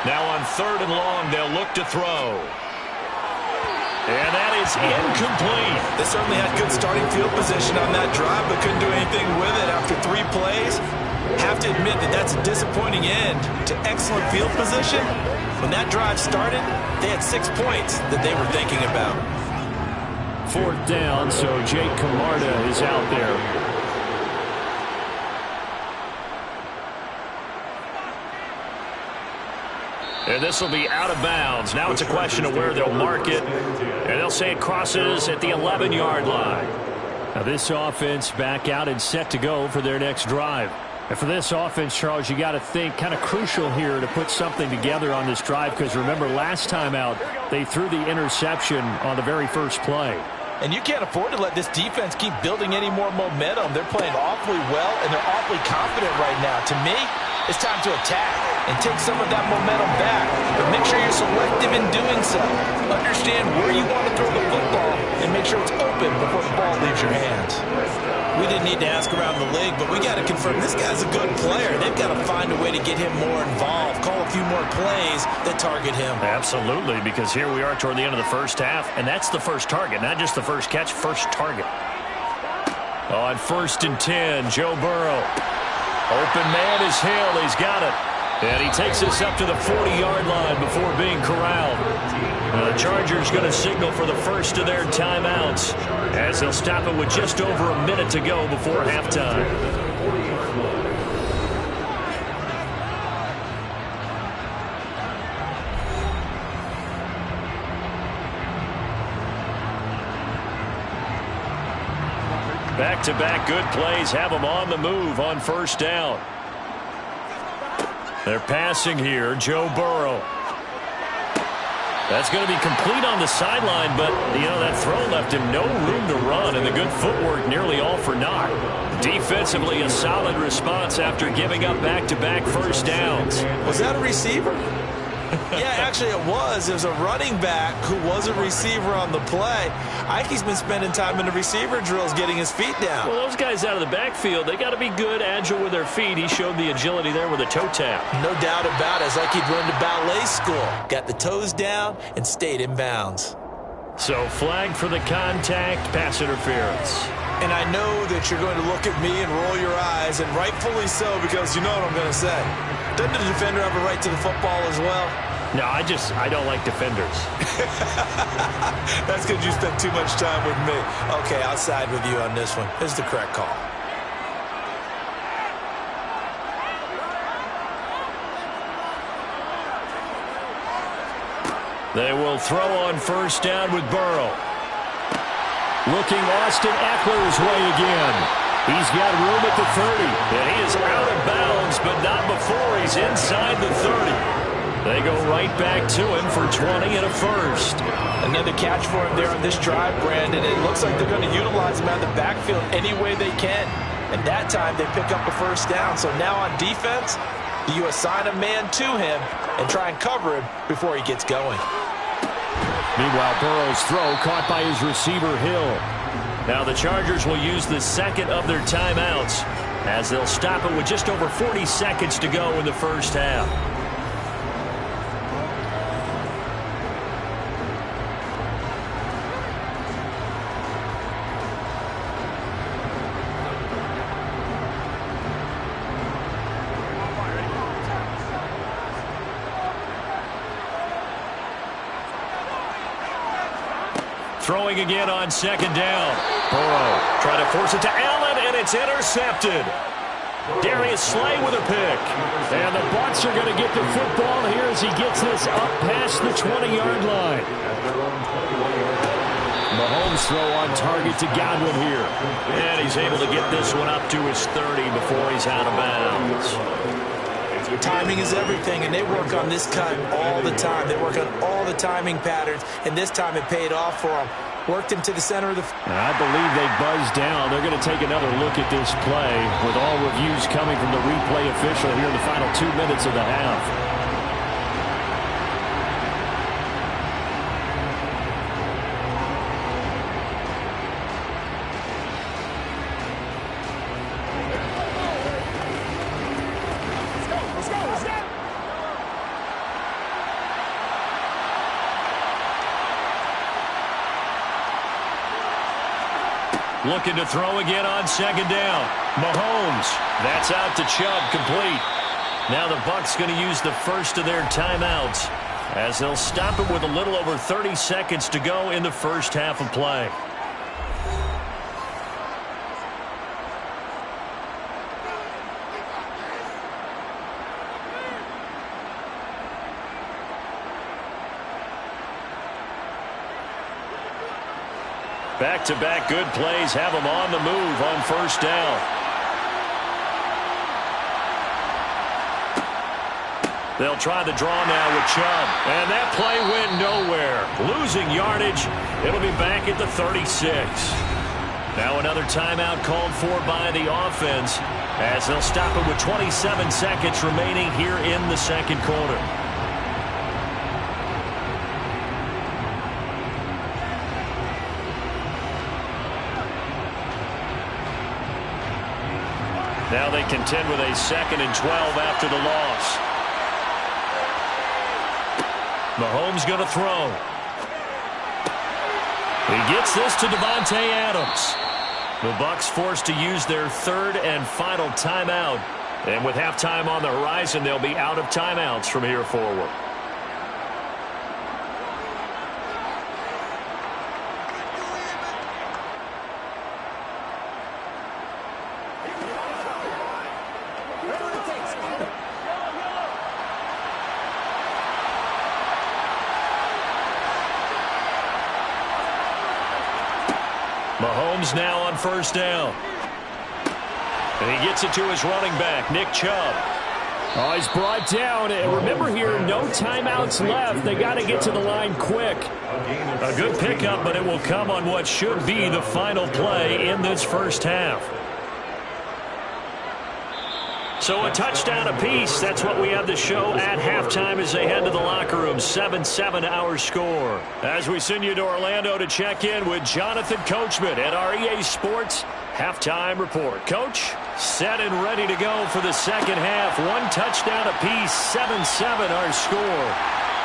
Now on 3rd and long, they'll look to throw. And that is incomplete. They certainly had good starting field position on that drive, but couldn't do anything with it after 3 plays. Have to admit that that's a disappointing end to excellent field position. When that drive started, they had 6 points that they were thinking about. 4th down, so Jake Camarda is out there. And this will be out of bounds. Now it's a question of where they'll mark it. And they'll say it crosses at the 11-yard line. Now this offense back out and set to go for their next drive. And for this offense, Charles, you got to think kind of crucial here to put something together on this drive, because remember last time out they threw the interception on the very first play. And you can't afford to let this defense keep building any more momentum. They're playing awfully well, and they're awfully confident right now. To me, it's time to attack and take some of that momentum back. But make sure you're selective in doing so. Understand where you want to throw the football and make sure it's open before the ball leaves your hands. We didn't need to ask around the league, but we got to confirm this guy's a good player. They've got to find a way to get him more involved, call a few more plays that target him. Absolutely, because here we are toward the end of the first half, and that's the first target, not just the first catch, first target. On 1st and 10, Joe Burrow. Open man is Hill. He's got it. And he takes this up to the 40-yard line before being corralled. The Chargers going to signal for the first of their timeouts as they'll stop it with just over a minute to go before halftime. Back-to-back good plays have them on the move on 1st down. They're passing here, Joe Burrow. That's going to be complete on the sideline, but, you know, that throw left him no room to run, and the good footwork nearly all for naught. Defensively, a solid response after giving up back-to-back first downs. Was that a receiver? Yeah, actually it was. It was a running back who was a receiver on the play. Ike's been spending time in the receiver drills getting his feet down. Well, those guys out of the backfield, they got to be good, agile with their feet. He showed the agility there with a toe tap. No doubt about it. It's like he'd run to ballet school. Got the toes down and stayed in bounds. So flag for the contact, pass interference. And I know that you're going to look at me and roll your eyes, and rightfully so, because you know what I'm going to say. Doesn't the defender have a right to the football as well? No, I don't like defenders. That's because you spent too much time with me. Okay, I'll side with you on this one. This is the correct call. They will throw on first down with Burrow. Looking Austin Eckler's way again. He's got room at the 30. And he is out of bounds, but not before he's inside the 30. They go right back to him for 20 and a first. Another catch for him there on this drive, Brandon. It looks like they're going to utilize him out of the backfield any way they can. And that time they pick up a first down. So now on defense, you assign a man to him and try and cover him before he gets going. Meanwhile, Burrow's throw caught by his receiver, Hill. Now the Chargers will use the second of their timeouts as they'll stop it with just over 40 seconds to go in the first half. Throwing again on second down. Burrow trying to force it to Allen, and it's intercepted. Darius Slay with a pick. And the Bucs are going to get the football here as he gets this up past the 20-yard line. Mahomes throw on target to Godwin here. And he's able to get this one up to his 30 before he's out of bounds. Timing is everything, and they work on this cut all the time. They work on all the timing patterns, and this time it paid off for them. Worked him to the center of the... I believe they buzzed down. They're going to take another look at this play with all reviews coming from the replay official here in the final 2 minutes of the half. Looking to throw again on second down. Mahomes. That's out to Chubb, complete. Now the Bucs going to use the first of their timeouts as they'll stop it with a little over 30 seconds to go in the first half of play. Back-to-back good plays have them on the move on first down. They'll try the draw now with Chubb. And that play went nowhere. Losing yardage. It'll be back at the 36. Now another timeout called for by the offense as they'll stop it with 27 seconds remaining here in the second quarter. Now they contend with a 2nd and 12 after the loss. Mahomes going to throw. He gets this to Davante Adams. The Bucs forced to use their third and final timeout. And with halftime on the horizon, they'll be out of timeouts from here forward. Mahomes now on first down. And he gets it to his running back, Nick Chubb. Oh, he's brought down. And remember here, no timeouts left. They got to get to the line quick. A good pickup, but it will come on what should be the final play in this first half. So a touchdown apiece. That's what we have to show at halftime as they head to the locker room. 7-7 our score. As we send you to Orlando to check in with Jonathan Coachman at our EA Sports Halftime Report. Coach, set and ready to go for the second half. One touchdown apiece, 7-7 our score.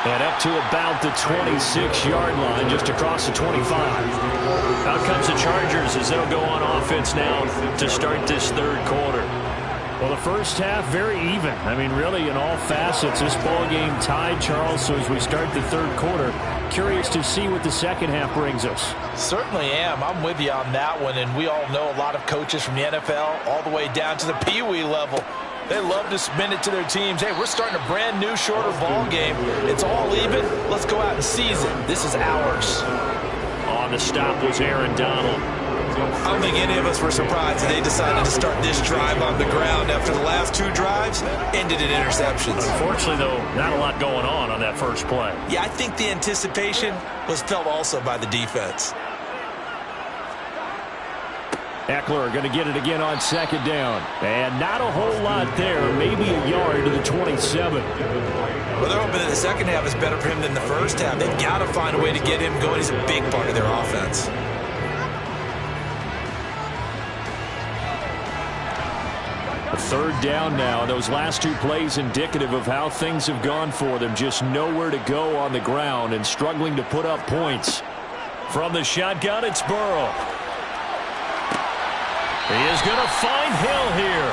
And up to about the 26-yard line, just across the 25. Out comes the Chargers as they'll go on offense now to start this third quarter. Well, the first half, very even. I mean, really, in all facets, this ball game tied, Charles. So as we start the third quarter, curious to see what the second half brings us. Certainly am. I'm with you on that one. And we all know a lot of coaches from the NFL all the way down to the Pee Wee level. They love to spin it to their teams. Hey, we're starting a brand new, shorter ball game. It's all even. Let's go out and seize it. This is ours. On the stop was Aaron Donald. I don't think any of us were surprised that they decided to start this drive on the ground after the last two drives ended in interceptions. Unfortunately, though, not a lot going on that first play. Yeah, I think the anticipation was felt also by the defense. Eckler going to get it again on second down. And not a whole lot there, maybe a yard to the 27. Well, they're hoping that the second half is better for him than the first half. They've got to find a way to get him going. He's a big part of their offense. Third down now. Those last two plays indicative of how things have gone for them. Just nowhere to go on the ground and struggling to put up points. From the shotgun, it's Burrow. He is going to find Hill here.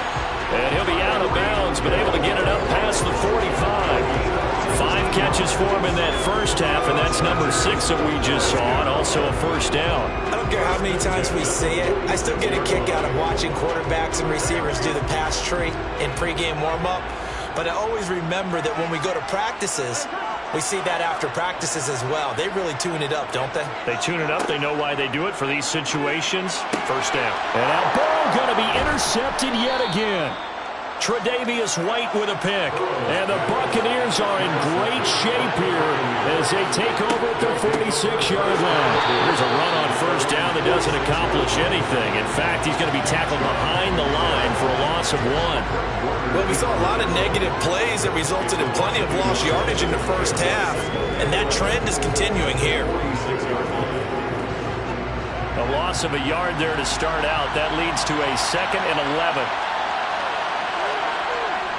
And he'll be out of bounds, but able to get it up past the 45. 5 catches for him in that first half, and that's number 6 that we just saw, and also a first down. I don't care how many times we see it. I still get a kick out of watching quarterbacks and receivers do the pass tree in pregame warm-up. But I always remember that when we go to practices, we see that after practices as well. They really tune it up, don't they? They tune it up. They know why they do it for these situations. First down. And now Burrow going to be intercepted yet again. Tre'Davious White with a pick. And the Buccaneers are in great shape here as they take over at their 46-yard line. Here's a run on first down that doesn't accomplish anything. In fact, he's going to be tackled behind the line for a loss of 1. Well, we saw a lot of negative plays that resulted in plenty of lost yardage in the first half, and that trend is continuing here. A loss of a yard there to start out. That leads to a 2nd and 11.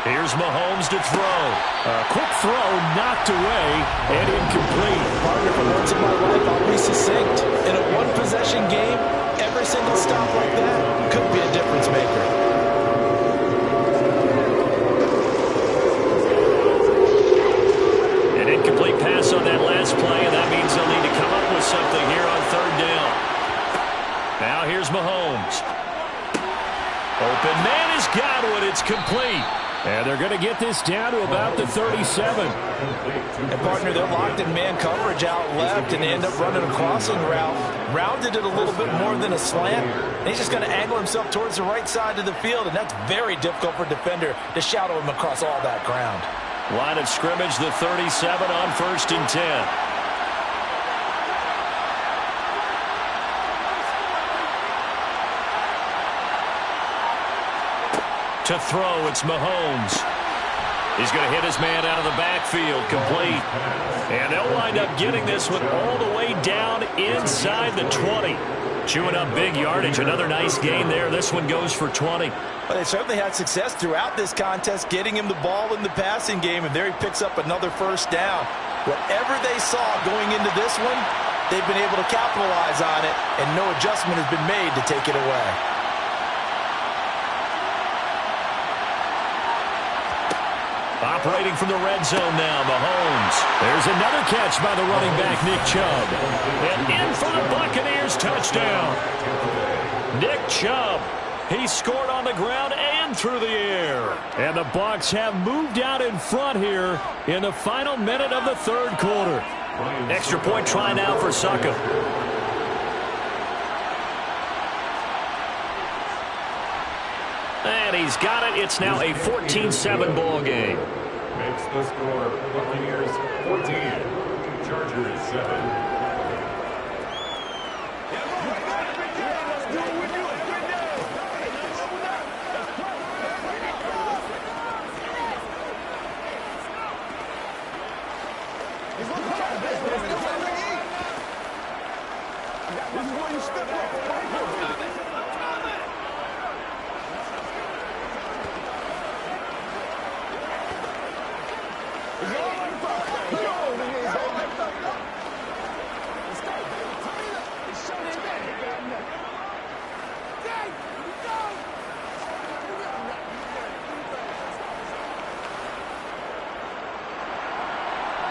Here's Mahomes to throw. A quick throw knocked away and incomplete. Partner, for once in my life, I'll be succinct. In a one-possession game, every single stop like that could be a difference maker. An incomplete pass on that last play, and that means they'll need to come up with something here on third down. Now here's Mahomes. Open man has got one. It's complete. And they're going to get this down to about the 37. And, partner, they're locked in man coverage out left and end up running a crossing route. Rounded it a little bit more than a slant. And he's just going to angle himself towards the right side of the field, and that's very difficult for a defender to shadow him across all that ground. Line of scrimmage, the 37 on 1st and 10. To throw, it's Mahomes. He's going to hit his man out of the backfield, complete. And they'll wind up getting this one all the way down inside the 20. Chewing up big yardage. Another nice gain there. This one goes for 20. Well, they certainly had success throughout this contest, getting him the ball in the passing game, and there he picks up another first down. Whatever they saw going into this one, they've been able to capitalize on it, and no adjustment has been made to take it away. Operating from the red zone now, Mahomes. There's another catch by the running back, Nick Chubb. And in for the Buccaneers, touchdown. Nick Chubb. He scored on the ground and through the air. And the Bucs have moved out in front here in the final minute of the third quarter. Extra point try now for Succop. And he's got it. It's now a 14-7 ball game. Makes the score Buccaneers 14, Chargers 7.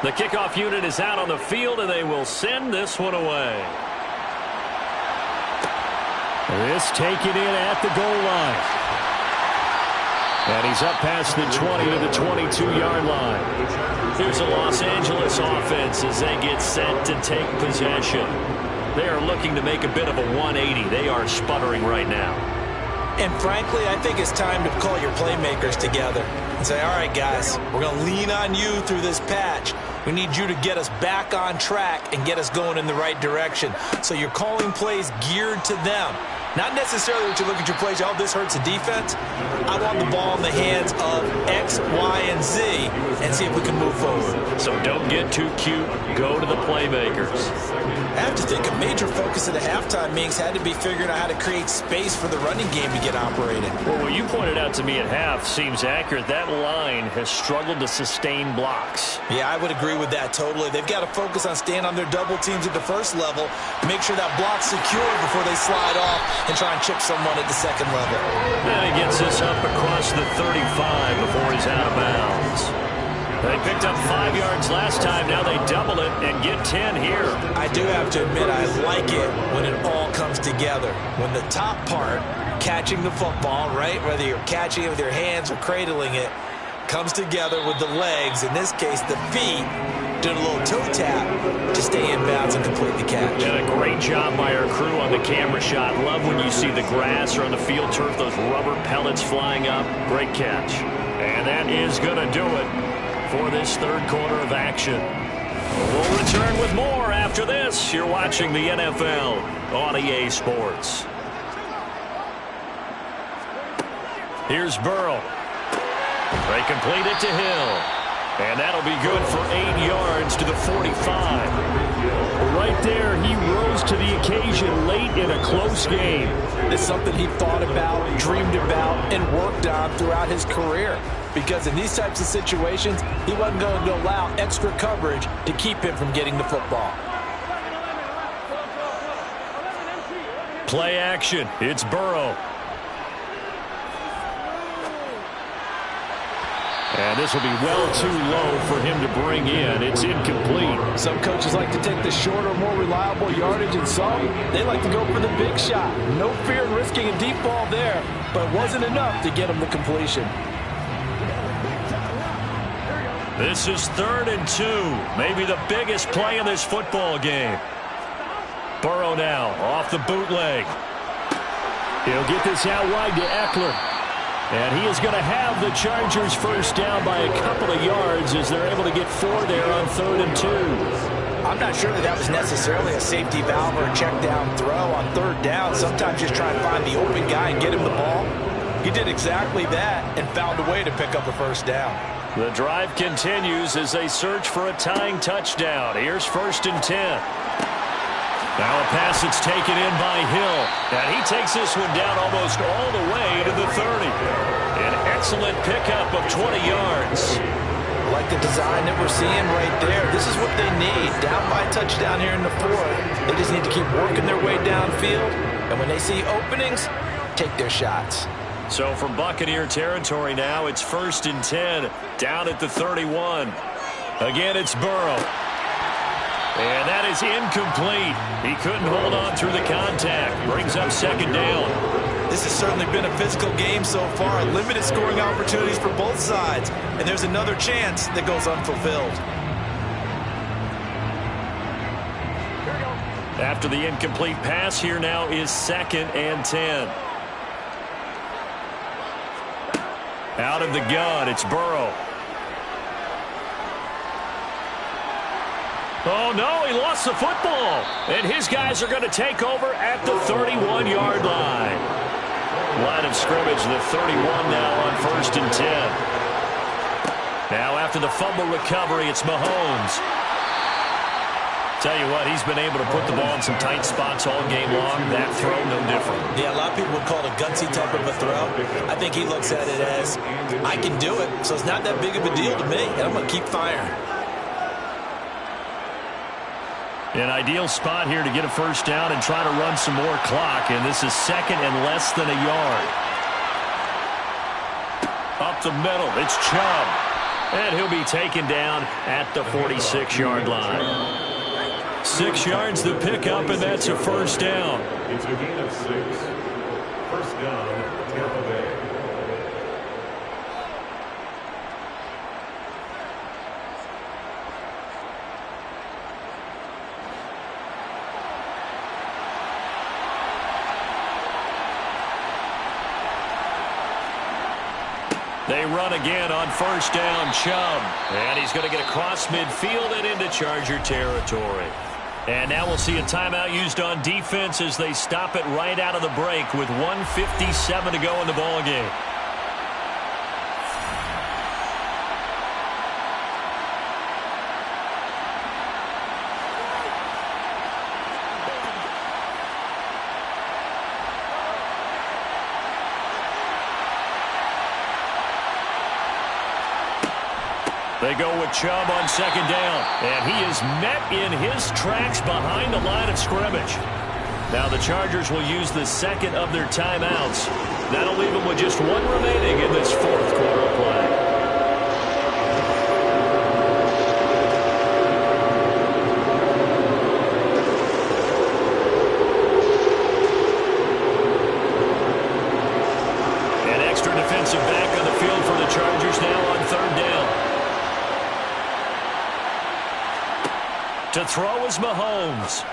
The kickoff unit is out on the field, and they will send this one away. This taken in at the goal line. And he's up past the 20 to the 22-yard line. Here's the Los Angeles offense as they get set to take possession. They are looking to make a bit of a 180. They are sputtering right now. And frankly, I think it's time to call your playmakers together and say, all right, guys, we're going to lean on you through this patch. We need you to get us back on track and get us going in the right direction. So you're calling plays geared to them. Not necessarily what you look at your plays, oh, this hurts the defense. I want the ball in the hands of X, Y, and Z and see if we can move forward. So don't get too cute. Go to the playmakers. I have to think a major focus of the halftime meetings had to be figuring out how to create space for the running game to get operated. Well, what you pointed out to me at half seems accurate. That line has struggled to sustain blocks. Yeah, I would agree with that totally. They've got to focus on staying on their double teams at the first level, make sure that block's secure before they slide off and try and chip someone at the second level. And he gets this up across the 35 before he's out of bounds. They picked up 5 yards last time. Now they double it and get 10 here. I do have to admit I like it when it all comes together. When the top part, catching the football, right, whether you're catching it with your hands or cradling it, comes together with the legs, in this case the feet, doing a little toe tap to stay in bounds and complete the catch. And a great job by our crew on the camera shot. Love when you see the grass or on the field turf, those rubber pellets flying up. Great catch. And that is going to do it for this third quarter of action. We'll return with more after this. You're watching the NFL on EA Sports. Here's Burrow. They complete it to Hill. And that'll be good for 8 yards to the 45. Right there, he rose to the occasion late in a close game. It's something he thought about, dreamed about, and worked on throughout his career. Because in these types of situations, he wasn't going to allow extra coverage to keep him from getting the football. Play action. It's Burrow. And this will be well too low for him to bring in. It's incomplete. Some coaches like to take the shorter, more reliable yardage, and some, they like to go for the big shot. No fear in risking a deep ball there, but it wasn't enough to get him the completion. This is 3rd and 2. Maybe the biggest play in this football game. Burrow now off the bootleg. He'll get this out wide to Eckler. And he is going to have the Chargers first down by a couple of yards as they're able to get 4 there on 3rd and 2. I'm not sure that was necessarily a safety valve or a check down throw on 3rd down. Sometimes just try and find the open guy and get him the ball. He did exactly that and found a way to pick up a first down. The drive continues as they search for a tying touchdown. Here's 1st and 10. Now a pass that's taken in by Hill. And he takes this one down almost all the way to the 30. An excellent pickup of 20 yards. Like the design that we're seeing right there. This is what they need. Down by a touchdown here in the 4th. They just need to keep working their way downfield. And when they see openings, take their shots. So from Buccaneer territory now, it's 1st and 10. Down at the 31. Again, it's Burrow. And that is incomplete. He couldn't hold on through the contact. Brings up 2nd down. This has certainly been a physical game so far. Limited scoring opportunities for both sides. And there's another chance that goes unfulfilled. After the incomplete pass, here now is 2nd and 10. Out of the gun, it's Burrow. Oh, no, he lost the football. And his guys are going to take over at the 31-yard line. Line of scrimmage, the 31 now on 1st and 10. Now after the fumble recovery, it's Mahomes. Tell you what, he's been able to put the ball in some tight spots all game long. That throw, no different. Yeah, a lot of people would call it a gutsy type of a throw. I think he looks at it as, I can do it, so it's not that big of a deal to me, and I'm going to keep firing. An ideal spot here to get a first down and try to run some more clock, and this is 2nd and less than a yard. Up the middle, it's Chubb. And he'll be taken down at the 46-yard line. 6 yards the pickup, and that's a first down. It's a gain of 6. First down, Tampa Bay. They run again on first down, Chubb. And he's going to get across midfield and into Charger territory. And now we'll see a timeout used on defense as they stop it right out of the break with 1:57 to go in the ballgame. They go with Chubb on second down, and he is met in his tracks behind the line of scrimmage. Now the Chargers will use the second of their timeouts. That'll leave them with just one remaining in this fourth quarter play. An extra defensive back on the field for the Chargers now on third down. To throw is Mahomes.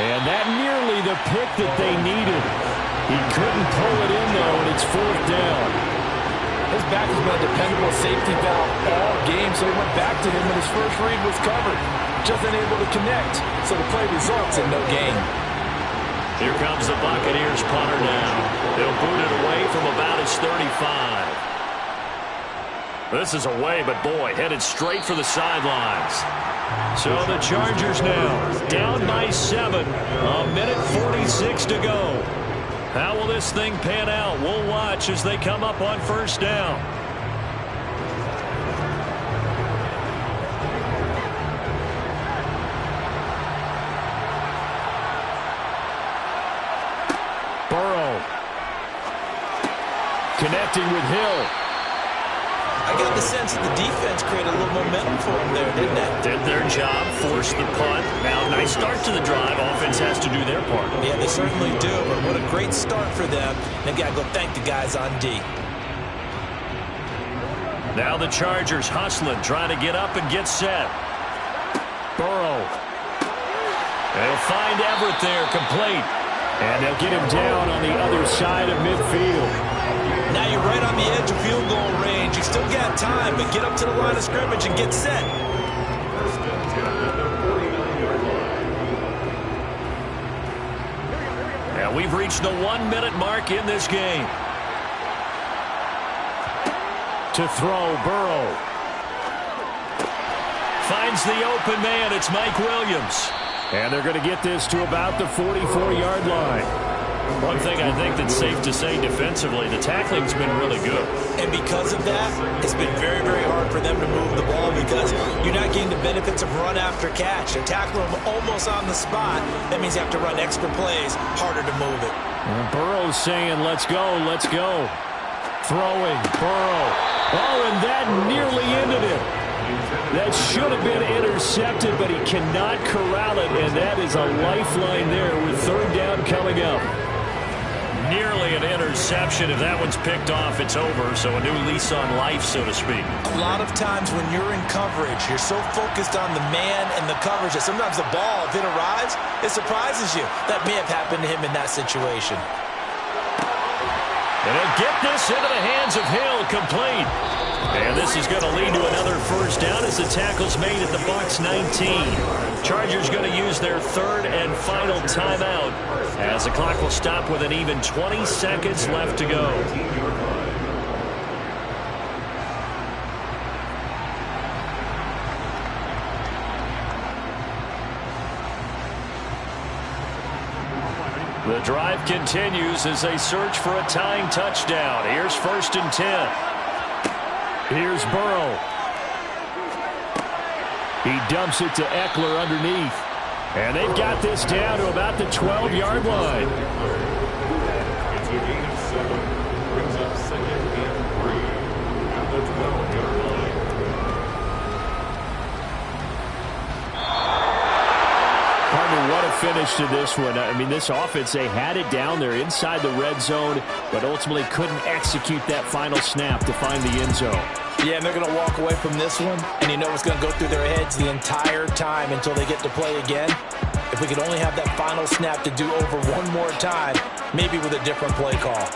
And that nearly the pick that they needed. He couldn't pull it in, though, and it's fourth down. His back has been a dependable safety valve all game, so he went back to him when his first read was covered. Just unable to connect, so the play results in no gain. Here comes the Buccaneers punter now. They'll boot it away from about his 35. This is away, but boy, headed straight for the sidelines. So the Chargers now down by 7. 1:46 to go. How will this thing pan out? We'll watch as they come up on first down. Burrow. Connecting with Hill. I got the sense that the defense created a little momentum for them there, didn't they? Did their job, forced the punt. Now, nice start to the drive. Offense has to do their part. Yeah, they certainly do, but what a great start for them. They've got to go thank the guys on D. Now the Chargers hustling, trying to get up and get set. Burrow. They'll find Everett there, complete. And they'll get him down on the other side of midfield. Now you're right on the edge of field goal range. You still got time, but get up to the line of scrimmage and get set. And we've reached the 1-minute mark in this game. To throw, Burrow. Finds the open man. It's Mike Williams. And they're going to get this to about the 44-yard line. One thing I think that's safe to say defensively, the tackling's been really good. And because of that, it's been very, very hard for them to move the ball because you're not getting the benefits of run after catch. To tackle them almost on the spot, that means you have to run extra plays, harder to move it. And Burrow's saying, let's go, let's go. Throwing, Burrow. Oh, and that nearly ended it. That should have been intercepted, but he cannot corral it, and that is a lifeline there with third down coming up. Nearly an interception. If that one's picked off, it's over, so a new lease on life, so to speak. A lot of times when you're in coverage, you're so focused on the man and the coverage that sometimes the ball, if it arrives, it surprises you. That may have happened to him in that situation. And they'll get this into the hands of Hill, complete. And this is going to lead to another first down as the tackle's made at the Bucs 19. Chargers going to use their third and final timeout as the clock will stop with an even 20 seconds left to go. The drive continues as they search for a tying touchdown. Here's 1st and 10. Here's Burrow. He dumps it to Eckler underneath. And they've got this down to about the 12-yard line. It's a gain of 7. Brings up 2nd and 3 at the 12-yard line. Pardon me, what a finish to this one. I mean, this offense, they had it down there inside the red zone, but ultimately couldn't execute that final snap to find the end zone. Yeah, and they're going to walk away from this one, and you know it's going to go through their heads the entire time until they get to play again. If we could only have that final snap to do over one more time, maybe with a different play call.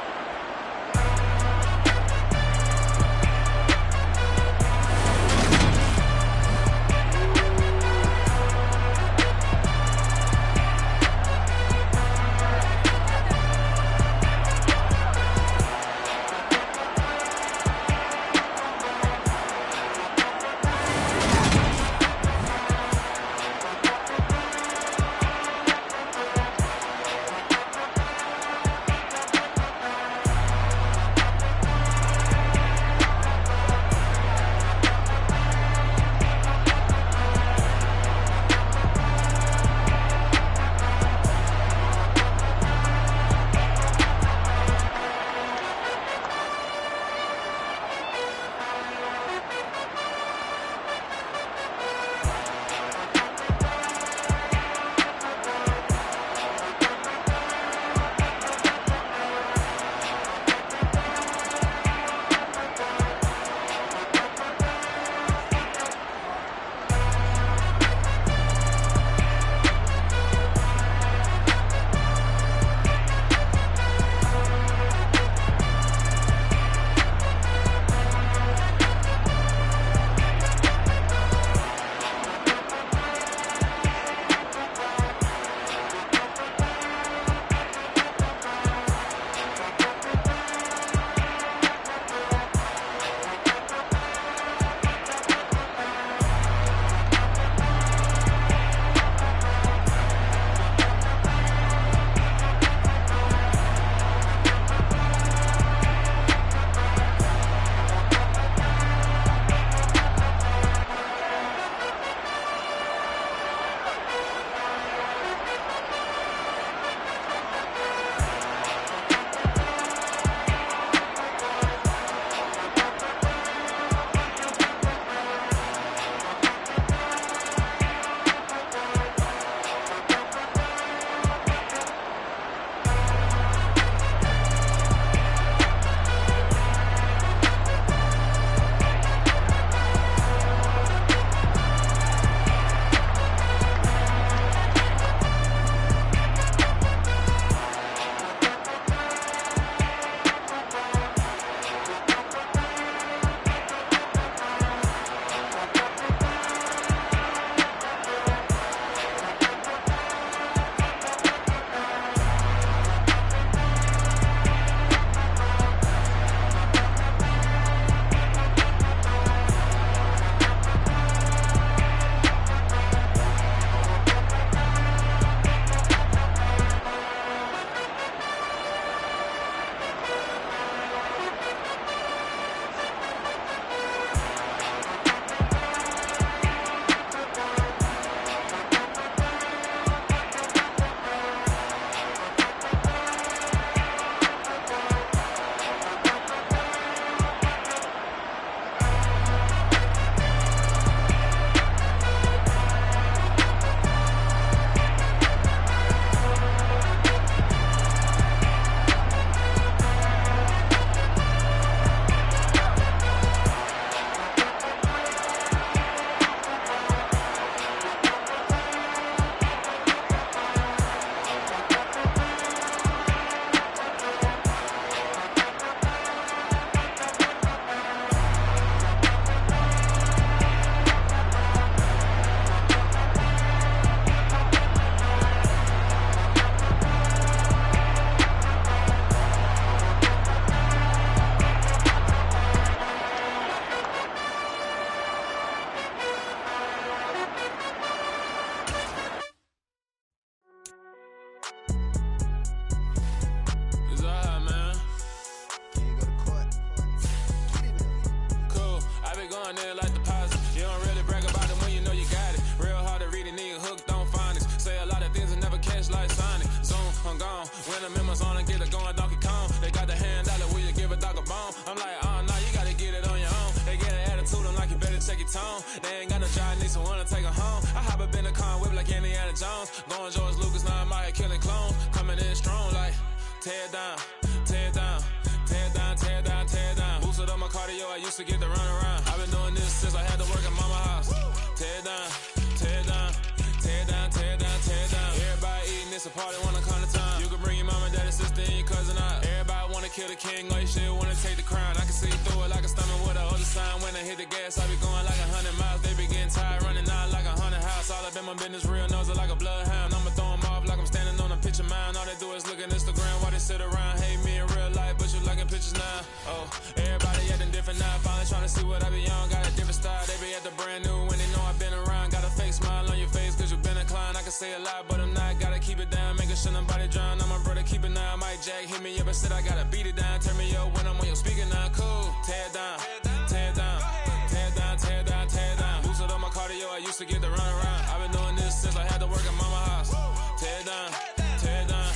going George Lucas, now I'm out here killing clones. Coming in strong like, tear down, tear down, tear down, tear down, tear down. Boosted up my cardio, I used to get to run around. I've been doing this since I had to work at mama house. Tear down, tear down, tear down, tear down, tear down. Everybody eating, it's a party, wanna come to time. You can bring your mama, daddy, sister, and your cousin out. Everybody wanna kill the king, or you shit wanna take the crown. I can see through it like a stomach with a other sign. When I hit the gas, I be going like 100 miles. They be getting tired, running out like 100 house. All up in my business, real nose like a bloodhound. I'ma throw them off like I'm standing on a picture mound. All they do is look at Instagram while they sit around. Hate me in real life, but you liking pictures now. Oh, everybody acting different now. Finally trying to see what I be on. Got a different style, they be at the brand new when they know I've been around. Got a fake smile on your face cause you been inclined. I can say a lot, but I'm not. Gotta keep it down, making sure nobody drown. I'm my brother, keep it now. Mike Jack hit me up and said I gotta beat it down. Turn me up when I'm on your speaker now. Cool, tear down, tear down, tear down, tear down, tear down. Boosted up my cardio, I used to get to run around. I've been doing this since I had to work at mama house. Tear down, tear down,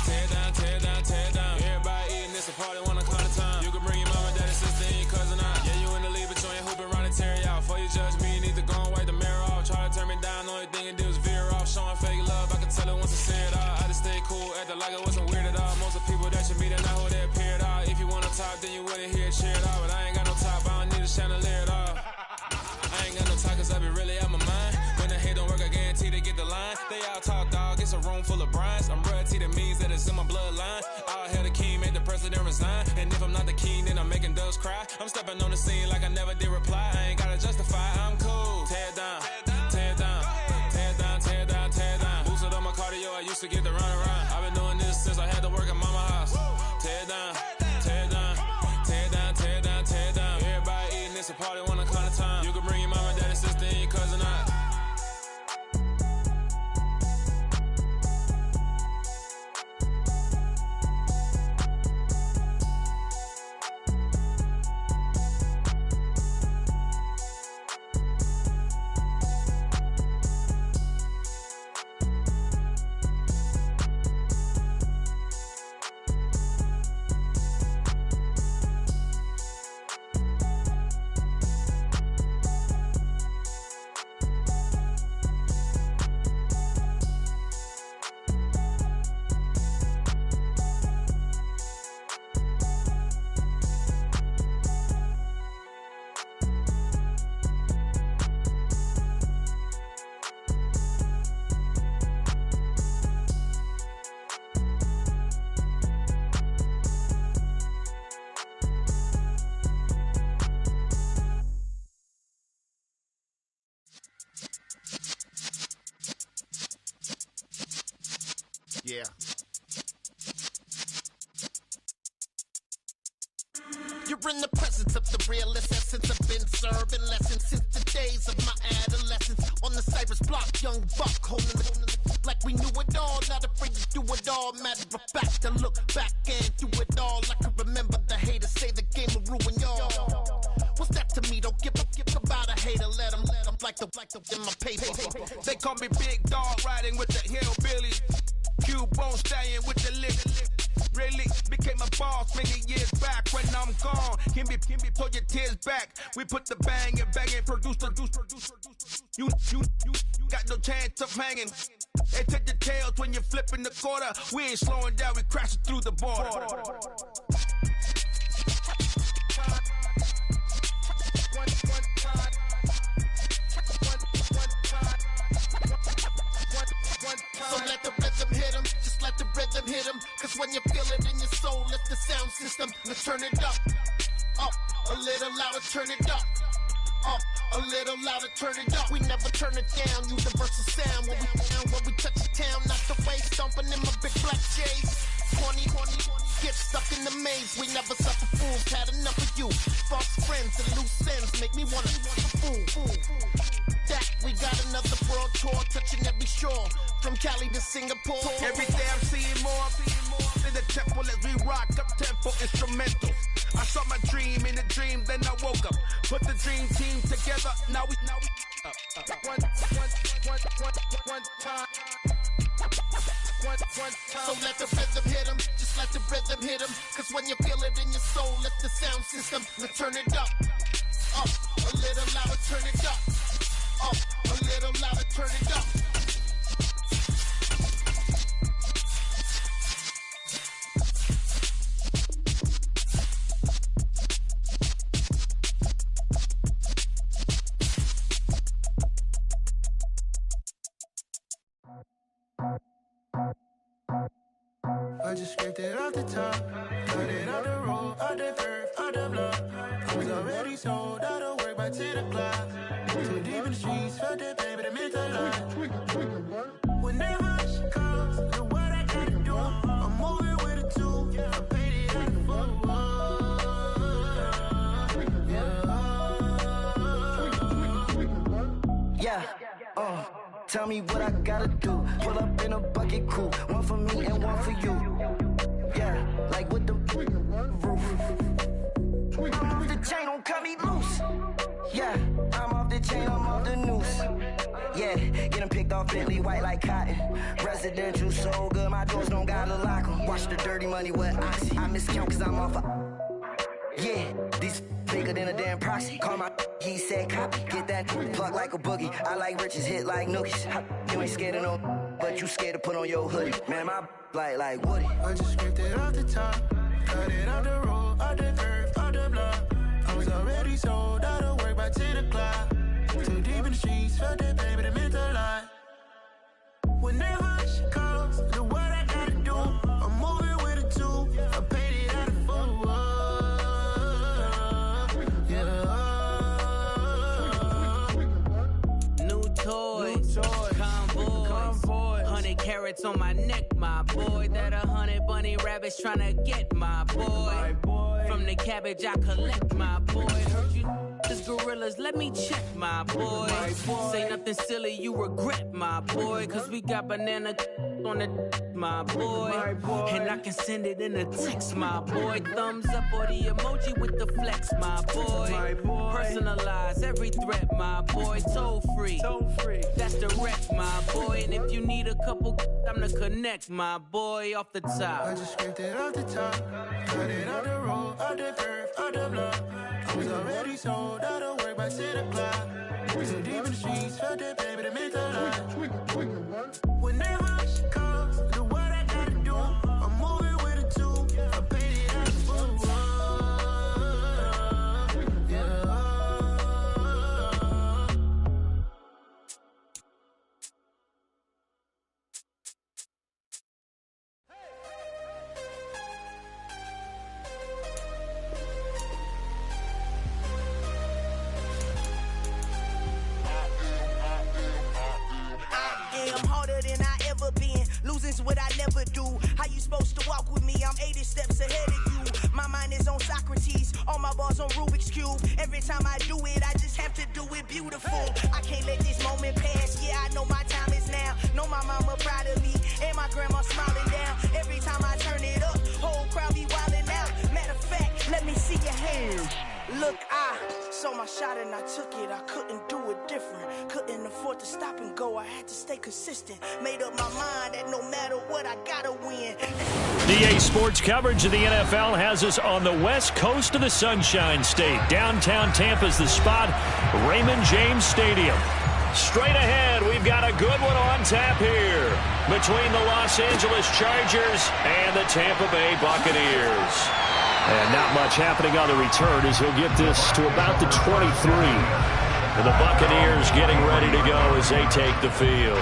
tear down, tear down, tear down. Everybody eating, it's a party, wanna come to time. You can bring your mama, daddy, sister, and your cousin out. Yeah, you in the lead, but you ain't hooping around and tear you out. Before you judge me, you need to go and wipe the mirror off. Try to turn me down, only thing you do is veer off. Showing fake love, I can tell it once I see it all. I just stay cool, acting like it wasn't weird at all. Most of the people that you meet are not who they appear at all. If you want to top, then you wouldn't hear it cheered all. But I ain't got no top, I don't need a chandelier at all. I ain't got no talk cause I be really out my mind. When the hate don't work, I guarantee they get the line. They all talk, dog, it's a room full of brines. I'm royalty, that means that it's in my bloodline. All hell the king, made the president resign. And if I'm not the king, then I'm making doves cry. I'm stepping on the scene like I never did reply. I ain't gotta justify, I'm cool. Tear down, tear down, tear down, tear down, tear down. Boosted up my cardio, I used to get to run around. I've been doing this since I had to work at mama house. Tear down, tear down, tear down, tear down, tear down. Everybody eating, it's a party, wanna come to time. You can bring your mama, daddy, sister, and your cousin out. Yeah. You're in the presence of the realest essence. I've been serving lessons since the days of my adolescence. On the Cypress block, young buck holding the like we knew it all. Not afraid to do it all. Matter of fact, to look back and do it all. I can remember the haters say the game will ruin y'all. What's that to me? Don't give about a hater. Let them like the in my paper. They call me Big Dog, riding with the hillbillies. Cubone staying with the lick. Really became a boss many years back. When I'm gone, can be pull your tears back. We put the bang and produce. You got no chance of hanging. They take the tails when you're flipping the quarter. We ain't slowing down, we crashing through the border. So let the rhythm hit him, just let the rhythm hit him. Cause when you feel it in your soul, lift the sound system. Let's turn it up, a little louder, turn it up, a little louder, turn it up. We never turn it down, universal sound. When we touch the town, not the way, stomping in my big black J's. 20, get stuck in the maze. We never suffer fools, had enough of you. False friends and loose ends make me wanna fool. That we got another world tour, touching every shore, from Cali to Singapore. Every day I'm seeing more in the temple as we rock up tempo instrumentals. I saw my dream in a dream, then I woke up. Put the dream team together. Now we one time. So let the rhythm hit him, just let the rhythm hit him. Cause when you feel it in your soul, lift the sound system. Let's turn it up, a little louder, turn it up, a little louder, turn it up. I just scraped it off the top, cut it off the road, off the curve, off the block. I was already sold out of work by 10 o'clock. Too deep in the streets, felt that pain, but it meant a lot. Whenever she calls, know what I gotta do. I'm moving with a two, I paid it out of full. Yeah, tell me what I gotta do. Pull up in a bucket crew, one for me and one for you. Yeah, like with the roof. I'm off the chain, don't cut me loose. Yeah, I'm off the chain, I'm off the noose. Yeah, getting picked off Bentley white like cotton. Residential so good, my doors don't gotta lock 'em. Watch the dirty money with Oxy. I miscount cause I'm off a... Yeah, these bigger than a damn proxy. Call my he said copy. Get that plug like a boogie. I like riches, hit like nookies. You ain't scared of no, but you scared to put on your hoodie. Man, my like Woody. I just scraped it off the top, cut it off the road, off the curve, off the block. I was already sold out of work by 10 o'clock. Too deep in the streets, felt that pain, but it meant a lot. Whenever she calls, know what I gotta do. I'm moving with a two, I paid it out of full. Toys, convoys, 100 carats on my neck, my boy. That 100 bunny rabbits tryna get my boy. From the cabbage I collect, my boy. Heard you this gorillas, let me check, my boy. Say nothing silly, you regret, my boy. Cause we got banana on the my boy. And I can send it in a text, my boy. Thumbs up or the emoji with the flex, my boy. Personalize every threat, my boy. Toll free, that's direct, my boy. And if you need a couple, I'm the connect, my boy. Off the top, I just scraped it off the top, cut it off the road, off the curve, off the block. I was already sold out of work by 10 o'clock. Too deep in the streets, felt that pain, but it meant a lot. Whenever she calls, know what I gotta do. I'm moving with a two, I paid it out of full. Losing's what I never do. How you supposed to walk with me? I'm 80 steps ahead of you. My mind is on Socrates, all my bars on Rubik's Cube. Every time I do it, I just have to do it beautiful. I can't let this moment pass. Yeah, I know my time is now. Know my mama proud of me, and my grandma smiling down. Every time I turn it up, whole crowd be wildin' out. Matter of fact, let me see your hands. Look, I saw my shot and I took it. I couldn't do it different. Couldn't afford to stop and go. I had to stay consistent. Made up my mind that no matter what, I gotta win. DA Sports coverage of the NFL has us on the west coast of the Sunshine State. Downtown Tampa's the spot, Raymond James Stadium. Straight ahead, we've got a good one on tap here between the Los Angeles Chargers and the Tampa Bay Buccaneers. And not much happening on the return as he'll get this to about the 23. And the Buccaneers getting ready to go as they take the field.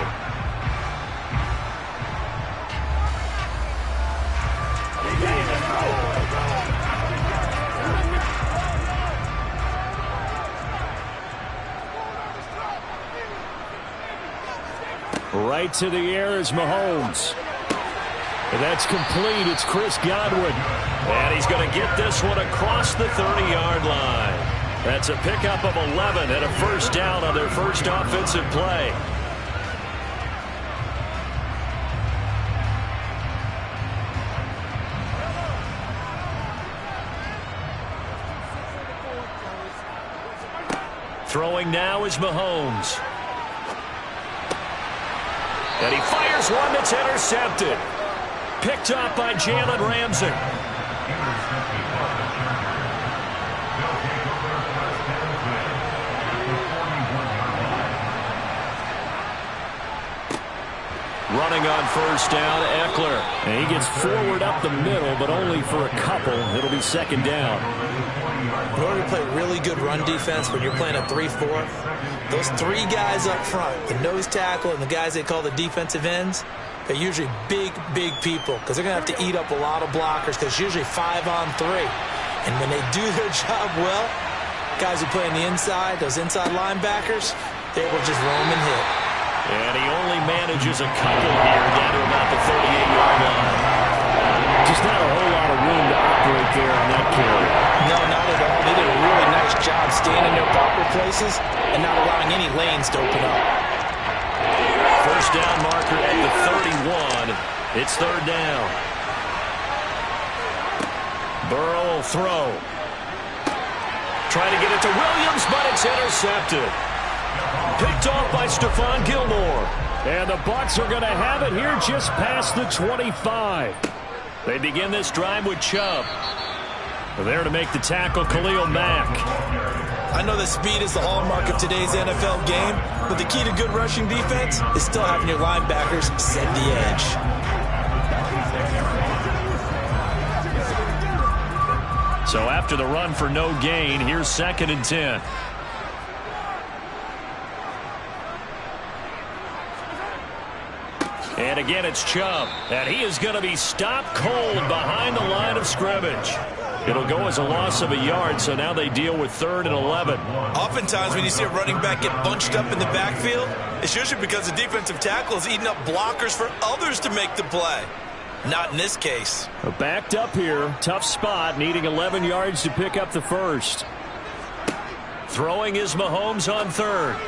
Right to the air is Mahomes. And that's complete. It's Chris Godwin. And he's going to get this one across the 30-yard line. That's a pickup of 11 and a first down on their first offensive play. Throwing now is Mahomes. And he fires one that's intercepted. Picked up by Jalen Ramsey. Running on first down, Eckler. And he gets forward up the middle, but only for a couple. It'll be second down. In order to play really good run defense when you're playing a 3-4, those three guys up front, the nose tackle and the guys they call the defensive ends, are usually big people because they're going to have to eat up a lot of blockers because usually 5-on-3. And when they do their job well, guys who play on the inside, those inside linebackers, they will just roam and hit. And he only manages a couple here down to about the 38-yard line. Just not a whole lot of room to operate there on that carry. No, not at all. They did a really nice job staying in their proper places and not allowing any lanes to open up. First down marker at the 31. It's third down. Burrow will throw. Trying to get it to Williams, but it's intercepted. Picked off by Stephon Gilmore. And the Bucs are going to have it here just past the 25. They begin this drive with Chubb. There to make the tackle, Khalil Mack. I know that speed is the hallmark of today's NFL game, but the key to good rushing defense is still having your linebackers set the edge. So after the run for no gain, here's 2nd and 10. And again, it's Chubb. And he is going to be stopped cold behind the line of scrimmage. It'll go as a loss of a yard, so now they deal with 3rd and 11. Oftentimes when you see a running back get bunched up in the backfield, it's usually because the defensive tackle is eating up blockers for others to make the play. Not in this case. Backed up here. Tough spot, needing 11 yards to pick up the first. Throwing is Mahomes on 3rd.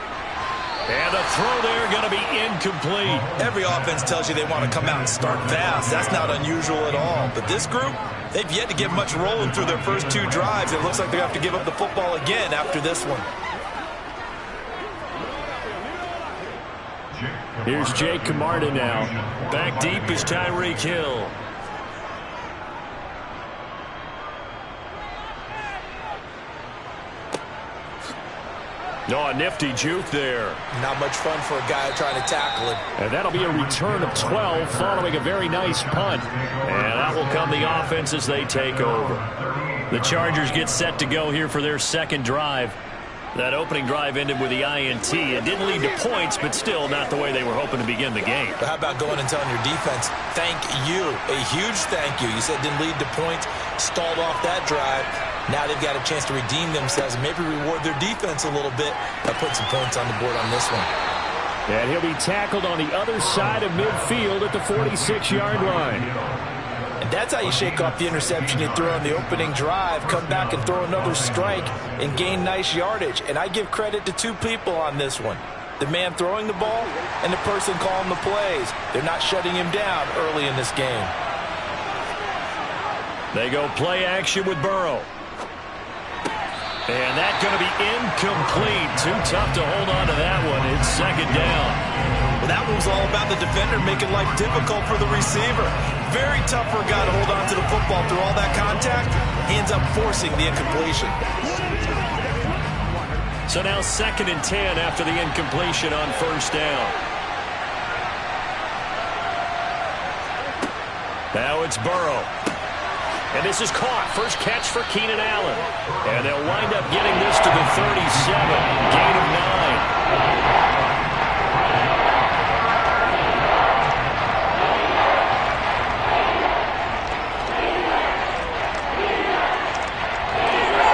And the throw there going to be incomplete. Every offense tells you they want to come out and start fast. That's not unusual at all. But this group, they've yet to get much rolling through their first 2 drives. It looks like they have to give up the football again after this one. Here's Jake Camarda now. Back deep is Tyreek Hill. No, a nifty juke there. Not much fun for a guy trying to tackle it. And that'll be a return of 12 following a very nice punt. And that will come the offense as they take over. The Chargers get set to go here for their 2nd drive. That opening drive ended with the INT. It didn't lead to points, but still not the way they were hoping to begin the game. But how about going and telling your defense, thank you, a huge thank you. You said it didn't lead to points, stalled off that drive. Now they've got a chance to redeem themselves and maybe reward their defense a little bit by putting some points on the board on this one. And he'll be tackled on the other side of midfield at the 46-yard line. And that's how you shake off the interception you threw on the opening drive, come back and throw another strike and gain nice yardage. And I give credit to 2 people on this one. The man throwing the ball and the person calling the plays. They're not shutting him down early in this game. They go play action with Burrow. And that's going to be incomplete. Too tough to hold on to that one. It's 2nd down. Well, that one was all about the defender making life difficult for the receiver. Very tough for a guy to hold on to the football through all that contact. He ends up forcing the incompletion. So now 2nd and 10 after the incompletion on 1st down. Now it's Burrow. And this is caught. First catch for Keenan Allen. And they'll wind up getting this to the 37. Gain of 9.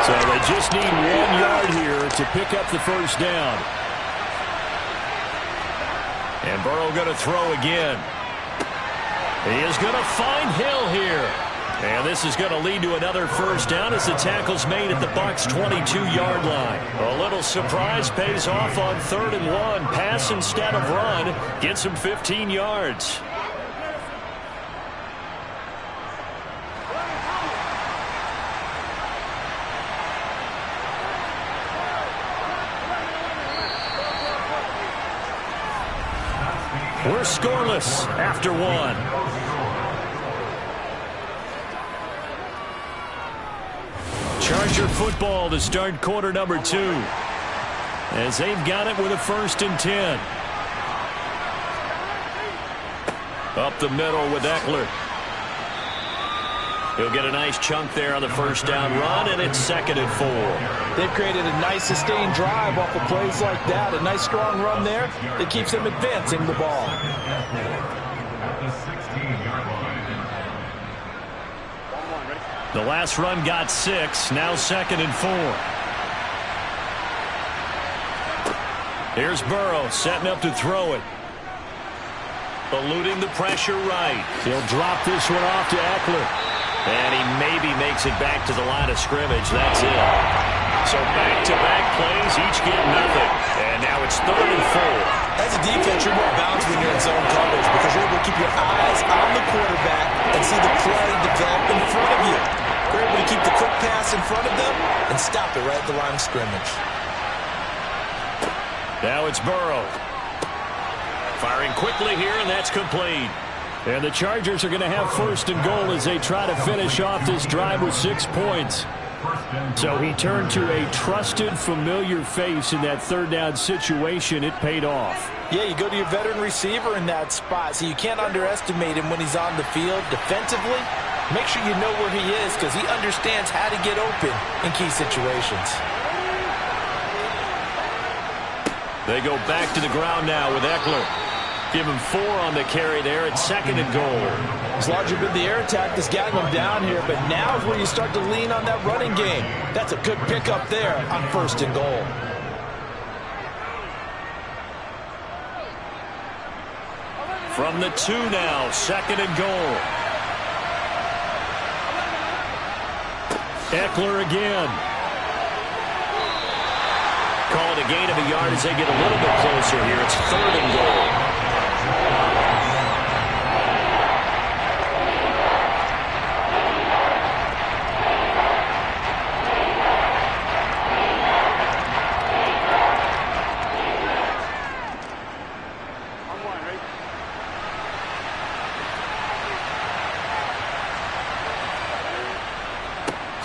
So they just need 1 yard here to pick up the first down. And Burrow going to throw again. He is going to find Hill here. And this is going to lead to another first down as the tackle's made at the Bucs' 22-yard line. A little surprise pays off on 3rd and 1. Pass instead of run. Gets him 15 yards. We're scoreless after 1. Charger football to start quarter number 2. As they've got it with a 1st and 10. Up the middle with Eckler. He'll get a nice chunk there on the first down run, and it's 2nd and 4. They've created a nice sustained drive off of plays like that. A nice strong run there that keeps them advancing the ball. 16-yard line. The last run got 6. Now 2nd and 4. Here's Burrow setting up to throw it. Eluding the pressure right. He'll drop this one off to Eckler. And he maybe makes it back to the line of scrimmage. That's it. So back-to-back plays, each get nothing. And now it's 3rd and 4. As a defense, you're more balanced when you're in zone coverage because you're able to keep your eyes on the quarterback and see the play develop in front of you. You're able to keep the quick pass in front of them and stop it right at the line of scrimmage. Now it's Burrow. Firing quickly here, and that's complete. And the Chargers are going to have 1st and goal as they try to finish off this drive with 6 points. So he turned to a trusted, familiar face in that 3rd down situation. It paid off. Yeah, you go to your veteran receiver in that spot, so you can't underestimate him when he's on the field defensively. Make sure you know where he is because he understands how to get open in key situations. They go back to the ground now with Eckler. Give him 4 on the carry there at 2nd and goal. It's largely been the air attack that's gotten them down here, but now is where you start to lean on that running game. That's a good pickup there on 1st and goal. From the 2 now, 2nd and goal. Eckler again. Call it a gain of a yard as they get a little bit closer here. It's 3rd and goal.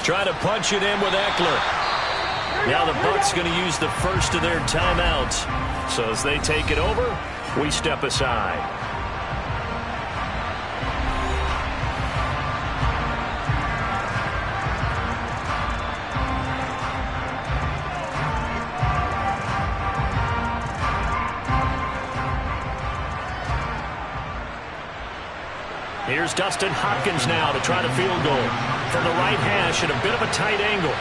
Trying to punch it in with Eckler. Now the Bucs going to use the first of their timeouts. So as they take it over, we step aside. Here's Dustin Hopkins now to try the field goal. From the right hash at a bit of a tight angle.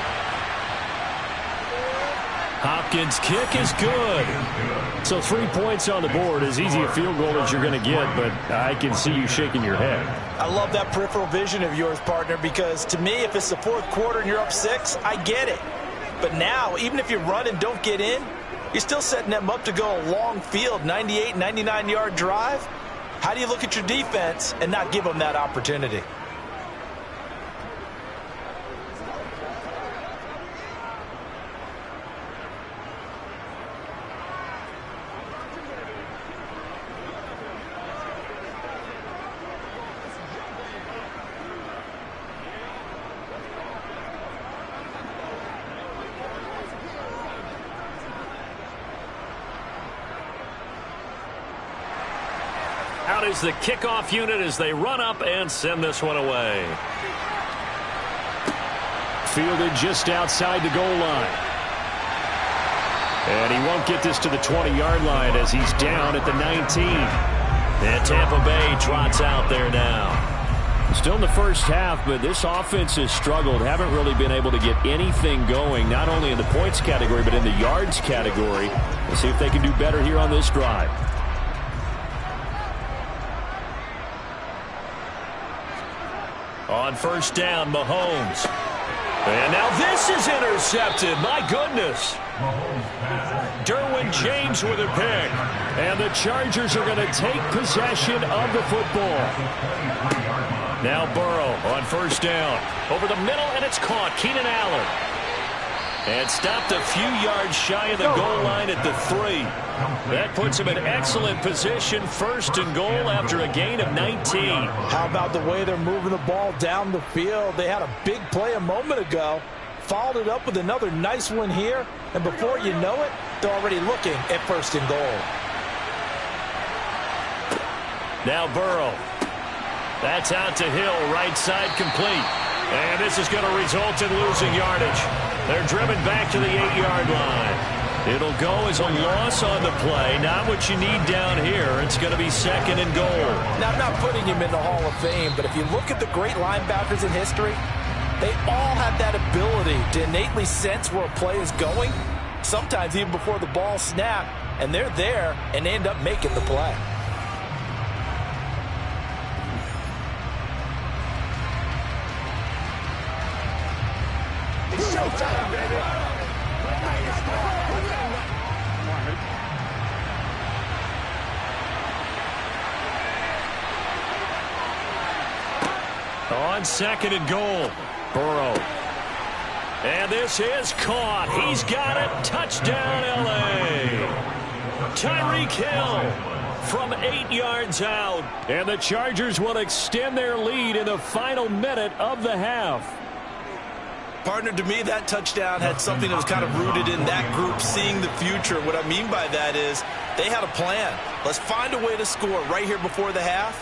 Hopkins' kick is good. So 3 points on the board. As easy a field goal as you're going to get, but I can see you shaking your head. I love that peripheral vision of yours, partner, because to me, if it's the 4th quarter and you're up 6, I get it. But now, even if you run and don't get in, you're still setting them up to go a long field, 98, 99-yard drive. How do you look at your defense and not give them that opportunity? Out is the kickoff unit as they run up and send this one away. Fielded just outside the goal line. And he won't get this to the 20-yard line as he's down at the 19. And Tampa Bay trots out there now. Still in the first half, but this offense has struggled. Haven't really been able to get anything going, not only in the points category, but in the yards category. We'll see if they can do better here on this drive. On first down, Mahomes. And now this is intercepted. My goodness. Derwin James with a pick. And the Chargers are going to take possession of the football. Now Burrow on first down. Over the middle, and it's caught. Keenan Allen. And stopped a few yards shy of the goal line at the 3. That puts him in excellent position, 1st and goal after a gain of 19. How about the way they're moving the ball down the field? They had a big play a moment ago, followed it up with another nice one here, and before you know it, they're already looking at 1st and goal. Now Burrow. That's out to Hill, right side complete. And this is going to result in losing yardage. They're driven back to the 8-yard line. It'll go as a loss on the play. Not what you need down here. It's going to be 2nd and goal. Now, I'm not putting him in the Hall of Fame, but if you look at the great linebackers in history, they all have that ability to innately sense where a play is going, sometimes even before the ball snapped, and they're there and they end up making the play. It's showtime, baby. On 2nd and goal, Burrow. And this is caught. He's got it. Touchdown, L.A. Tyreek Hill from 8 yards out. And the Chargers will extend their lead in the final minute of the half. Partner, to me, that touchdown had something that was kind of rooted in that group seeing the future. What I mean by that is they had a plan. Let's find a way to score right here before the half,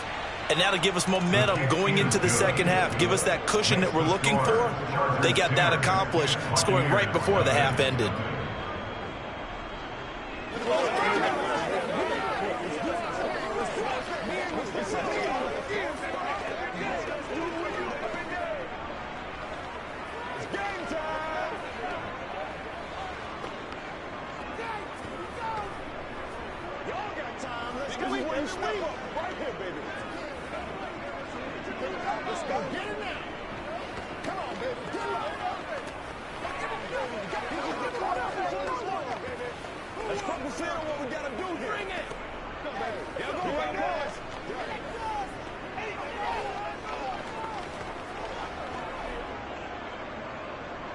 and that'll give us momentum going into the second half. Give us that cushion that we're looking for. They got that accomplished, scoring right before the half ended.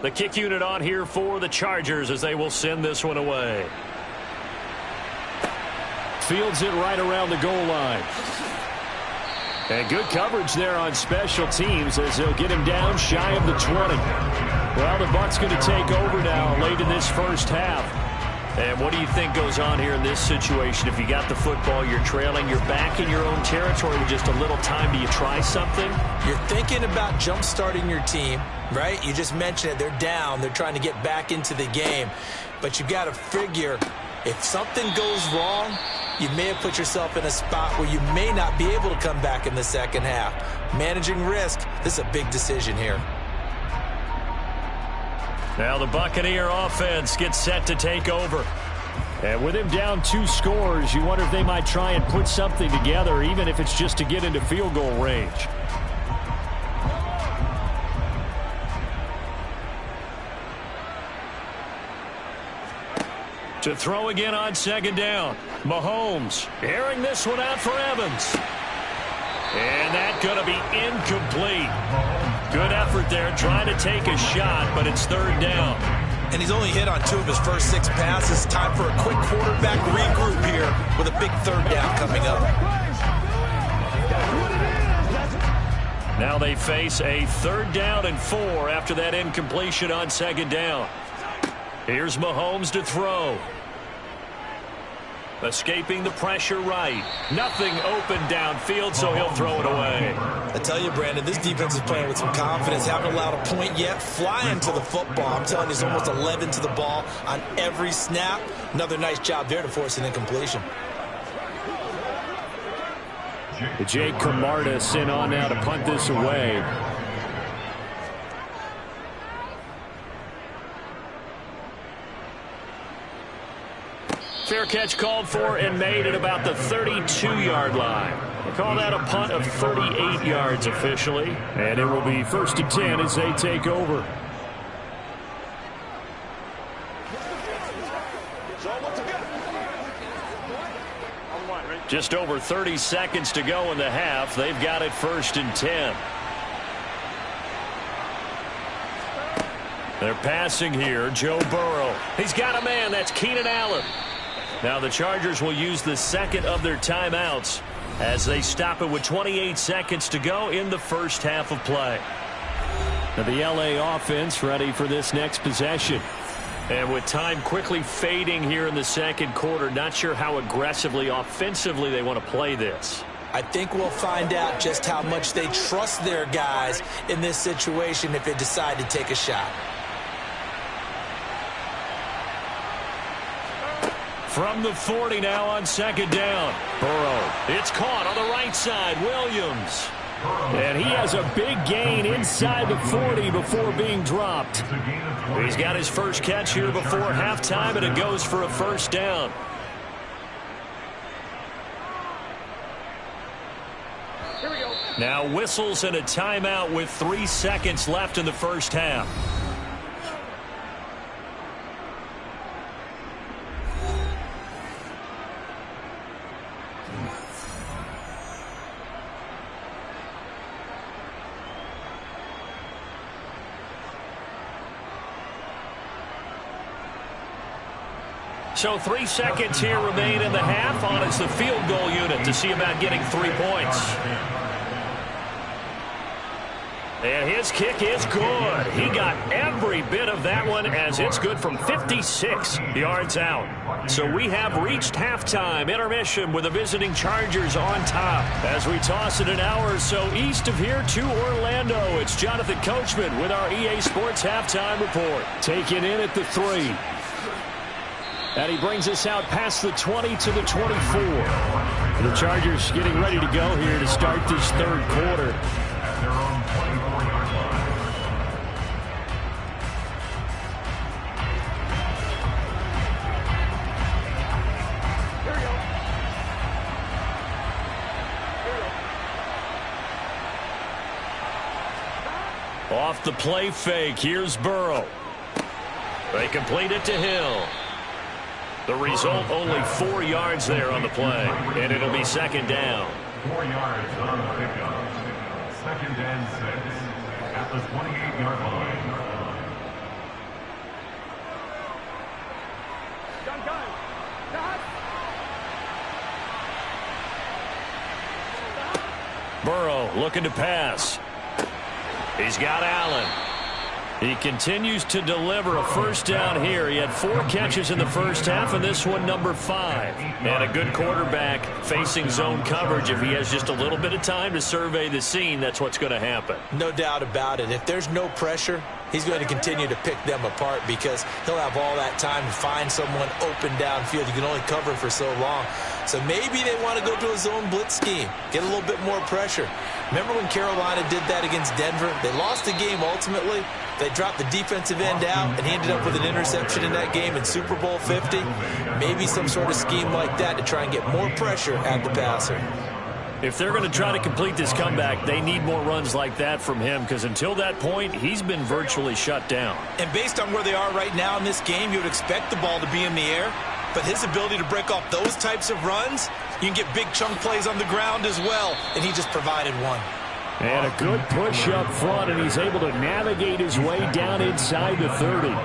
The kick unit on here for the Chargers as they will send this one away. Fields it right around the goal line. And good coverage there on special teams as they'll get him down shy of the 20. Well, the Bucs going to take over now late in this first half. And what do you think goes on here in this situation? If you got the football, you're trailing, you're back in your own territory with just a little time. Do you try something? You're thinking about jump-starting your team, right? You just mentioned it. They're down. They're trying to get back into the game. But you got to figure if something goes wrong, you may have put yourself in a spot where you may not be able to come back in the second half. Managing risk, this is a big decision here. Now the Buccaneer offense gets set to take over. And with him down 2 scores, you wonder if they might try and put something together, even if it's just to get into field goal range. To throw again on 2nd down. Mahomes airing this one out for Evans. And that's going to be incomplete. Good effort there trying to take a shot, but it's 3rd down. And he's only hit on 2 of his first 6 passes. Time for a quick quarterback regroup here with a big 3rd down coming up. Now they face a 3rd down and 4 after that incompletion on 2nd down. Here's Mahomes to throw. Escaping the pressure right. Nothing open downfield, so he'll throw it away. I tell you, Brandon, this defense is playing with some confidence. Haven't allowed a point yet. Flying to the football. I'm telling you, it's almost 11 to the ball on every snap. Another nice job there to force an incompletion. Jake Camarda in on now to punt this away. Fair catch called for and made at about the 32-yard line. They call that a punt of 38 yards officially. And it will be 1st and 10 as they take over. Just over 30 seconds to go in the half. They've got it 1st and 10. They're passing here. Joe Burrow. He's got a man. That's Keenan Allen. Now the Chargers will use the 2nd of their timeouts as they stop it with 28 seconds to go in the first half of play. Now the LA offense ready for this next possession. And with time quickly fading here in the 2nd quarter, not sure how aggressively, offensively they want to play this. I think we'll find out just how much they trust their guys in this situation if they decide to take a shot. From the 40 now on second down. Burrow. It's caught on the right side. Williams. And he has a big gain inside the 40 before being dropped. He's got his first catch here before halftime, and it goes for a first down. Now whistles and a timeout with 3 seconds left in the first half. So 3 seconds here remain in the half. On it's the field goal unit to see about getting 3 points. And his kick is good. He got every bit of that one as it's good from 56 yards out. So we have reached halftime intermission with the visiting Chargers on top. As we toss it an hour or so east of here to Orlando, it's Jonathan Coachman with our EA Sports Halftime Report. Taken in at the 3. And he brings us out past the 20 to the 24. The Chargers getting ready to go here to start this third quarter. Off the play fake, here's Burrow. They complete it to Hill. The result, only 4 yards there on the play, and it'll be second down. 4 yards on the pickup. Second and 6 at the 28-yard line. Burrow looking to pass. He's got Allen. He continues to deliver a first down here. He had 4 catches in the first half, and this one number 5. And a good quarterback facing zone coverage. If he has just a little bit of time to survey the scene, that's what's going to happen. No doubt about it. If there's no pressure, he's going to continue to pick them apart because he'll have all that time to find someone open downfield. You can only cover for so long. So maybe they want to go to a zone blitz scheme, get a little bit more pressure. Remember when Carolina did that against Denver? They lost the game ultimately. They dropped the defensive end out, and he ended up with an interception in that game in Super Bowl 50. Maybe some sort of scheme like that to try and get more pressure at the passer. If they're going to try to complete this comeback, they need more runs like that from him because until that point, he's been virtually shut down. And based on where they are right now in this game, you would expect the ball to be in the air. But his ability to break off those types of runs, you can get big chunk plays on the ground as well, and he just provided one. And a good push up front, and he's able to navigate his way down inside the 30.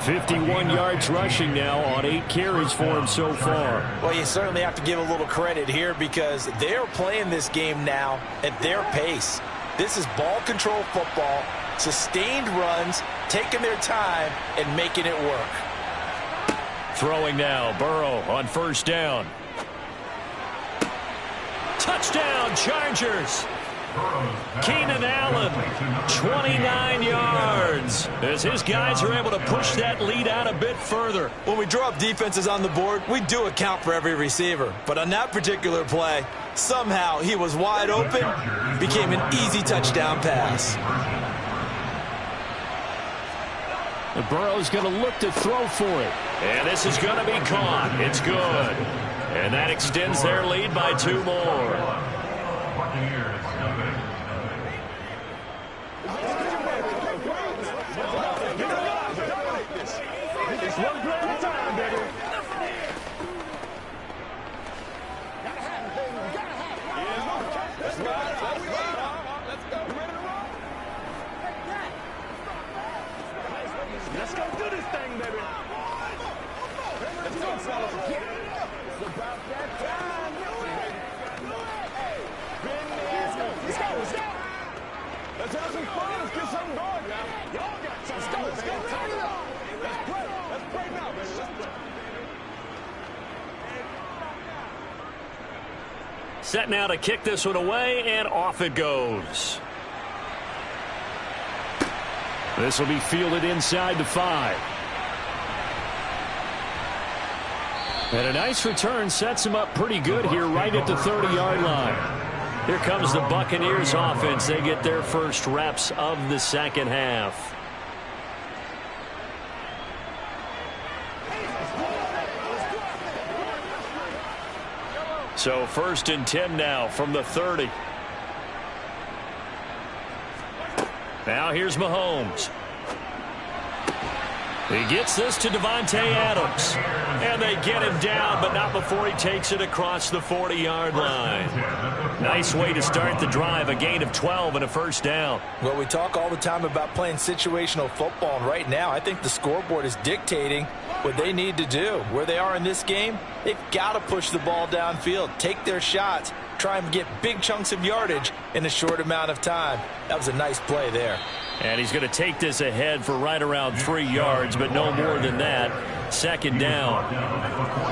51 yards rushing now on 8 carries for him so far. Well, you certainly have to give a little credit here because they're playing this game now at their pace. This is ball control football, sustained runs, taking their time, and making it work. Throwing now, Burrow on first down. Touchdown, Chargers. Keenan Allen, 29 yards, as his guys are able to push that lead out a bit further. When we draw up defenses on the board, we do account for every receiver. But on that particular play, somehow he was wide open, became an easy touchdown pass. The Burrow's going to look to throw for it. And this is going to be caught. It's good. And that extends their lead by 2 more. One play at a time, baby. Let's go. Let's go do this thing, baby. Let's go, fellas. It's about that time. Hey, let's go. Let's have some fun. Let's get something going now. Y'all got something. Let's go. Turn it up. Let's play. Let's play now, baby. Let's play. Set now to kick this one away, and off it goes. This will be fielded inside the 5. And a nice return sets him up pretty good here right at the 30-yard line. Here comes the Buccaneers offense. They get their first reps of the second half. So 1st and 10 now from the 30. Now here's Mahomes. He gets this to Davante Adams. And they get him down, but not before he takes it across the 40-yard line. Nice way to start the drive, a gain of 12 and a first down. Well, we talk all the time about playing situational football, and right now I think the scoreboard is dictating what they need to do. Where they are in this game, they've got to push the ball downfield, take their shots, try and get big chunks of yardage in a short amount of time. That was a nice play there. And he's going to take this ahead for right around 3 yards, but no more than that. Second down.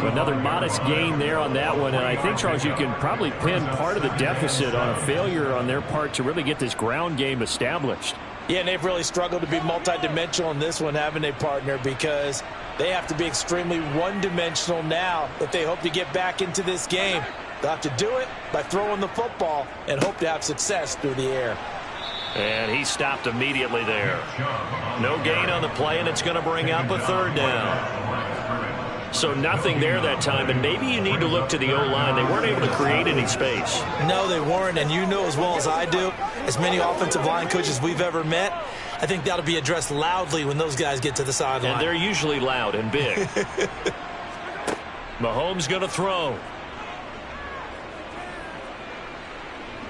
Another modest gain there on that one. And I think, Charles, you can probably pin part of the deficit on a failure on their part to really get this ground game established. Yeah, and they've really struggled to be multidimensional in this one, having a partner, because they have to be extremely one-dimensional now if they hope to get back into this game. They'll have to do it by throwing the football and hope to have success through the air. And he stopped immediately there. No gain on the play, and it's going to bring up a 3rd down. So nothing there that time, and maybe you need to look to the O-line. They weren't able to create any space. No, they weren't, and you know as well as I do, as many offensive line coaches we've ever met, I think that'll be addressed loudly when those guys get to the sideline. And they're usually loud and big. Mahomes going to throw.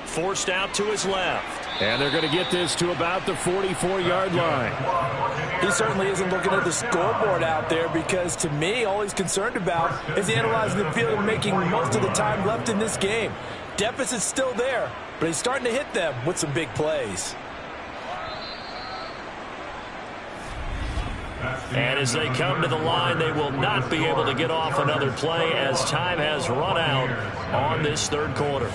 Forced out to his left. And they're going to get this to about the 44-yard line. He certainly isn't looking at the scoreboard out there, because to me, all he's concerned about is analyzing the field and making most of the time left in this game. Deficit's still there, but he's starting to hit them with some big plays. And as they come to the line, they will not be able to get off another play as time has run out on this 3rd quarter.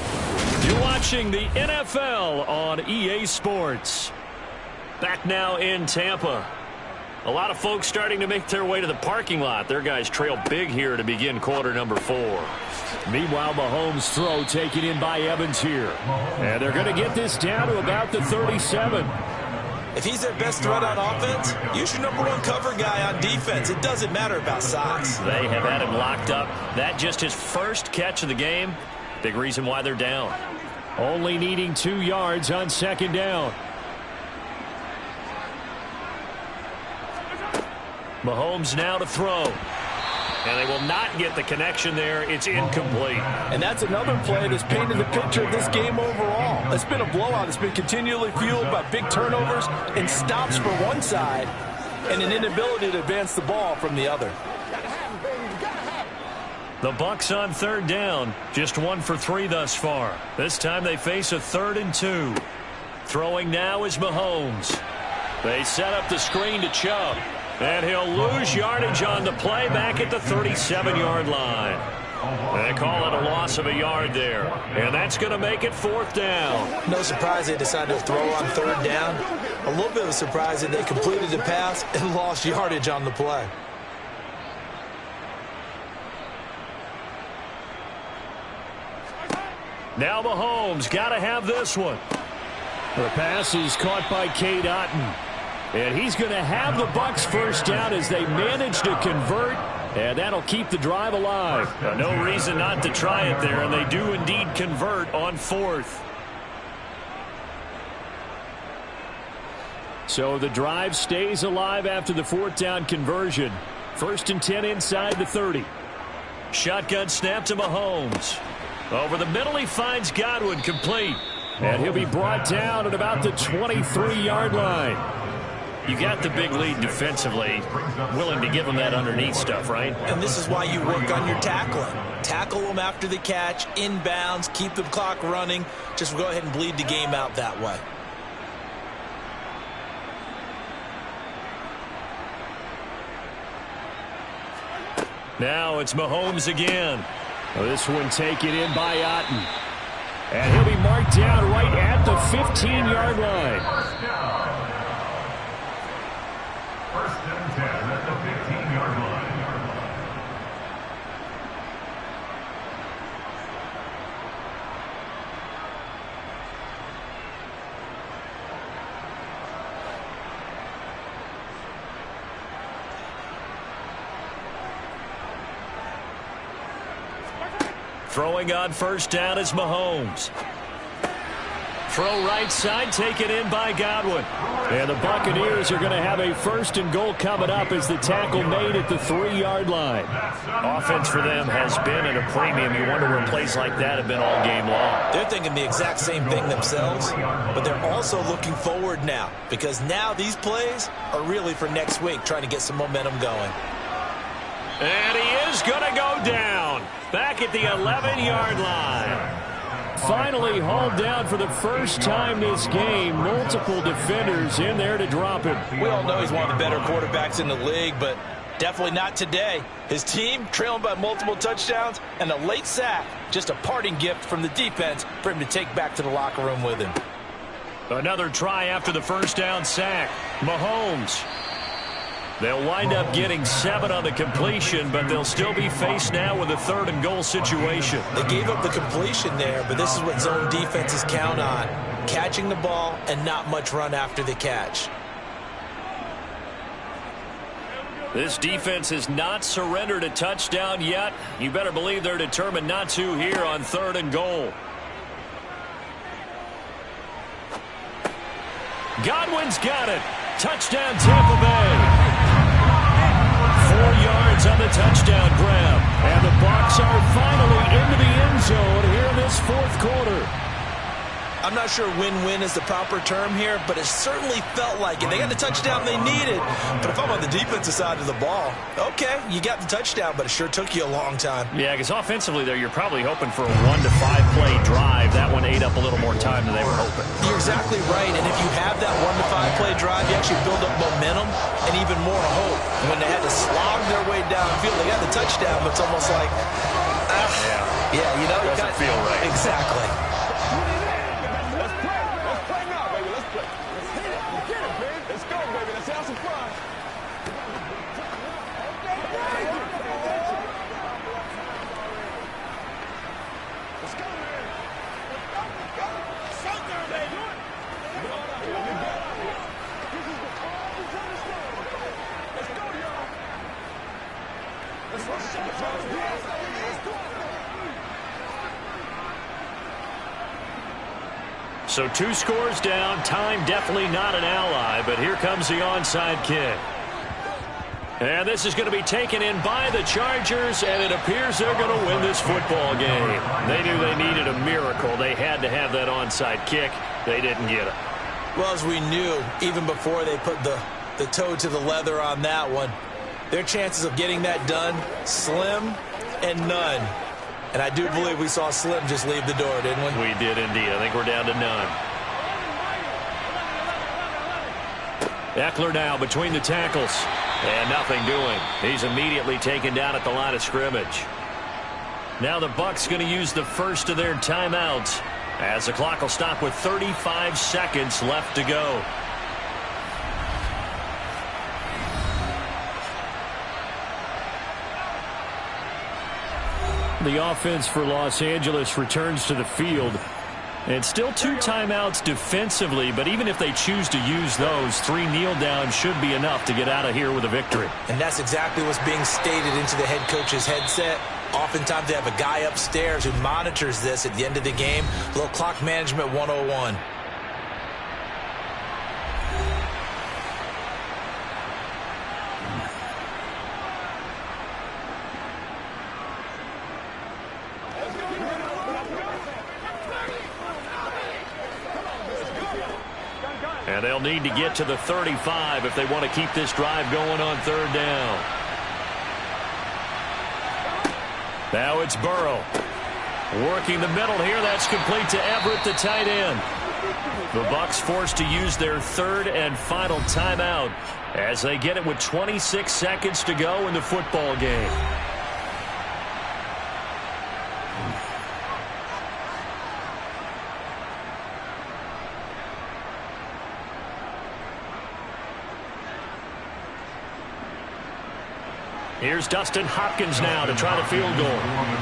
You're watching the NFL on EA Sports. Back now in Tampa. A lot of folks starting to make their way to the parking lot. Their guys trail big here to begin quarter number 4. Meanwhile, Mahomes' throw taken in by Evans here. And they're going to get this down to about the 37. If he's their best threat on offense, use your #1 cover guy on defense. It doesn't matter about size. They have had him locked up. That just his first catch of the game. Big reason why they're down. Only needing 2 yards on 2nd down. Mahomes now to throw. And they will not get the connection there. It's incomplete. And that's another play that's painted the picture of this game overall. It's been a blowout. It's been continually fueled by big turnovers and stops for one side and an inability to advance the ball from the other. The Bucs on 3rd down. Just 1 for 3 thus far. This time they face a 3rd and 2. Throwing now is Mahomes. They set up the screen to Chubb. And he'll lose yardage on the play back at the 37-yard line. They call it a loss of a yard there. And that's going to make it 4th down. No surprise they decided to throw on 3rd down. A little bit of a surprise that they completed the pass and lost yardage on the play. Now Mahomes got to have this one. The pass is caught by Cade Otton. And he's going to have the Bucs first down as they manage to convert. And that'll keep the drive alive. No reason not to try it there. And they do indeed convert on 4th. So the drive stays alive after the 4th down conversion. 1st and 10 inside the 30. Shotgun snap to Mahomes. Over the middle, he finds Godwin complete. And he'll be brought down at about the 23-yard line. You got the big lead defensively, willing to give them that underneath stuff, right? And this is why you work on your tackling. Tackle them after the catch, inbounds, keep the clock running. Just go ahead and bleed the game out that way. Now it's Mahomes again. This one taken in by Otton. And he'll be marked down right at the 15-yard line. 1st and 10 at the 15-yard line. Throwing on first down is Mahomes. Throw right side, taken in by Godwin. And the Buccaneers are going to have a first and goal coming up as the tackle made at the 3-yard line. Offense for them has been at a premium. You wonder where plays like that have been all game long. They're thinking the exact same thing themselves, but they're also looking forward now because now these plays are really for next week, trying to get some momentum going. And he is going to go down back at the 11-yard line. Finally hauled down for the first time this game. Multiple defenders in there to drop him. We all know he's one of the better quarterbacks in the league, but definitely not today. His team trailing by multiple touchdowns and a late sack. Just a parting gift from the defense for him to take back to the locker room with him. Another try after the first down sack. Mahomes. They'll wind up getting 7 on the completion, but they'll still be faced now with a 3rd and goal situation. They gave up the completion there, but this is what zone defenses count on. Catching the ball and not much run after the catch. This defense has not surrendered a touchdown yet. You better believe they're determined not to here on 3rd and goal. Godwin's got it. Touchdown, Tampa Bay. 4 yards on the touchdown grab. And the Bucs are finally into the end zone here in this 4th quarter. I'm not sure win-win is the proper term here, but it certainly felt like it. They got the touchdown they needed. But if I'm on the defensive side of the ball, okay, you got the touchdown, but it sure took you a long time. Yeah, because offensively there, you're probably hoping for a 1 to 5 play drive. That one ate up a little more time than they were hoping. You're exactly right, and if you have that 1 to 5 play drive, you actually build up momentum and even more hope. And when they had to slog their way downfield, they got the touchdown, but it's almost like, yeah, you know, it doesn't feel right. Exactly. So 2 scores down. Time definitely not an ally, but here comes the onside kick. And this is going to be taken in by the Chargers, and it appears they're going to win this football game. They knew they needed a miracle. They had to have that onside kick. They didn't get it. Well, as we knew, even before they put the toe to the leather on that one, their chances of getting that done, slim and none. And I do believe we saw Slim just leave the door, didn't we? We did indeed. I think we're down to none. Eckler now between the tackles. And nothing doing. He's immediately taken down at the line of scrimmage. Now the Bucs going to use the first of their timeouts as the clock will stop with 35 seconds left to go. The offense for Los Angeles returns to the field. And still 2 timeouts defensively, but even if they choose to use those, 3 kneel downs should be enough to get out of here with a victory. And that's exactly what's being stated into the head coach's headset. Oftentimes they have a guy upstairs who monitors this at the end of the game. A little clock management 101. And they'll need to get to the 35 if they want to keep this drive going on 3rd down. Now it's Burrow. Working the middle here. That's complete to Everett, the tight end. The Bucs forced to use their 3rd and final timeout as they get it with 26 seconds to go in the football game. Here's Dustin Hopkins now to try the field goal.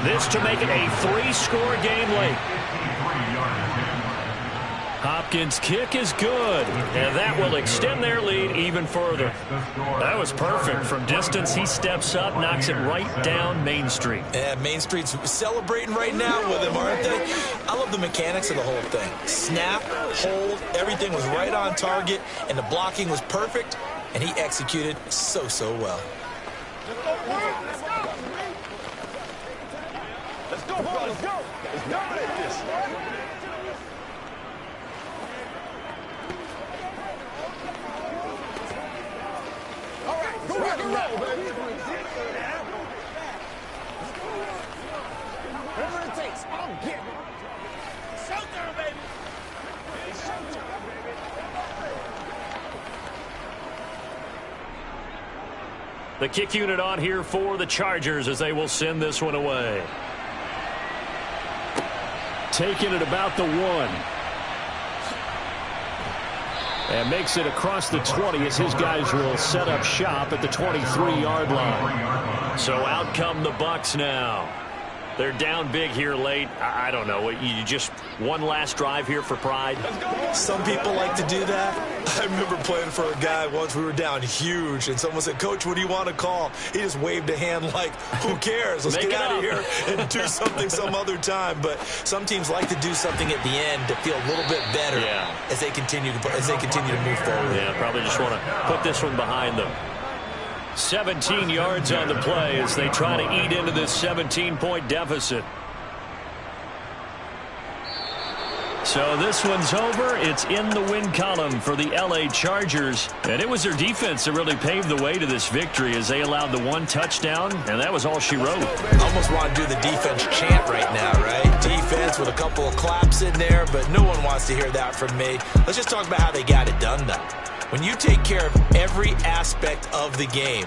This to make it a 3-score game late. Hopkins' kick is good, and that will extend their lead even further. That was perfect. From distance, he steps up, knocks it right down Main Street. Yeah, Main Street's celebrating right now with him, aren't they? I love the mechanics of the whole thing. Snap, hold, everything was right on target, and the blocking was perfect, and he executed so well. Let's go, bro. Let's go. Let's dominate this. All right, go rock and roll, baby. Whatever it takes, I'll get it. Showtime, baby. It's showtime, baby. The kick unit on here for the Chargers as they will send this one away. Taking it about the 1. And makes it across the 20 as his guys will set up shop at the 23-yard line. So out come the Bucs now. They're down big here late. I don't know. You just one last drive here for pride? Some people like to do that. I remember playing for a guy once. We were down huge, and someone said, "Coach, what do you want to call?" He just waved a hand like, who cares? Let's get out of here and do something some other time. But some teams like to do something at the end to feel a little bit better as they continue to move forward. Yeah, probably just want to put this one behind them. 17 yards on the play as they try to eat into this 17-point deficit. So this one's over. It's in the win column for the L.A. Chargers. And it was their defense that really paved the way to this victory as they allowed the 1 touchdown, and that was all she wrote. I almost want to do the defense chant right now, right? Defense with a couple of claps in there, but no one wants to hear that from me. Let's just talk about how they got it done, though. When you take care of every aspect of the game,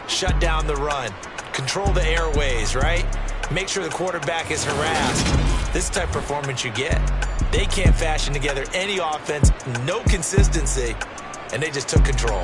shut down the run, control the airways, right? Make sure the quarterback is harassed. This type of performance you get. They can't fashion together any offense, no consistency, and they just took control.